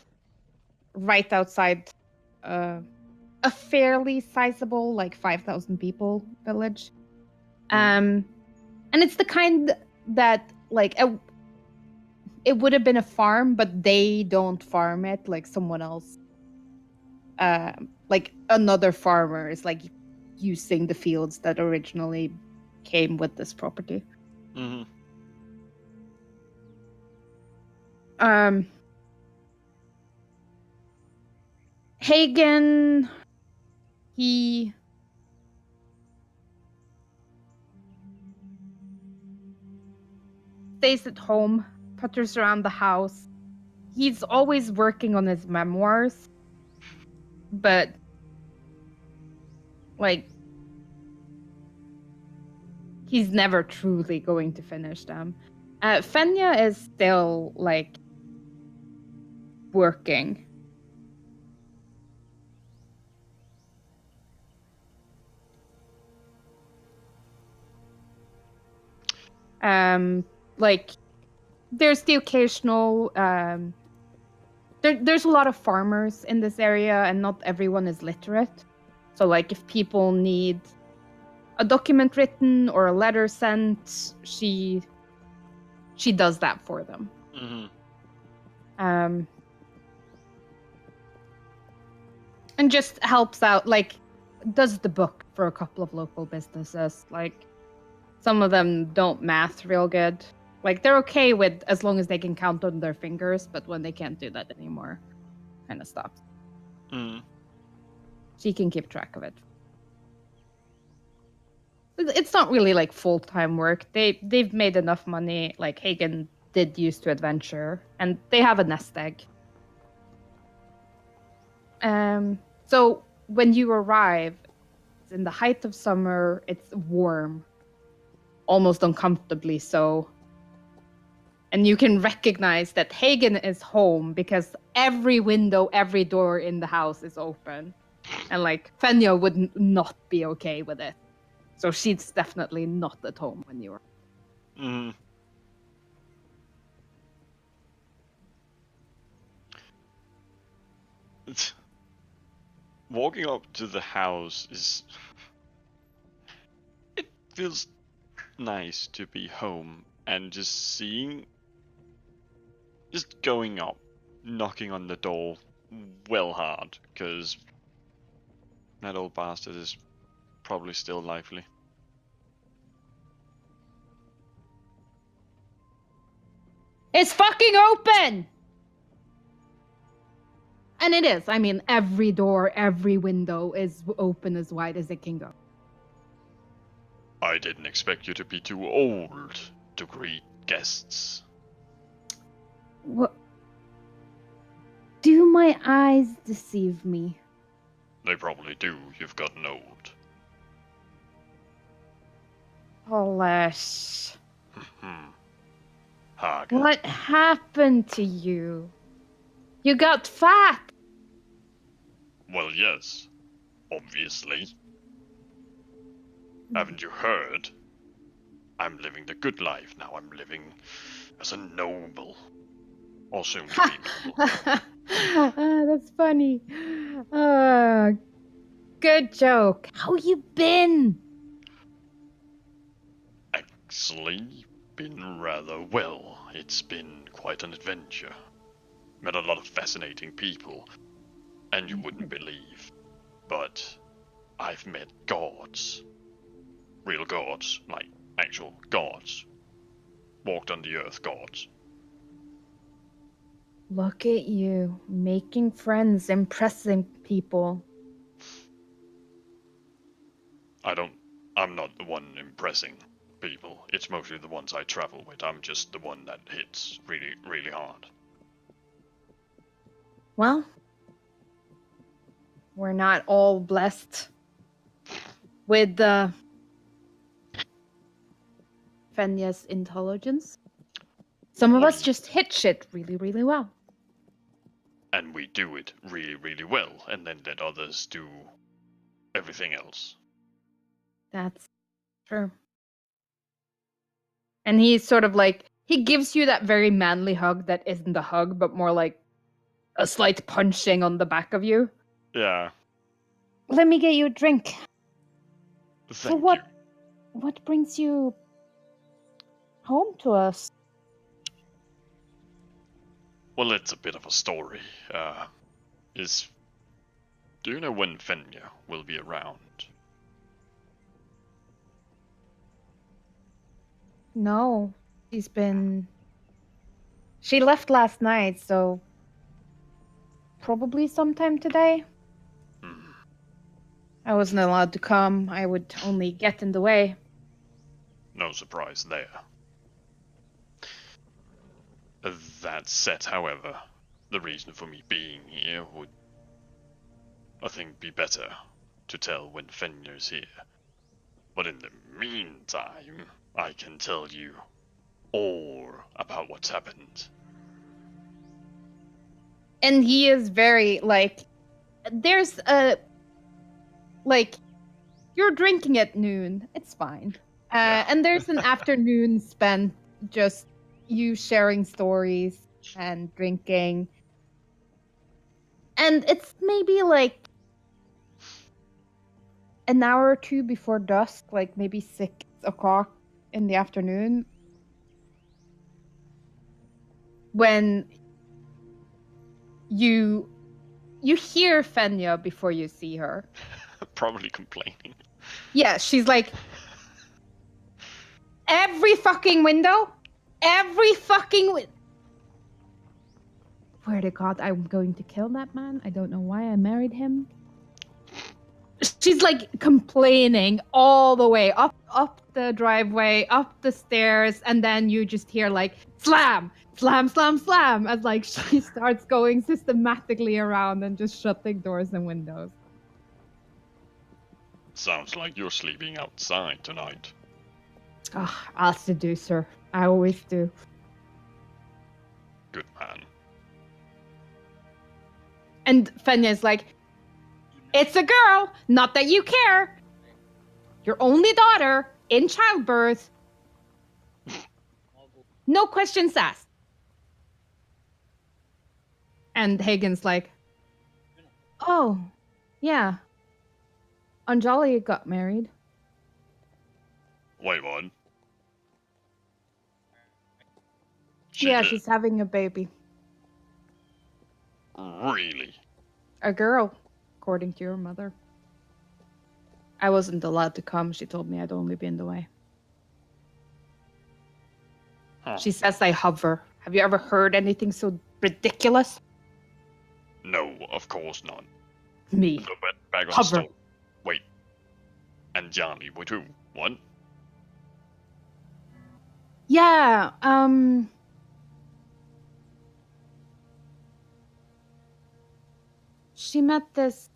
right outside a fairly sizable, like 5,000 people village. And it's the kind that like it would have been a farm, but they don't farm it, like someone else. Like another farmer is like using the fields that originally came with this property. Hagen, he stays at home, putters around the house. He's always working on his memoirs, but like he's never truly going to finish them. Fenya is still like working. Like there's the occasional there's a lot of farmers in this area, and not everyone is literate. So like if people need a document written or a letter sent, she does that for them. And just helps out, like does the book for a couple of local businesses. Like some of them don't math real good. Like they're okay with as long as they can count on their fingers, but when they can't do that anymore, kind of stops. She can keep track of it. It's not really like full-time work. They've made enough money. Like Hagen did used to adventure, and they have a nest egg. So when you arrive, it's in the height of summer. It's warm, almost uncomfortably so. And you can recognize that Hagen is home because every window, every door in the house is open. And like Fenya would not be okay with it. So she's definitely not at home when you are. Walking up to the house is... It feels nice to be home and just seeing... Just going up, knocking on the door well hard, because that old bastard is probably still lively. It's fucking open! And it is. I mean, every door, every window is open as wide as it can go. I didn't expect you to be too old to greet guests. What? Do my eyes deceive me? They probably do. You've gotten old. Polish. Hagen. What happened to you? You got fat. Well, yes. Obviously. Haven't you heard? I'm living the good life now. I'm living as a noble. Or soon to be noble. That's funny. Good joke. How you been? Actually, been rather well. It's been quite an adventure. Met a lot of fascinating people. And you wouldn't believe. But I've met gods. Real gods. Like actual gods. Walked on the earth gods. Look at you, making friends, impressing people. I'm not the one impressing people. It's mostly the ones I travel with. I'm just the one that hits really, really hard. Well, we're not all blessed with Fenya's intelligence. Some of us just hit shit really, really well. And we do it really, really well, and then let others do everything else. That's true. And he's sort of like, he gives you that very manly hug that isn't a hug, but more like a slight punching on the back of you. Yeah. Let me get you a drink. Thank what you. What brings you home to us? Well, it's a bit of a story. Do you know when Fenya will be around? No, she left last night, so probably sometime today. I wasn't allowed to come. I would only get in the way. No surprise there. That said, however, the reason for me being here would, I think, be better to tell when Fenya's here. But in the meantime, I can tell you all about what's happened. And he is very, there's you're drinking at noon. It's fine. Yeah. And there's an afternoon spent just you sharing stories and drinking. And it's maybe like an hour or two before dusk, like maybe 6 o'clock in the afternoon, when you hear Fenya before you see her. Probably complaining. Yeah, she's like, every fucking window, swear to God, I'm going to kill that man. I don't know why I married him. She's like complaining all the way up the driveway, up the stairs, and then you just hear like slam, slam, slam, slam, as like she starts going systematically around and just shutting doors and windows. Sounds like you're sleeping outside tonight. Oh, I'll seduce her. I always do. Good man. And Fenya's like, it's a girl, not that you care. Your only daughter, in childbirth. No questions asked. And Hagen's like, oh, yeah. Anjali got married. Wait, what? Yeah, she's having a baby. Really? A girl, according to your mother. I wasn't allowed to come. She told me I'd only be in the way. Huh. She says I hover. Have you ever heard anything so ridiculous? No, of course not. Me. So, back on the Hover. stove. Wait. And Johnny, with who? What? Yeah, she met this,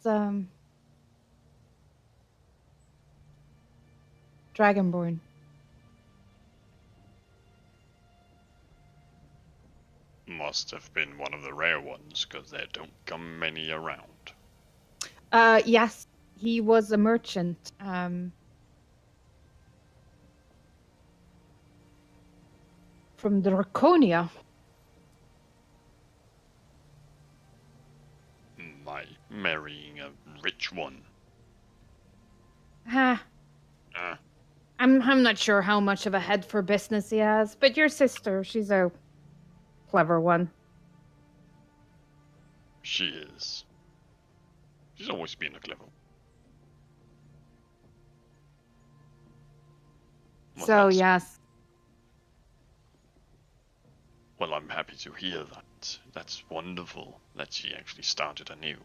Dragonborn. Must have been one of the rare ones, because there don't come many around. Yes, he was a merchant. from Draconia. My marrying a rich one. Ah, Uh, I'm not sure how much of a head for business he has, but your sister, she's a clever one. she is. She's always been a clever one. Well, So, that's- yes. Well, I'm happy to hear that. That's wonderful that she actually started anew.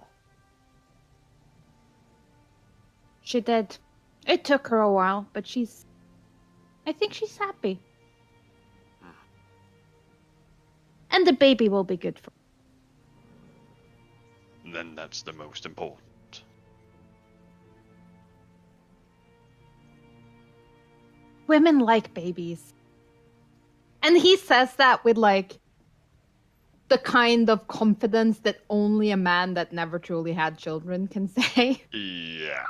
She did. It took her a while, but I think she's happy. And the baby will be good for her. Then that's the most important. Women like babies. And he says that with like the kind of confidence that only a man that never truly had children can say. Yeah.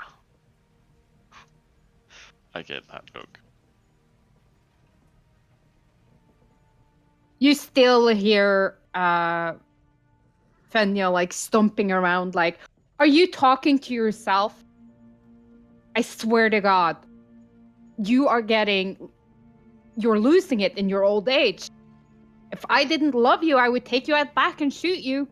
I get that look. You still hear Fenya like stomping around like, are you talking to yourself? I swear to God, you're losing it in your old age. If I didn't love you, I would take you out back and shoot you.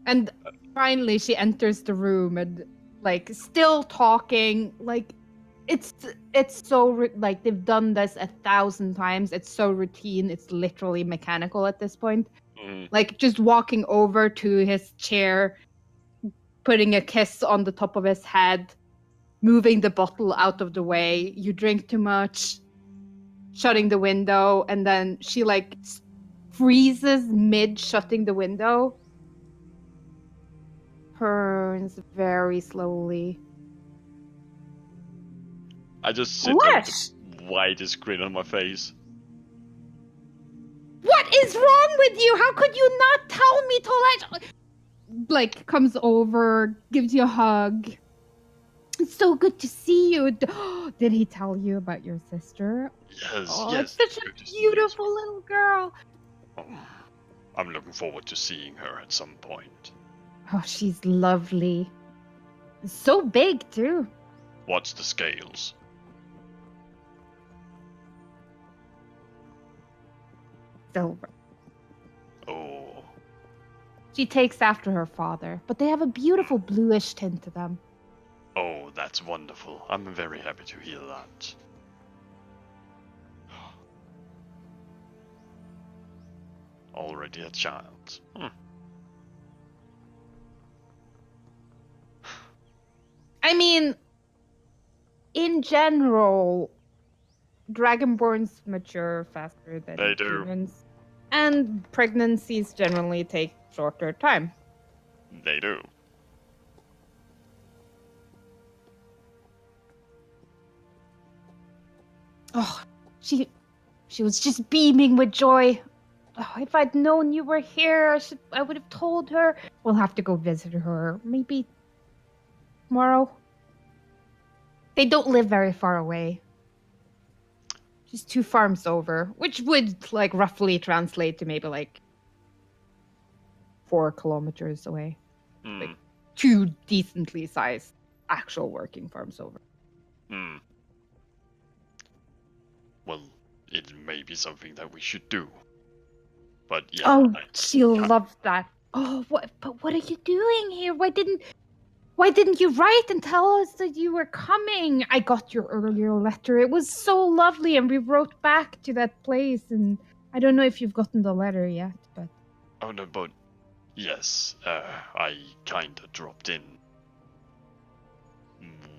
And finally she enters the room and like still talking, like it's so like they've done this 1,000 times. It's so routine, it's literally mechanical at this point. Like just walking over to his chair, putting a kiss on the top of his head, moving the bottle out of the way. You drink too much, shutting the window, and then she like freezes mid shutting the window, turns very slowly. I just sit there with What? the widest grin on my face. What is wrong with you? How could you not tell me to let... Like, comes over, gives you a hug. It's so good to see you. Did he tell you about your sister? Yes, Oh, yes. it's such a good to see you. beautiful little girl. Oh, I'm looking forward to seeing her at some point. Oh, she's lovely. So big, too. What's the scales? Silver. Oh, She takes after her father, but they have a beautiful bluish tint to them. oh, that's wonderful. I'm very happy to hear that. Already a child. I mean, in general, Dragonborns mature faster than They do. humans. And pregnancies generally take shorter time. They do. Oh, she was just beaming with joy. Oh, if I'd known you were here, I would have told her. We'll have to go visit her. Maybe tomorrow. They don't live very far away. Just 2 farms over, which would like roughly translate to maybe like 4 kilometers away. Hmm. 2 decently sized actual working farms over. Hmm. Well, it may be something that we should do. But yeah. Oh, she'll love that. Oh, but what are you doing here? Why didn't you write and tell us that you were coming? I got your earlier letter. It was so lovely, and we wrote back to that place, and I don't know if you've gotten the letter yet, but... Oh no, but yes, I kinda dropped in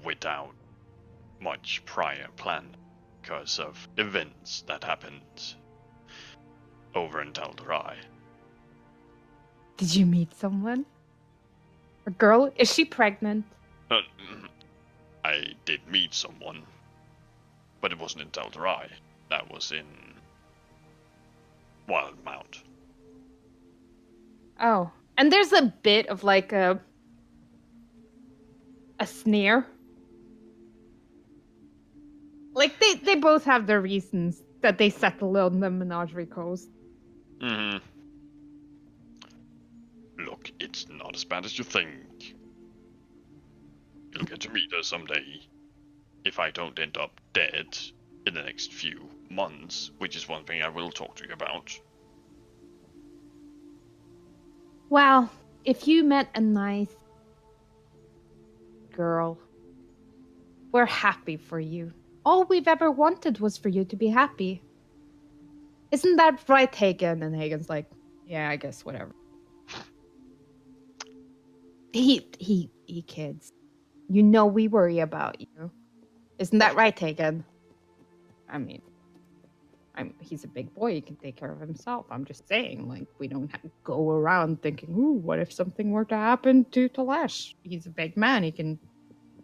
without much prior plan because of events that happened over in Tal'Dorei. Did you meet someone? A girl? Is she pregnant? I did meet someone, but it wasn't in Tal'Dorei. That was in Wildmount. Oh. And there's a bit of like a sneer. Like, they both have their reasons that they settle on the Menagerie Coast. Hmm. Look, it's not as bad as you think. You'll get to meet her someday. If I don't end up dead in the next few months, which is one thing I will talk to you about. Well, if you met a nice girl, we're happy for you. All we've ever wanted was for you to be happy. Isn't that right, Hagen? And Hagen's like, yeah, I guess whatever. He kids. You know we worry about you. Isn't that right, Hagen? I mean, he's a big boy. He can take care of himself. I'm just saying, like, we don't go around thinking, ooh, what if something were to happen to Talash? He's a big man. He can...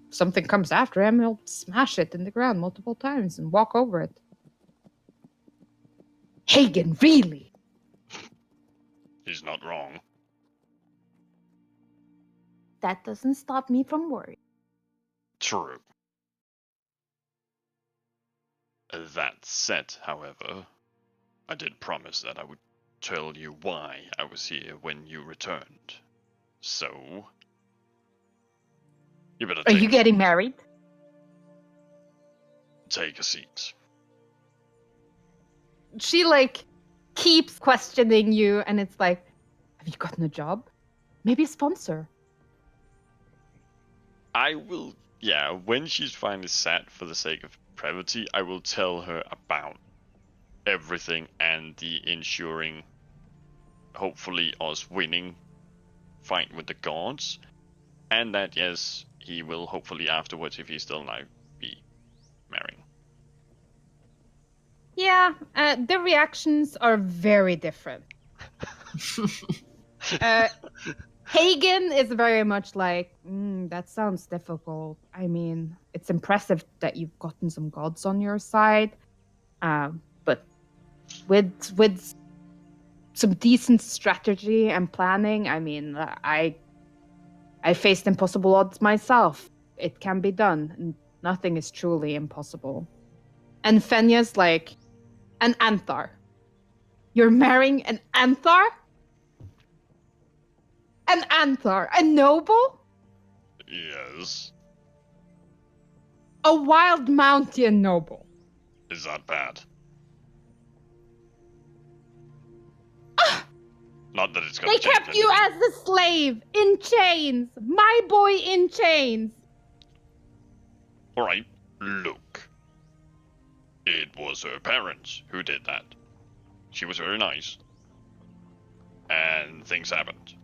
If something comes after him, he'll smash it in the ground multiple times and walk over it. Hagen, really? He's not wrong. That doesn't stop me from worrying. True. That said, however, I did promise that I would tell you why I was here when you returned. So, you better Are you getting married? take a seat. She, like, keeps questioning you, and it's like, have you gotten a job? Maybe a sponsor? I will, yeah, when she's finally sat for the sake of brevity, I will tell her about everything and the ensuring, hopefully, us winning fight with the gods. And that, yes, he will hopefully afterwards, if he's still alive, be marrying. Yeah, the reactions are very different. Hagen is very much like, that sounds difficult. I mean, it's impressive that you've gotten some gods on your side, but with some decent strategy and planning, I mean, I faced impossible odds myself. It can be done, and nothing is truly impossible. And Fenya's like, an Anthar. You're marrying an Anthar? An Anthar? A noble? Yes. A wild mountain noble. Is that bad? Not that it's gonna They change kept you anything. as a slave, in chains. My boy in chains. Alright, look. It was her parents who did that. She was very nice. And things happened.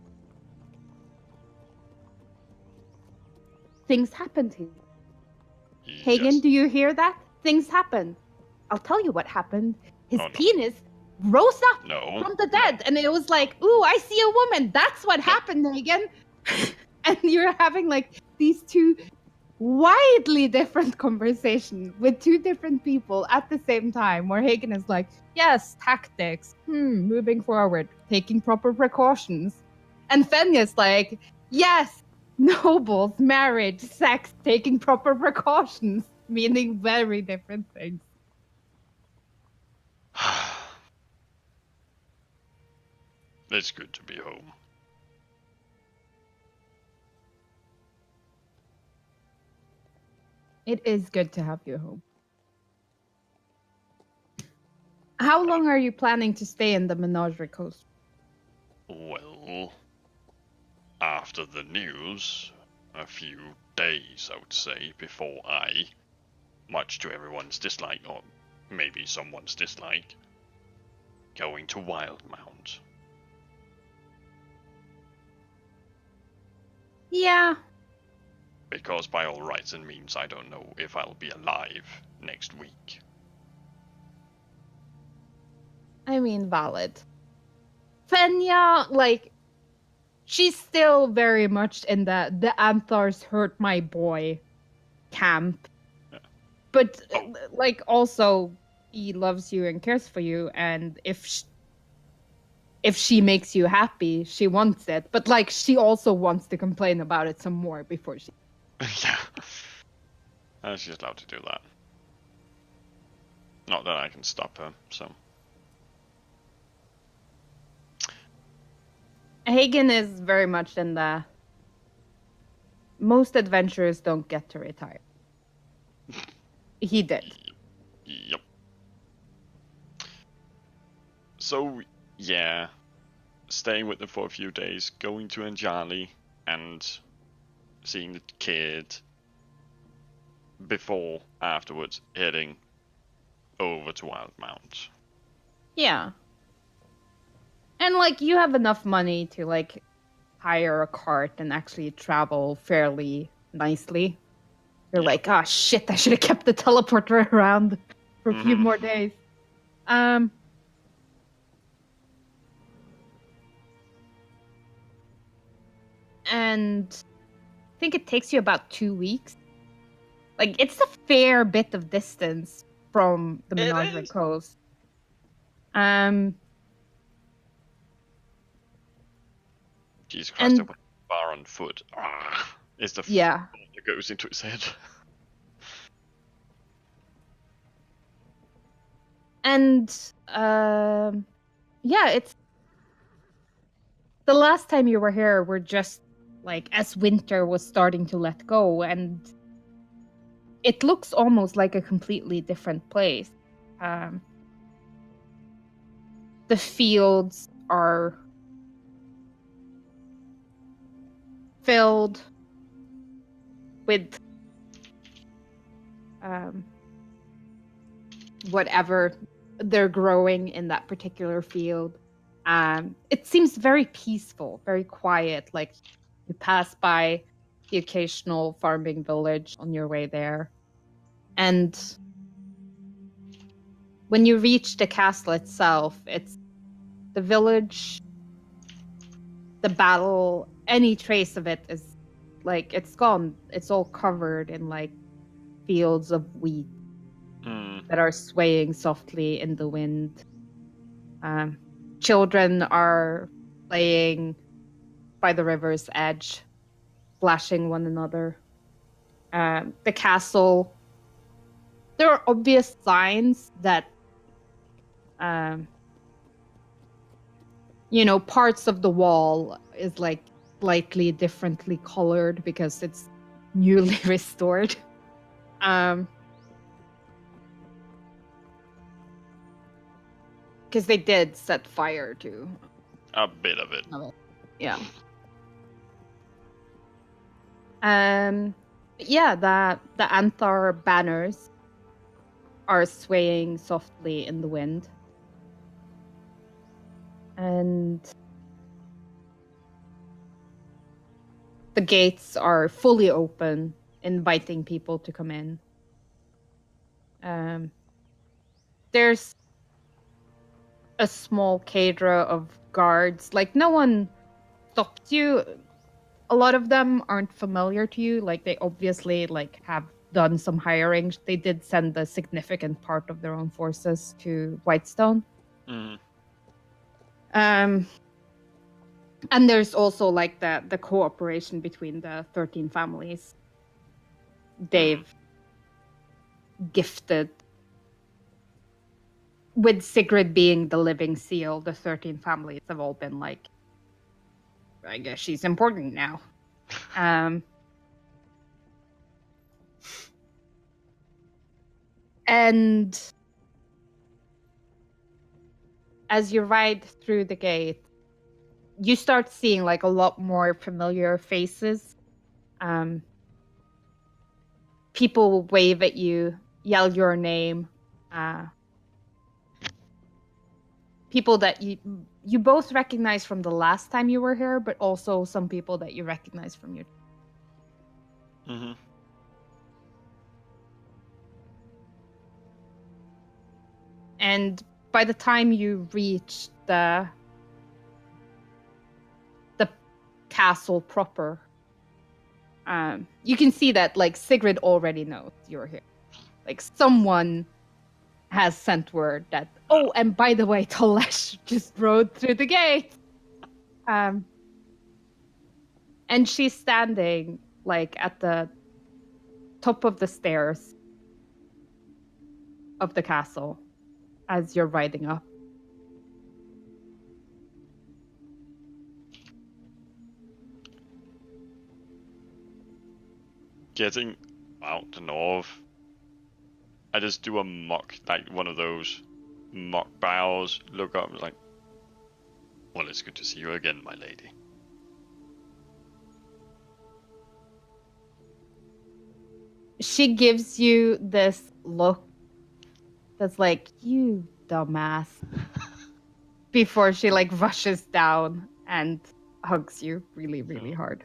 Things happened to you. Hagen, Yes. do you hear that? Things happened. I'll tell you what happened. His Oh, no. penis rose up No. from the dead, and it was like, ooh, I see a woman. That's what happened, Hagen. And you're having like these two widely different conversations with two different people at the same time, where Hagen is like, yes, tactics, moving forward, taking proper precautions. And Fenya's like, yes, nobles, marriage, sex, taking proper precautions, meaning very different things. It's good to be home. It is good to have you home. How long are you planning to stay in the Menagerie Coast? Well, after the news, a few days, I would say, before I, much to everyone's dislike, or maybe someone's dislike, going to Wildmount. Yeah. Because by all rights and means, I don't know if I'll be alive next week. I mean, valid. Fenya, like, she's still very much in the Anthars hurt my boy camp. Yeah. But, like, also, he loves you and cares for you, and if she makes you happy, she wants it. But, like, she also wants to complain about it some more before she... Yeah. She's allowed to do that. Not that I can stop her, so. Hagen is very much in the most adventurers don't get to retire. He did. Yep. So, yeah. Staying with them for a few days, going to Anjali and seeing the kid before afterwards heading over to Wildmount. Yeah. And like you have enough money to like hire a cart and actually travel fairly nicely. You're like, oh shit, I should have kept the teleporter around for a few more days. And I think it takes you about 2 weeks. Like, it's a fair bit of distance from the It Menagerie is. Coast. Jesus Christ, And- I went far on foot. Is the Yeah. thought that goes into his head. And yeah, it's the last time you were here, we're just like as winter was starting to let go, and it looks almost like a completely different place. The fields are filled with whatever they're growing in that particular field. It seems very peaceful, very quiet. Like you pass by the occasional farming village on your way there. And when you reach the castle itself, it's the village, the battle, any trace of it is like it's gone. It's all covered in like fields of wheat that are swaying softly in the wind. Children are playing by the river's edge, splashing one another. The castle, there are obvious signs that, parts of the wall is like slightly differently colored because it's newly restored. Because they did set fire to A bit of it. yeah. Yeah, the Anthar banners are swaying softly in the wind. And the gates are fully open, inviting people to come in. There's a small cadre of guards. Like, no one stopped you. A lot of them aren't familiar to you. Like, they obviously have done some hiring. They did send a significant part of their own forces to Whitestone. And there's also the cooperation between the 13 families. They've gifted, with Sigrid being the living seal, the 13 families have all been like, I guess she's important now. And as you ride through the gate, you start seeing a lot more familiar faces. People will wave at you, yell your name. People that you both recognize from the last time you were here, but also some people that you recognize from your. And by the time you reach the castle proper, you can see that Sigrid already knows you're here. Someone has sent word that, oh, and by the way, Tolesh just rode through the gate. And she's standing at the top of the stairs, of the castle as you're riding up. Getting out to north, I just do a mock, like one of those mock bows, look up, like, well, it's good to see you again, my lady. She gives you this look that's like, you dumbass. Before she like rushes down and hugs you really, really hard.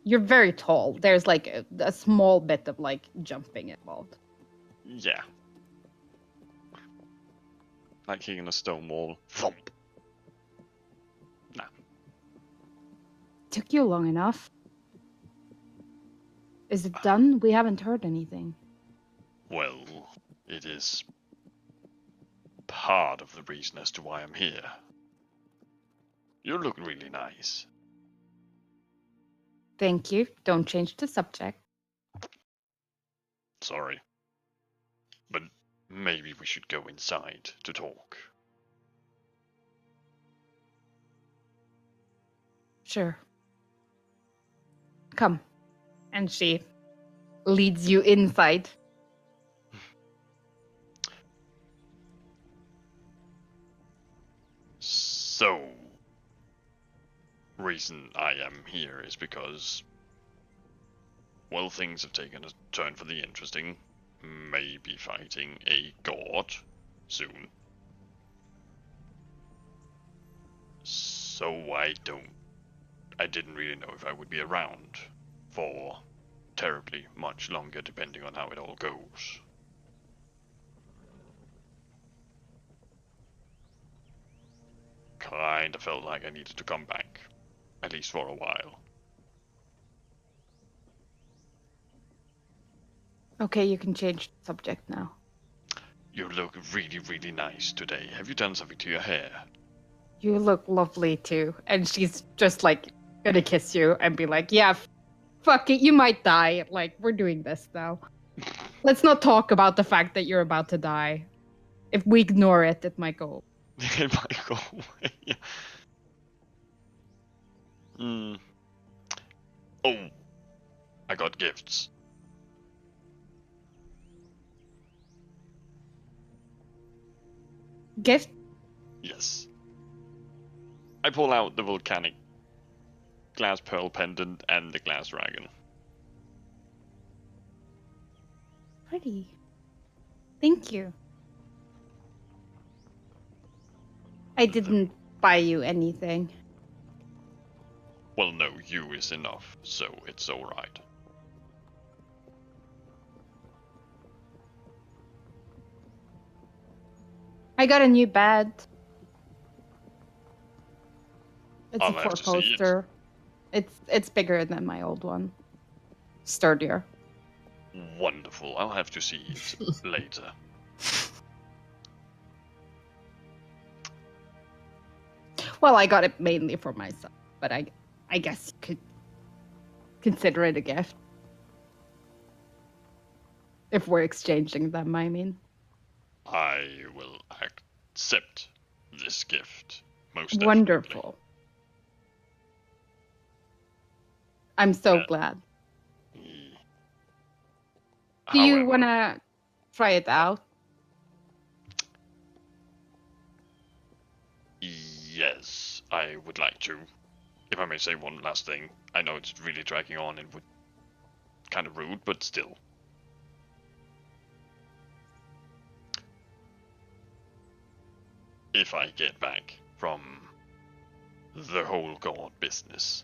You're very tall. There's like a small bit of like jumping involved. Yeah. Like hitting a stone wall. Thump. Nah. Took you long enough. Is it done? We haven't heard anything. Well, it is part of the reason as to why I'm here. You look really nice. Thank you. Don't change the subject. Sorry. But maybe we should go inside to talk. Sure. Come. And she leads you inside. So, reason I am here is because, well, things have taken a turn for the interesting. Maybe fighting a god soon. So I didn't really know if I would be around for terribly much longer, depending on how it all goes. Kinda felt like I needed to come back, at least for a while. Okay, you can change the subject now. You look really, really nice today. Have you done something to your hair? You look lovely too. And she's just like gonna kiss you and be like, yeah, fuck it, you might die. Like, we're doing this now. Let's not talk about the fact that you're about to die. If we ignore it, it might go. It might go away. Hmm. Oh, I got gifts. Gift? Yes. I pull out the volcanic glass pearl pendant and the glass dragon. Pretty. Thank you. I didn't buy you anything. Well, no, you is enough, so it's alright. I got a new bed. It's I'll a have to see it. four-poster. It's bigger than my old one. Sturdier. Wonderful. I'll have to see it later. Well, I got it mainly for myself, but I guess you could consider it a gift. If we're exchanging them, I mean. I will accept this gift. Most definitely. Wonderful. I'm so Yeah. glad. Do you However, want to try it out? yes, I would like to. If I may say one last thing, I know it's really dragging on and would kind of rude, but still. If I get back from the whole god business,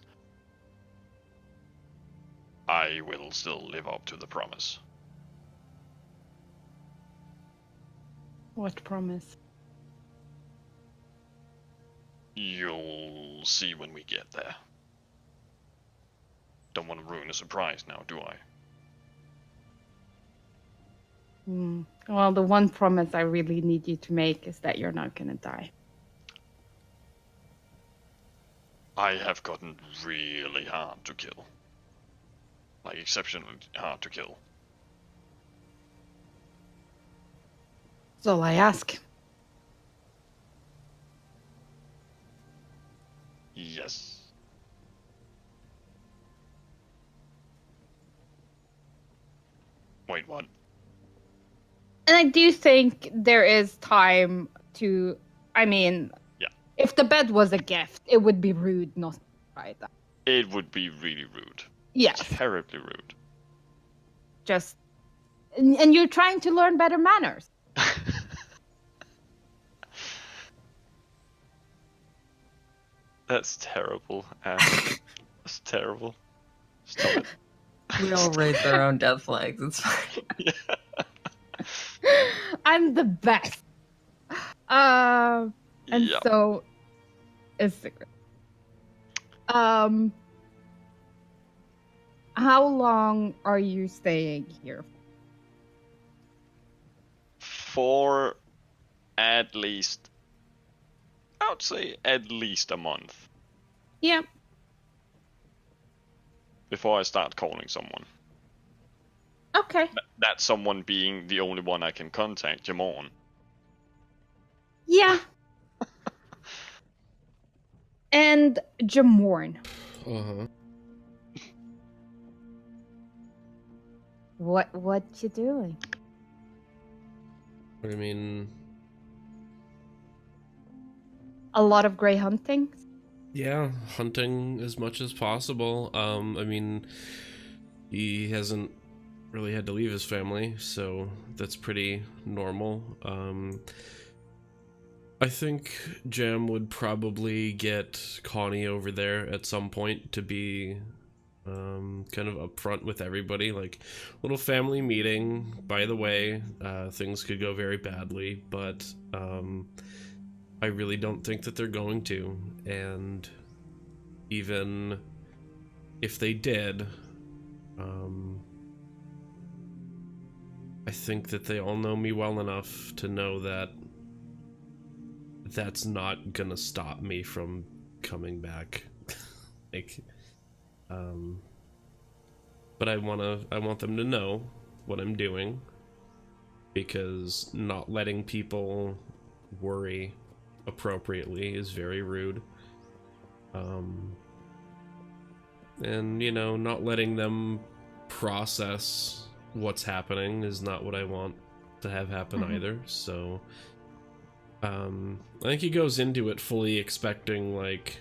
I will still live up to the promise. What promise? You'll see when we get there. Don't want to ruin a surprise now, do I? Well, the one promise I really need you to make is that you're not gonna die. I have gotten really hard to kill. Like, exceptionally hard to kill. That's all I ask. Yes. Wait, what? And I do think there is time to. I mean, Yeah. if the bed was a gift, it would be rude not to try that. It would be really rude. Yes. Terribly rude. Just. And you're trying to learn better manners. That's terrible. That's terrible. Stop it. We all raised our own death flags. It's fine. Yeah. I'm the best. And Yeah. so it's secret. How long are you staying here? For at least, I would say at least a month Yeah. before I start calling someone. Okay. That someone being the only one I can contact, Jamon. Yeah. And Jamorn, Uh-huh. what you doing? I mean, A lot of gray hunting? yeah, hunting as much as possible. I mean, he hasn't really had to leave his family, so that's pretty normal. I think Jam would probably get Connie over there at some point to be kind of upfront with everybody, like little family meeting. By the way, things could go very badly, but I really don't think that they're going to, and even if they did, I think that they all know me well enough to know that that's not gonna stop me from coming back. like, but I want them to know what I'm doing, because not letting people worry appropriately is very rude. And, you know, not letting them process what's happening is not what I want to have happen either, so I think he goes into it fully expecting, like,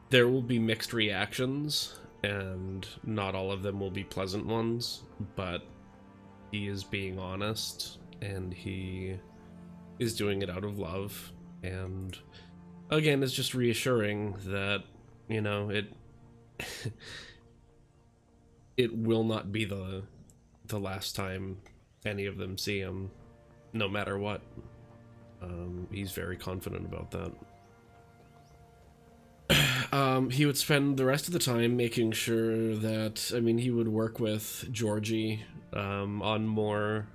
there will be mixed reactions, and not all of them will be pleasant ones, but he is being honest, and he is doing it out of love, and again, it's just reassuring that, you know, it it will not be the last time any of them see him, no matter what. He's very confident about that. He would spend the rest of the time making sure that, I mean, he would work with Georgie on more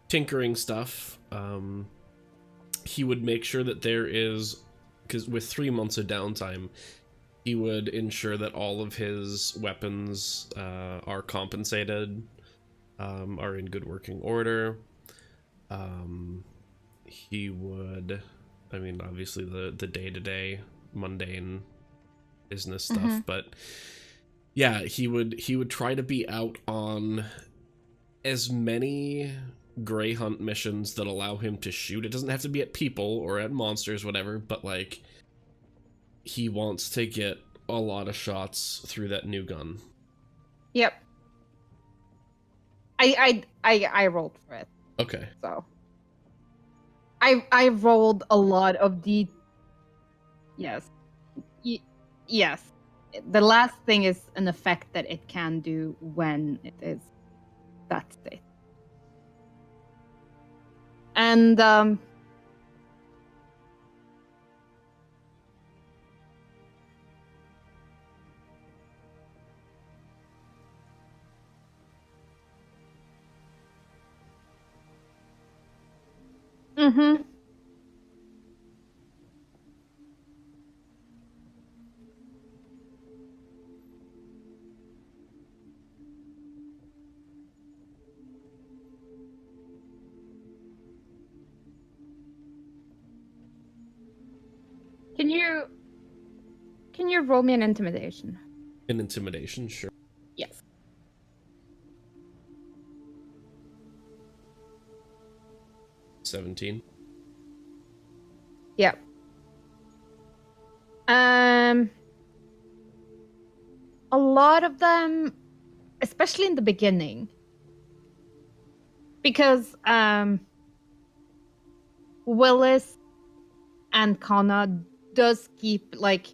tinkering stuff. He would make sure that there is, because with 3 months of downtime, he would ensure that all of his weapons are compensated, are in good working order. He would, I mean, obviously the day-to-day mundane business stuff, but yeah, he would try to be out on as many gray hunt missions that allow him to shoot. It doesn't have to be at people or at monsters, whatever, but like, he wants to get a lot of shots through that new gun. Yep. I rolled for it. Okay. So I rolled a lot of the yes. Yes. The last thing is an effect that it can do when it is that state. And Can you roll me an intimidation? An intimidation, sure. Yes. 17. Yep. A lot of them, especially in the beginning, because Willis and Kana does keep like,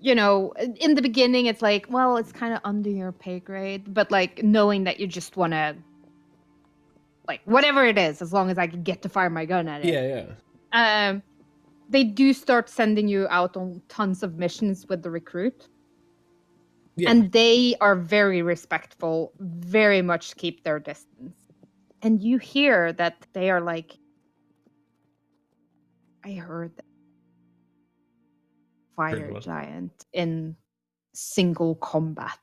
you know, in the beginning it's like, well, it's kind of under your pay grade, but like knowing that you just want to, like, whatever it is, as long as I can get to fire my gun at it. Yeah. They do start sending you out on tons of missions with the recruit. Yeah. And they are very respectful, very much keep their distance. And you hear that they are like, I heard that fire what? giant in single combat.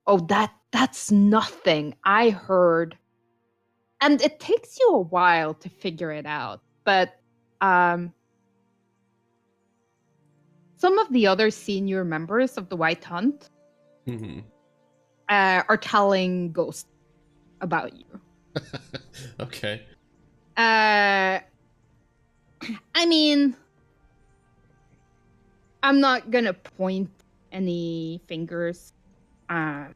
Oh, that's nothing. I heard. And it takes you a while to figure it out, but some of the other senior members of the White Hunt are telling ghosts about you. Okay. I mean, I'm not gonna point any fingers at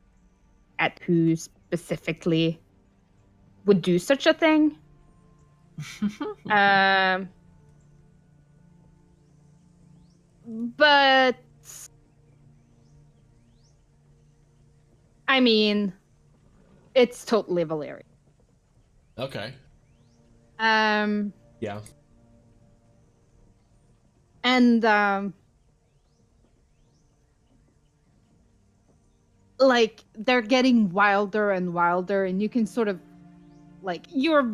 who specifically would do such a thing. But I mean, it's totally Valeria. Okay. Yeah. And like they're getting wilder and wilder, and you can sort of like you're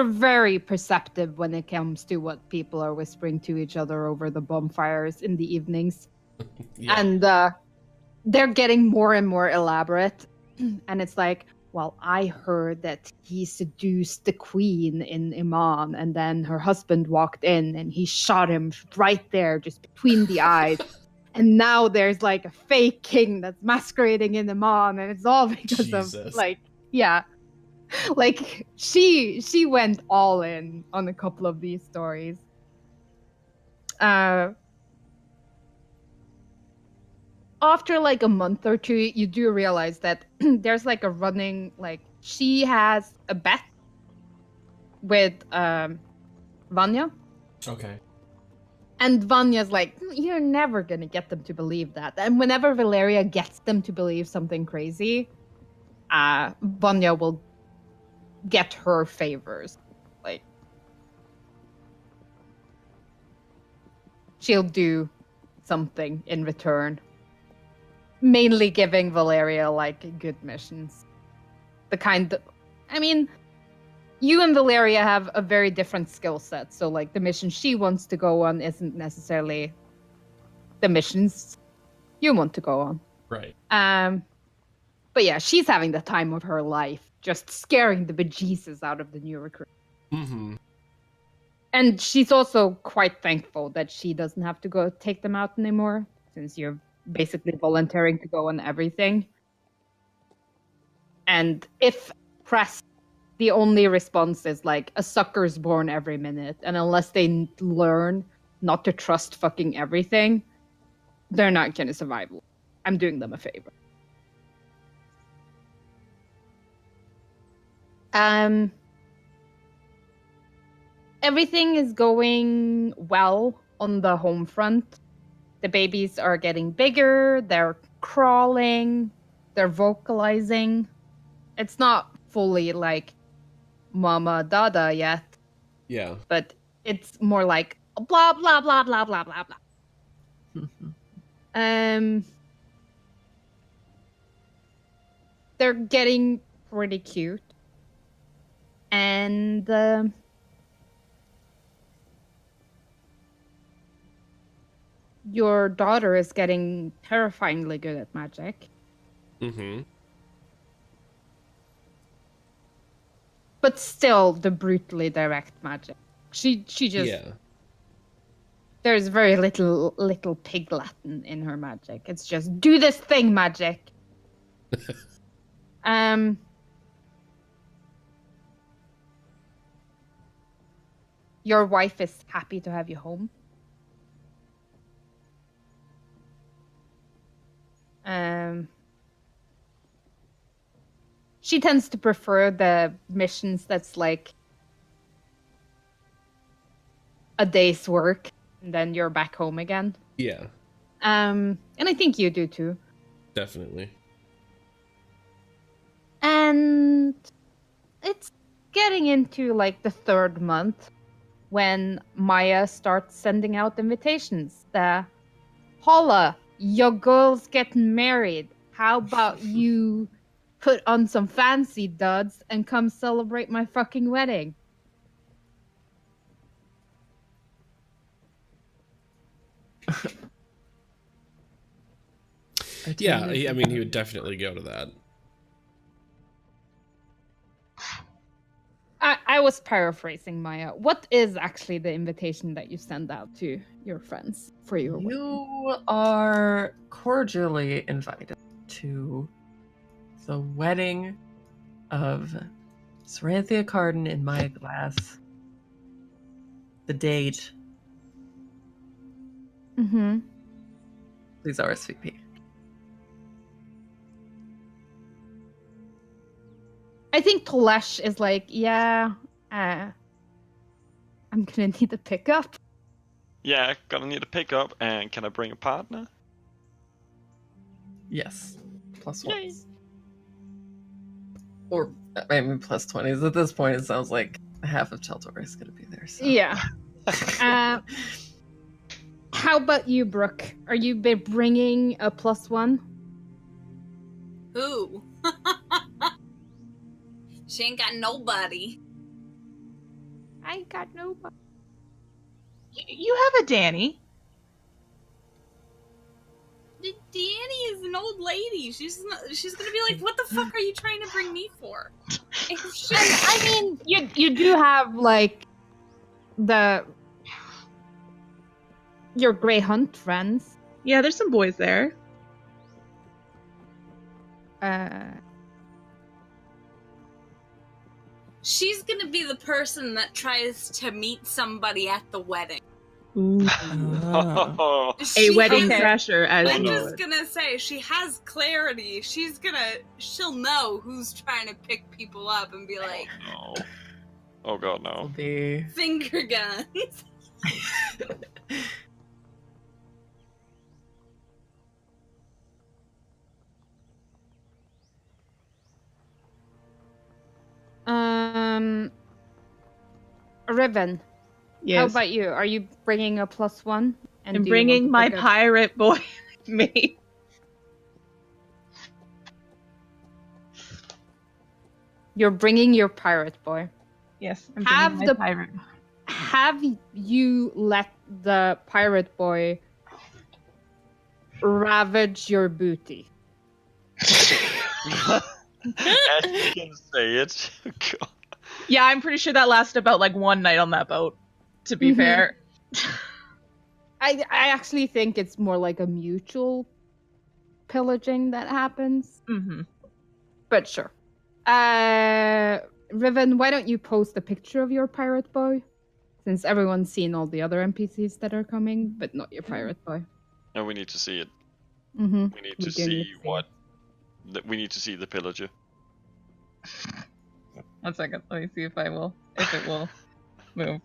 very perceptive when it comes to what people are whispering to each other over the bonfires in the evenings. Yeah. And they're getting more and more elaborate. And it's like, well, I heard that he seduced the queen in Iman, and then her husband walked in and he shot him right there, just between the eyes. And now there's like a fake king that's masquerading in Iman, and it's all because Jesus. of like, yeah. Like she went all in on a couple of these stories. After like a month or two, you do realize that there's like a running, like she has a bet with Vanya. Okay. And Vanya's like, you're never gonna get them to believe that. And whenever Valeria gets them to believe something crazy, Vanya will get her favors. Like, she'll do something in return. Mainly giving Valeria, like, good missions. The kind that... I mean, you and Valeria have a very different skill set. So, like, the mission she wants to go on isn't necessarily the missions you want to go on. Right. But yeah, she's having the time of her life, just scaring the bejesus out of the new recruit. Mm-hmm. And she's also quite thankful that she doesn't have to go take them out anymore, since you're basically volunteering to go on everything. And if pressed, the only response is like, a sucker's born every minute. And unless they learn not to trust fucking everything, they're not going to survive. I'm doing them a favor. Everything is going well on the home front. The babies are getting bigger, they're crawling, they're vocalizing. It's not fully like mama dada yet. Yeah. But it's more like blah blah blah blah blah blah blah. They're getting pretty cute. And your daughter is getting terrifyingly good at magic. Mm-hmm. But still the brutally direct magic. She just There's very little pig Latin in her magic. It's just do this thing magic. Your wife is happy to have you home. She tends to prefer the missions that's like a day's work and then you're back home again. Yeah, And I think you do too. definitely. And it's getting into like the 3rd month when Maya starts sending out invitations. Paula, your girl's getting married. How about you put on some fancy duds and come celebrate my fucking wedding? Yeah, I mean, he would definitely go to that. I was paraphrasing Maya. What is actually the invitation that you send out to your friends for your wedding? You are cordially invited to the wedding of Saranthia Carden in my glass. The date. Mm-hmm. Please RSVP. I think Tolesh is like, yeah, I'm gonna need a pickup. Yeah, gonna need a pickup, and can I bring a partner? Yes. Plus Yay. ones. Or maybe plus 20s. At this point, it sounds like half of Tal'Dorei is gonna be there. So. Yeah. How about you, Brooke? Are you bringing a +1? Who? She ain't got nobody. I ain't got nobody. You have a Danny. Danny is an old lady. She's gonna be like, "What the fuck are you trying to bring me for?" I mean, you do have like your Grey Hunt friends. Yeah, there's some boys there. She's gonna be the person that tries to meet somebody at the wedding. Ooh. Oh, A wedding has- crasher, as I'm you just would. gonna say she has clarity. She'll know who's trying to pick people up and be like, no. Oh god, Will no. be finger guns. Riven. Yes. How about you? Are you bringing a +1? And I'm do you want bringing to my pick up- pirate boy with me. You're bringing your pirate boy. Yes, I'm Have bringing my the- pirate. Have you let the pirate boy ravage your booty? As you can say it. God. Yeah, I'm pretty sure that lasted about like one night on that boat, to be Mhm. fair. I actually think it's more like a mutual pillaging that happens. Mm-hmm. But sure. Riven, why don't you post a picture of your pirate boy? Since everyone's seen all the other NPCs that are coming, but not your pirate boy. And we need to see it. Mm-hmm. We need We to do need see to see what. We need to see the pillager. 1 second, let me see if it will move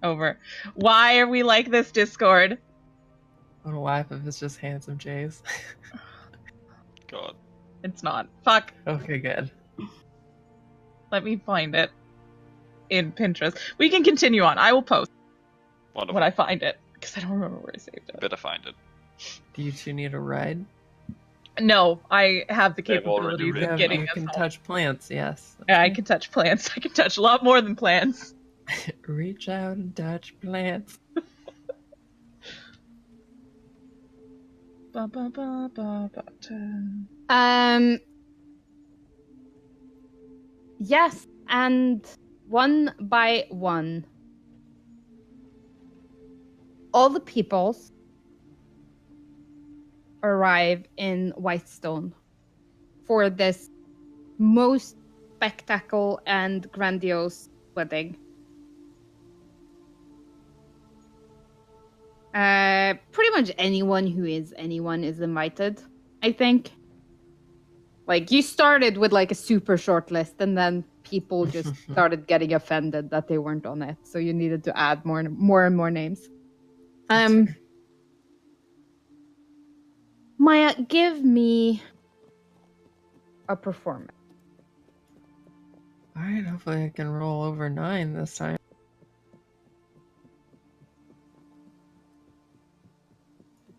over. Why are we like this, Discord? I don't know why, if it's just handsome Jays. God. It's not. Fuck. Okay, good. Let me find it in Pinterest. We can continue on. I will post Wonderful. when I find it, because I don't remember where I saved it. Better find it. Do you two need a ride? No, I have the They've already capabilities ridden of getting you us can home. touch plants, yes. Yeah, I can touch plants. I can touch a lot more than plants. Reach out and touch plants. Ba, ba, ba, ba, ba, ta. Yes, and one by one, all the peoples arrive in Whitestone for this most spectacle and grandiose wedding. Pretty much anyone who is anyone is invited, I think. Like, you started with like a super short list, and then people just started getting offended that they weren't on it, so you needed to add more and more names. Maya, give me a performance. All right, hopefully I can roll over 9 this time.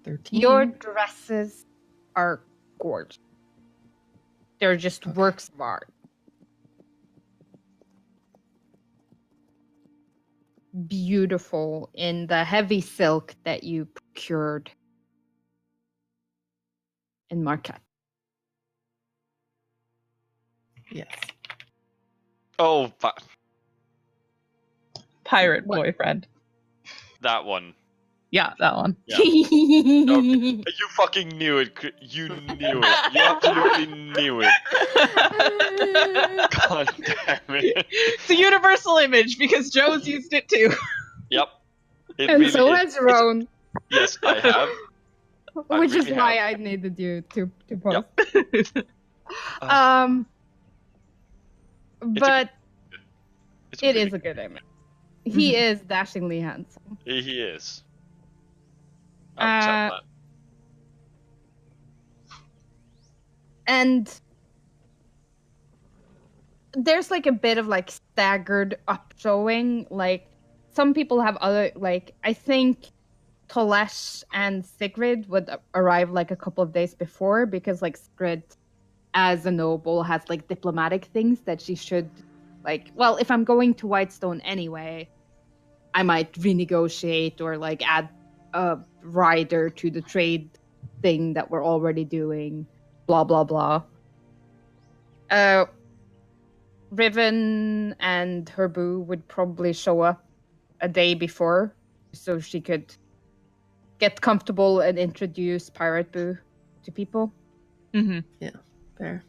13. Your dresses are gorgeous. They're just works of art. Beautiful in the heavy silk that you procured in Marquette. Yes. Oh, Pirate What? boyfriend. that one. Yeah, that one. Yeah. You fucking knew it. You knew it. You absolutely knew it. God damn it. It's a universal image because Joe's used it too. Yep. It And really so is. has Roan, Yes, I have. I which is really why have. I needed you to post. Yep. But It's it really is a good image. He is dashingly handsome. He is. I'll tell that. And there's like a bit of like staggered upshowing. Like, some people have other, like, I think Tolesh and Sigrid would arrive like a couple of days before, because like Sigrid as a noble has like diplomatic things that she should, like, well, if I'm going to Whitestone anyway, I might renegotiate or like add a rider to the trade thing that we're already doing, blah blah blah. Riven and her boo would probably show up a day before, so she could get comfortable and introduce Pirate Boo to people. Fair.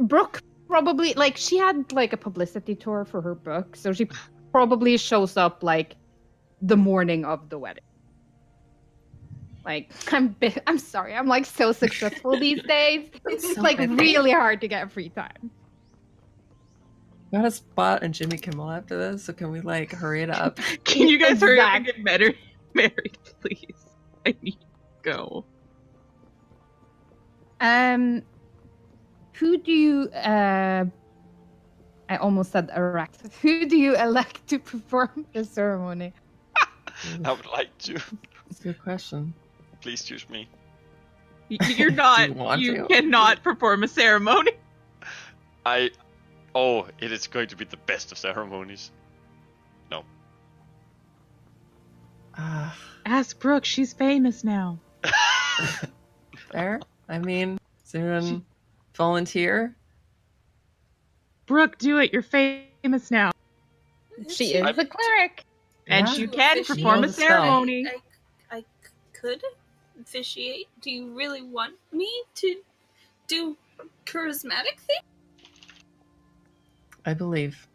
Brooke probably, like, she had like a publicity tour for her book, so she probably shows up like the morning of the wedding. Like, I'm sorry, I'm like so successful these days. It's So like busy. really hard to get free time. Got a spot and Jimmy Kimmel after this, so can we like hurry it up? Can you guys hurry up and get married, please? I need to go. Who do you I almost said erect. Who do you elect to perform the ceremony? I would like to. That's a good question. Please choose me. You're not. Do you want you to? cannot perform a ceremony. Oh, it is going to be the best of ceremonies. No. Ask Brooke. She's famous now. Fair. I mean, is anyone volunteer? Brooke, do it. You're famous now, She is a cleric. and Yeah. you can Officiate. perform You know a the spell. ceremony. I could officiate. Do you really want me to do charismatic thing? I believe.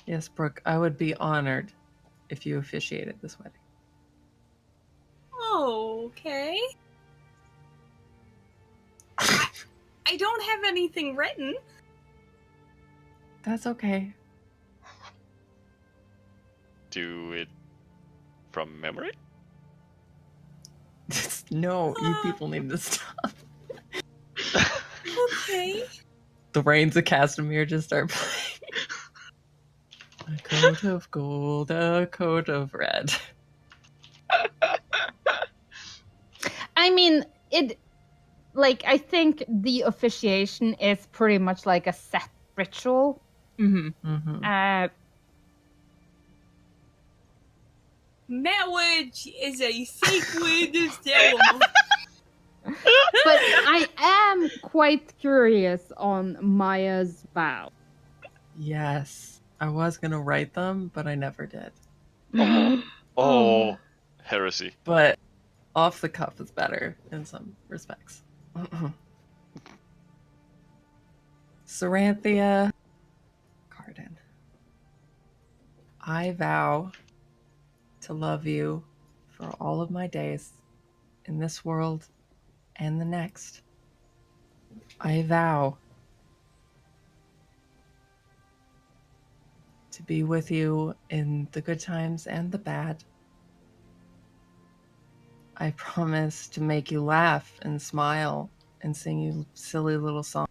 Yes, Brooke, I would be honored if you officiated this wedding. Okay. I don't have anything written. That's okay. Do it from memory? No, you people need to stop. Okay. The Rains of Castamere just start playing. A coat of gold, a coat of red. I mean, I think the officiation is pretty much like a set ritual. Mm-hmm. Marriage is a sacred ceremony. But I am quite curious on Maya's vow. Yes. I was gonna write them, but I never did. Oh, heresy. But off the cuff is better in some respects. Saranthia Carden, I vow to love you for all of my days in this world and the next. I vow to be with you in the good times and the bad. I promise to make you laugh and smile and sing you silly little songs.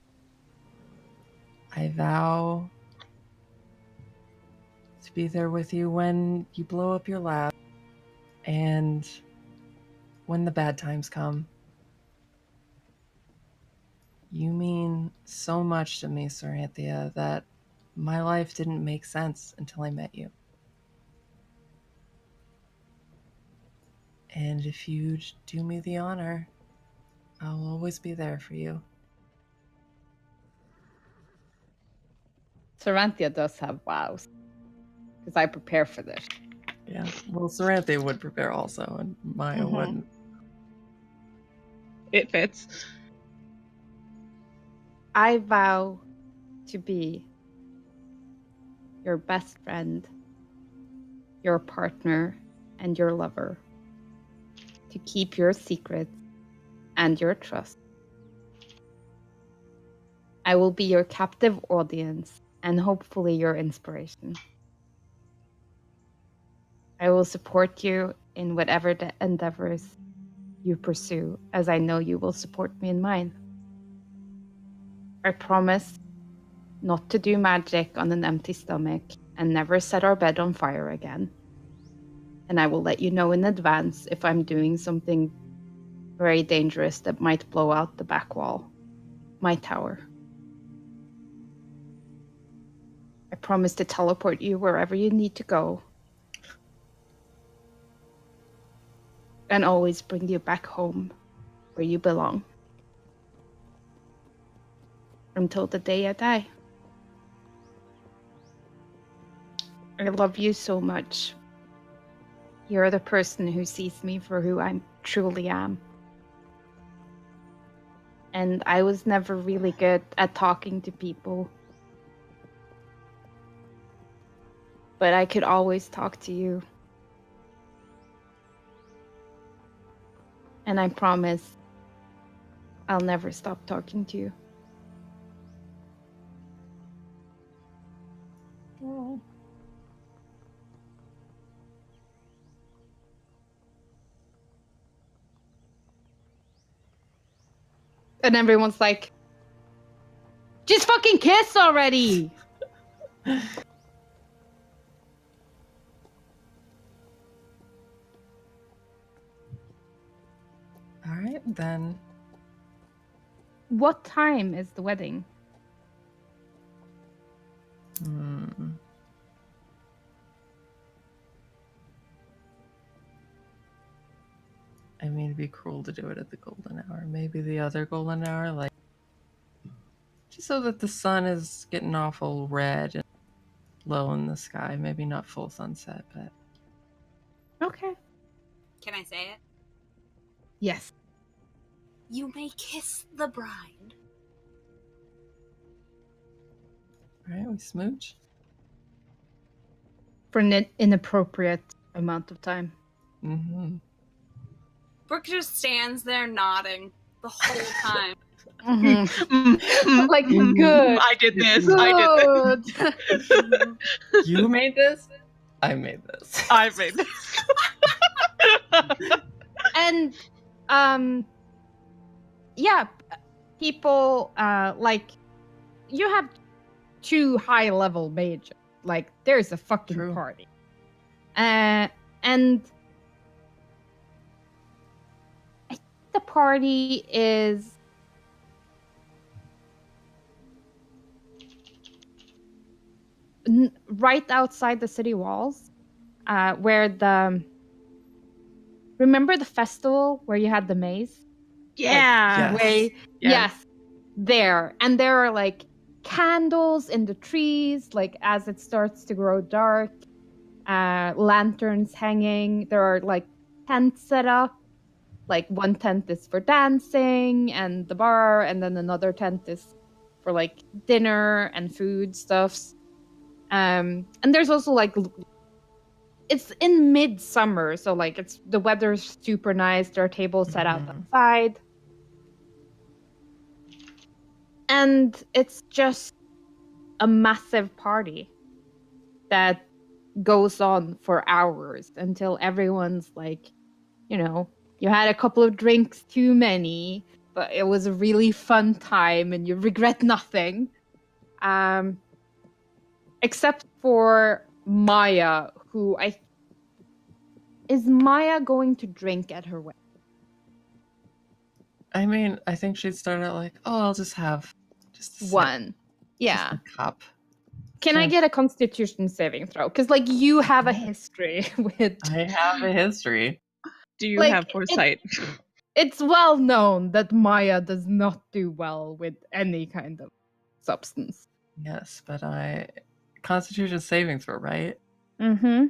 I vow to be there with you when you blow up your lab and when the bad times come. You mean so much to me, Saranthia, that my life didn't make sense until I met you. And if you do me the honor, I'll always be there for you. Saranthia does have vows. Because I prepare for this. Yeah, well, Saranthia would prepare also, and Maya wouldn't. It fits. I vow to be your best friend, your partner, and your lover. To keep your secrets and your trust. I will be your captive audience and hopefully your inspiration. I will support you in whatever the endeavors you pursue, as I know you will support me in mine. I promise not to do magic on an empty stomach and never set our bed on fire again. And I will let you know in advance if I'm doing something very dangerous that might blow out the back wall, my tower. I promise to teleport you wherever you need to go. And always bring you back home where you belong. Until the day I die. I love you so much. You're the person who sees me for who I truly am. And I was never really good at talking to people. But I could always talk to you. And I promise I'll never stop talking to you. Oh. And everyone's like, just fucking kiss already! All right, then. What time is the wedding? I mean, it'd be cruel to do it at the golden hour. Maybe the other golden hour, like, just so that the sun is getting awful red and low in the sky. Maybe not full sunset, but Okay. Can I say it? Yes. You may kiss the bride. all right, we smooch. For an inappropriate amount of time. Mm-hmm. Brooke just stands there nodding the whole time. Like, good. I did this. Good. I did this. You made this? I made this. I made this. And, yeah, people, like, you have 2 high-level mages. Like, there's a fucking True. party. And I think the party is right outside the city walls, where remember the festival where you had the maze? Yeah. Yes. Way, Yeah. yes, there. And there are like candles in the trees, like as it starts to grow dark. Lanterns hanging. There are like tents set up. Like one tent is for dancing and the bar, and then another tent is for like dinner and food stuffs. And there's also like it's in midsummer, so like it's the weather's super nice. There are tables set out outside. And it's just a massive party that goes on for hours until everyone's like, you had a couple of drinks too many, but it was a really fun time and you regret nothing. Except for Maya, who is Maya going to drink at her wedding? I mean, I think she'd start out like, oh, I'll just have just a sip, One. Yeah. just a cup. Can I get a constitution saving throw? Because, like, you have a history with... I have a history. Do you Like, have foresight? It's well known that Maya does not do well with any kind of substance. Yes, but Constitution saving throw, right? Mm-hmm.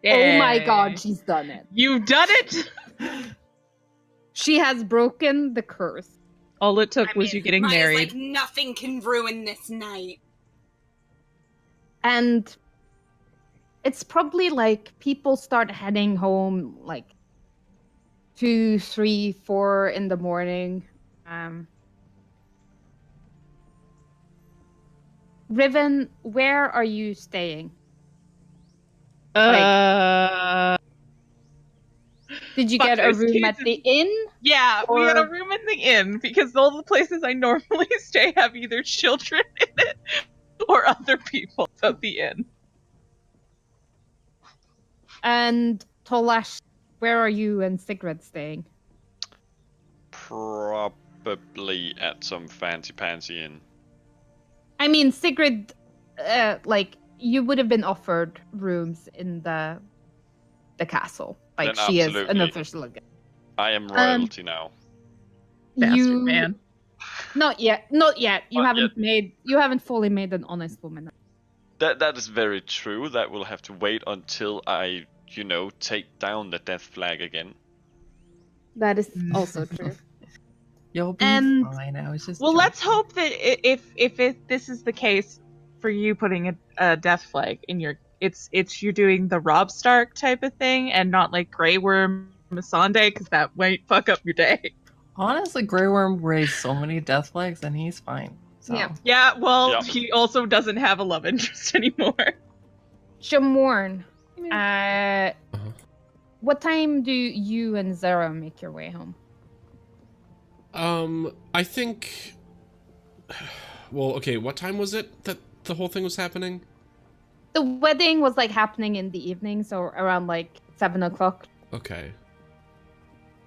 Oh my god, she's done it. You've done it! She has broken the curse. All it took was you getting Maya's married. like, nothing can ruin this night. And it's probably like people start heading home like 2, 3, 4 in the morning. Riven, where are you staying? Did you get a those room kids at the inn? Yeah, we had a Or- room in the inn because all the places I normally stay have either children in it or other people at the inn. And Tolash, where are you and Sigrid staying? Probably at some fancy pansy inn. I mean, Sigrid, like, you would have been offered rooms in the castle. Like, Then she is an absolutely. official again. I am royalty now. Bastard You man. not yet. You Not you haven't fully made an honest woman. That is very true. That will have to wait until I, take down the death flag again. That is also true. You'll be And- fine. I was just. Well, let's joking. hope that if this is the case for you putting a death flag in your, it's you doing the Rob Stark type of thing and not like Grey Worm Missandei, because that might fuck up your day. Honestly, Grey Worm raised so many death flags, and he's fine. So. Yeah. Yeah, well, Yeah. he also doesn't have a love interest anymore. Shamorn, what time do you and Zara make your way home? I think... Well, okay, what time was it that the whole thing was happening? The wedding was like happening in the evening, so around like 7 o'clock. Okay.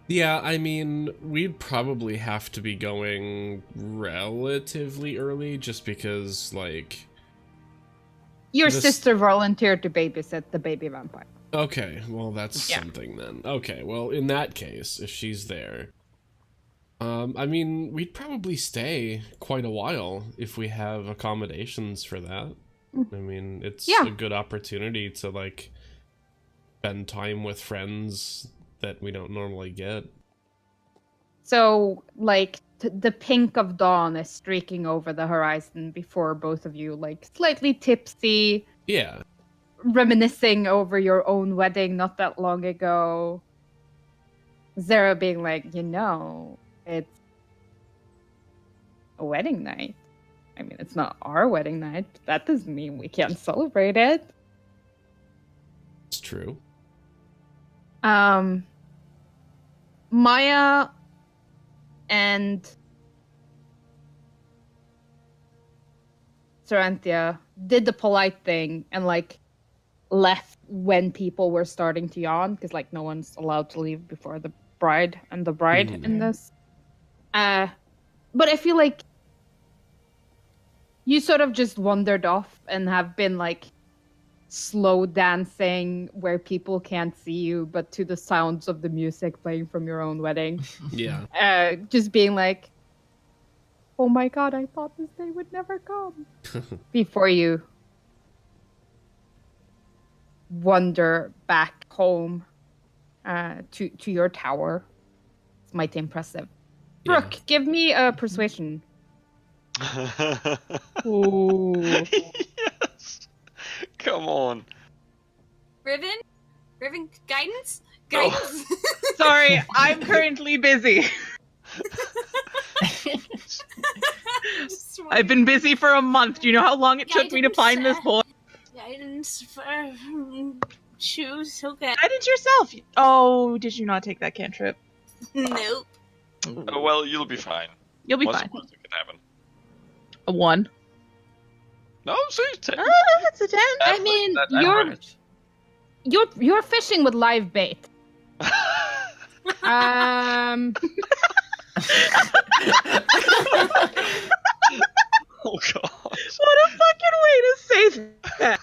Yeah, I mean, we'd probably have to be going relatively early, just because, like... Your This- sister volunteered to babysit the baby vampire. Okay, well, that's Yeah. something then. Okay, well, in that case, if she's there... I mean, we'd probably stay quite a while if we have accommodations for that. I mean, it's Yeah. a good opportunity to, like, spend time with friends that we don't normally get. So, like, the pink of dawn is streaking over the horizon before both of you, like, slightly tipsy, Yeah. reminiscing over your own wedding not that long ago. Zara being like, it's a wedding night. I mean, it's not our wedding night, but that doesn't mean we can't celebrate it. It's true. Maya and Saranthia did the polite thing and like left when people were starting to yawn, because like no one's allowed to leave before the bride and the bride Mhm. in this. But I feel like you sort of just wandered off and have been like slow dancing where people can't see you, but to the sounds of the music playing from your own wedding. Yeah. Just being like, oh my god, I thought this day would never come. Before you wander back home to your tower. It's mighty impressive. Brooke, give me a persuasion. Ooh. Yes. Come on. Riven? Guidance? No. Guidance? Sorry, I'm currently busy. Just I've been busy for a month. Do you know how long it took me to find this boy? Guidance for choose. Okay. Guidance yourself. Oh, did you not take that cantrip? Nope. Oh, well, you'll be fine. You'll be What's fine. the worst that can happen? A 1. No, see, That's a 10. I mean, you're fishing with live bait. Oh god. What a fucking way to say that.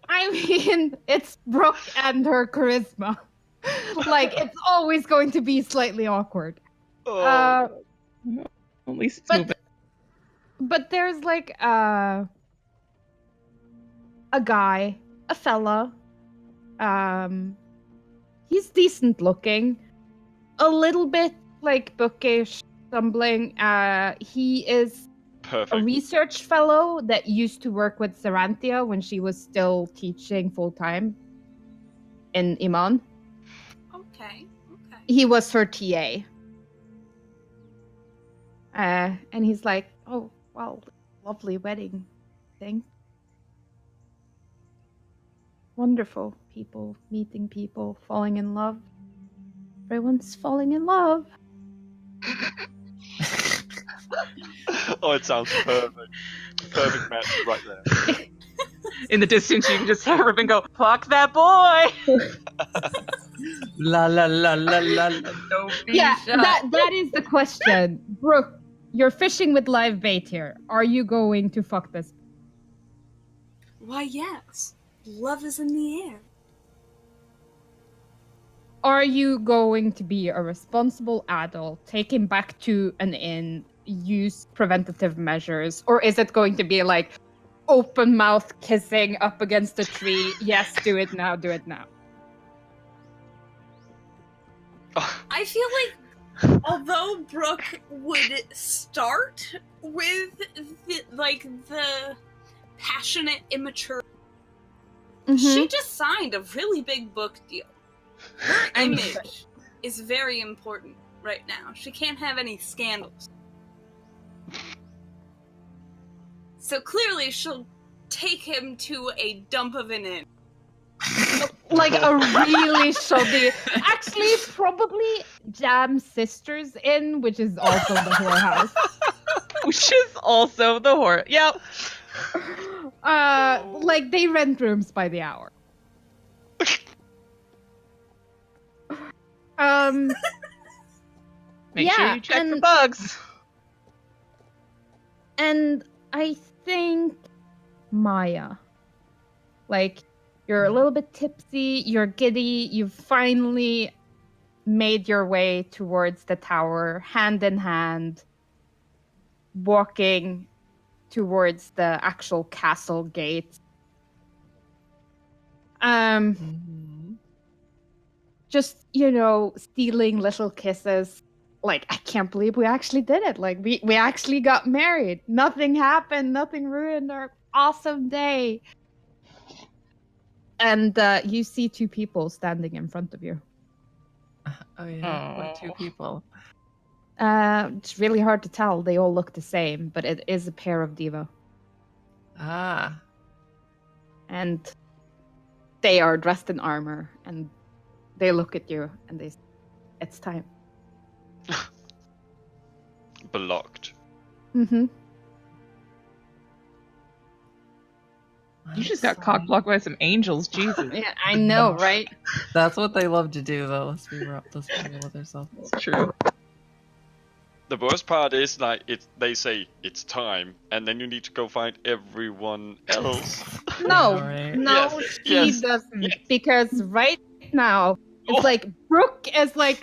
I mean, it's Brooke and her charisma. Like, it's always going to be slightly awkward. Oh. At least it's moving. But there's like a guy, a fella. He's decent looking, a little bit like bookish, stumbling. He is Perfect. a research fellow that used to work with Saranthia when she was still teaching full time in Iman. Okay. He was her TA. And he's like, oh, well, lovely wedding thing. Wonderful people, meeting people, falling in love. Everyone's falling in love. Oh, it sounds perfect. Perfect match right there. In the distance, you can just hear Ribbon go, fuck that boy! La la la la la la. Don't be Yeah, shy. that is the question. Brooke, you're fishing with live bait here. Are you going to fuck this? Why, yes. Love is in the air. Are you going to be a responsible adult, take him back to an inn, use preventative measures, or is it going to be like open mouth kissing up against a tree? Yes, do it now, do it now. I feel like although Brooke would start with the passionate immature, she just signed a really big book deal. Her image is very important right now. She can't have any scandals. So clearly she'll take him to a dump of an inn. Like a really shoddy. Actually, probably Jam Sisters Inn, which is also the whorehouse. Which is also the horror. Yep. Like they rent rooms by the hour. Make sure you check for bugs. And I think Maya, like, you're a little bit tipsy, you're giddy, you've finally made your way towards the tower, hand in hand, walking towards the actual castle gate. Just, stealing little kisses. Like, I can't believe we actually did it. Like, we actually got married. Nothing happened. Nothing ruined our awesome day. And you see 2 people standing in front of you. Oh yeah, what 2 people? It's really hard to tell. They all look the same, but it is a pair of diva. Ah. And they are dressed in armor, and they look at you, and they say, it's time. Blocked. Mm-hmm. You just got cock-blocked by some angels, Jesus. Yeah, I know, right? That's what they love to do, though. Let's be real with ourselves. It's true. The worst part is like they say it's time, and then you need to go find everyone else. No, Right. no, Yes, she yes, doesn't. yes. Because right now, It's like Brooke is like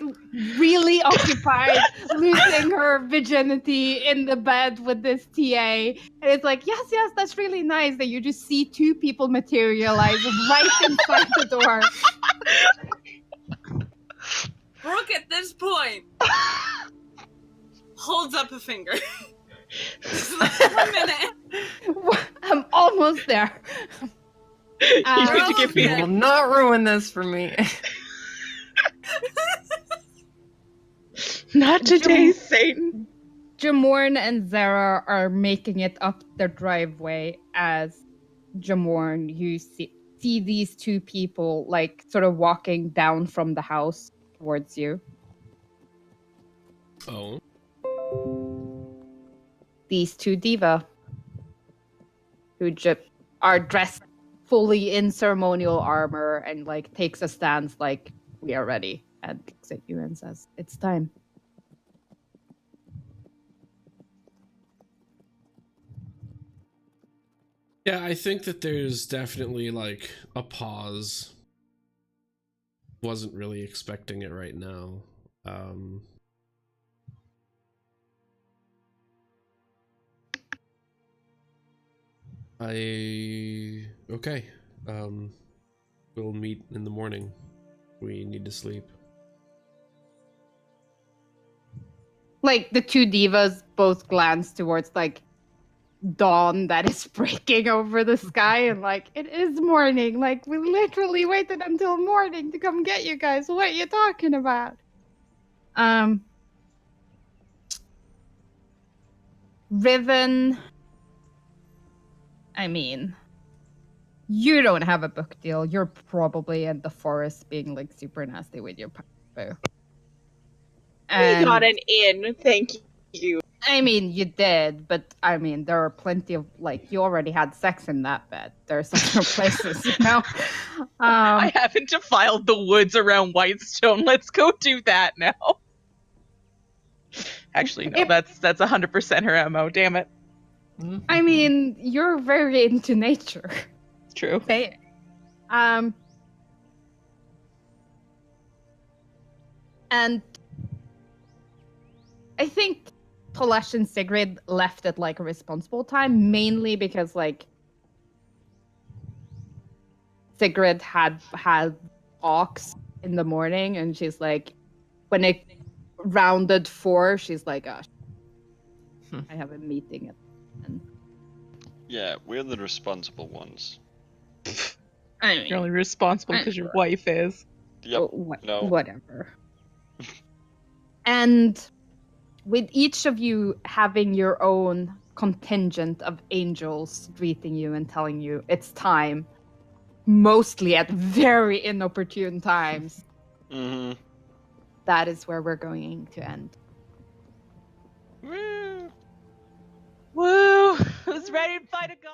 really occupied losing her virginity in the bed with this TA. And it's like, yes, that's really nice that you just see two people materialize right inside the door. Brooke at this point holds up a finger. Just like, 1 minute. I'm almost there. You need to give okay. You me will not ruin this for me. not today, Satan. Jamorn and Zara are making it up their driveway as Jamorn, you see these two people like sort of walking down from the house towards you. Oh. These two diva who are dressed fully in ceremonial armor and like takes a stance like we are ready and looks at you and says, "It's time." Yeah, I think that there's definitely like a pause. Wasn't really expecting it right now. Okay. We'll meet in the morning. We need to sleep. Like the two divas both glance towards like dawn that is breaking over the sky and like, it is morning. Like we literally waited until morning to come get you guys. What are you talking about? Riven, I mean, you don't have a book deal. You're probably in the forest being like super nasty with your bow. We got an inn, thank you. I mean, you did, but I mean, there are plenty of like you already had sex in that bed. There's other places, you know. I haven't defiled the woods around Whitestone. Let's go do that now. Actually, no, that's 100% her MO. Damn it. I mean, you're very into nature. It's true. And I think Tolesh and Sigrid left at like a responsible time, mainly because like Sigrid had ox in the morning, and she's like, when it rounded 4, she's like, "Gosh, I have a meeting at." And Yeah, we're the responsible ones. I mean, You're only responsible because your wife is. Yep. No. Whatever. And with each of you having your own contingent of angels greeting you and telling you it's time, mostly at very inopportune times, that is where we're going to end. Woo! Woo! Who's ready to fight a god?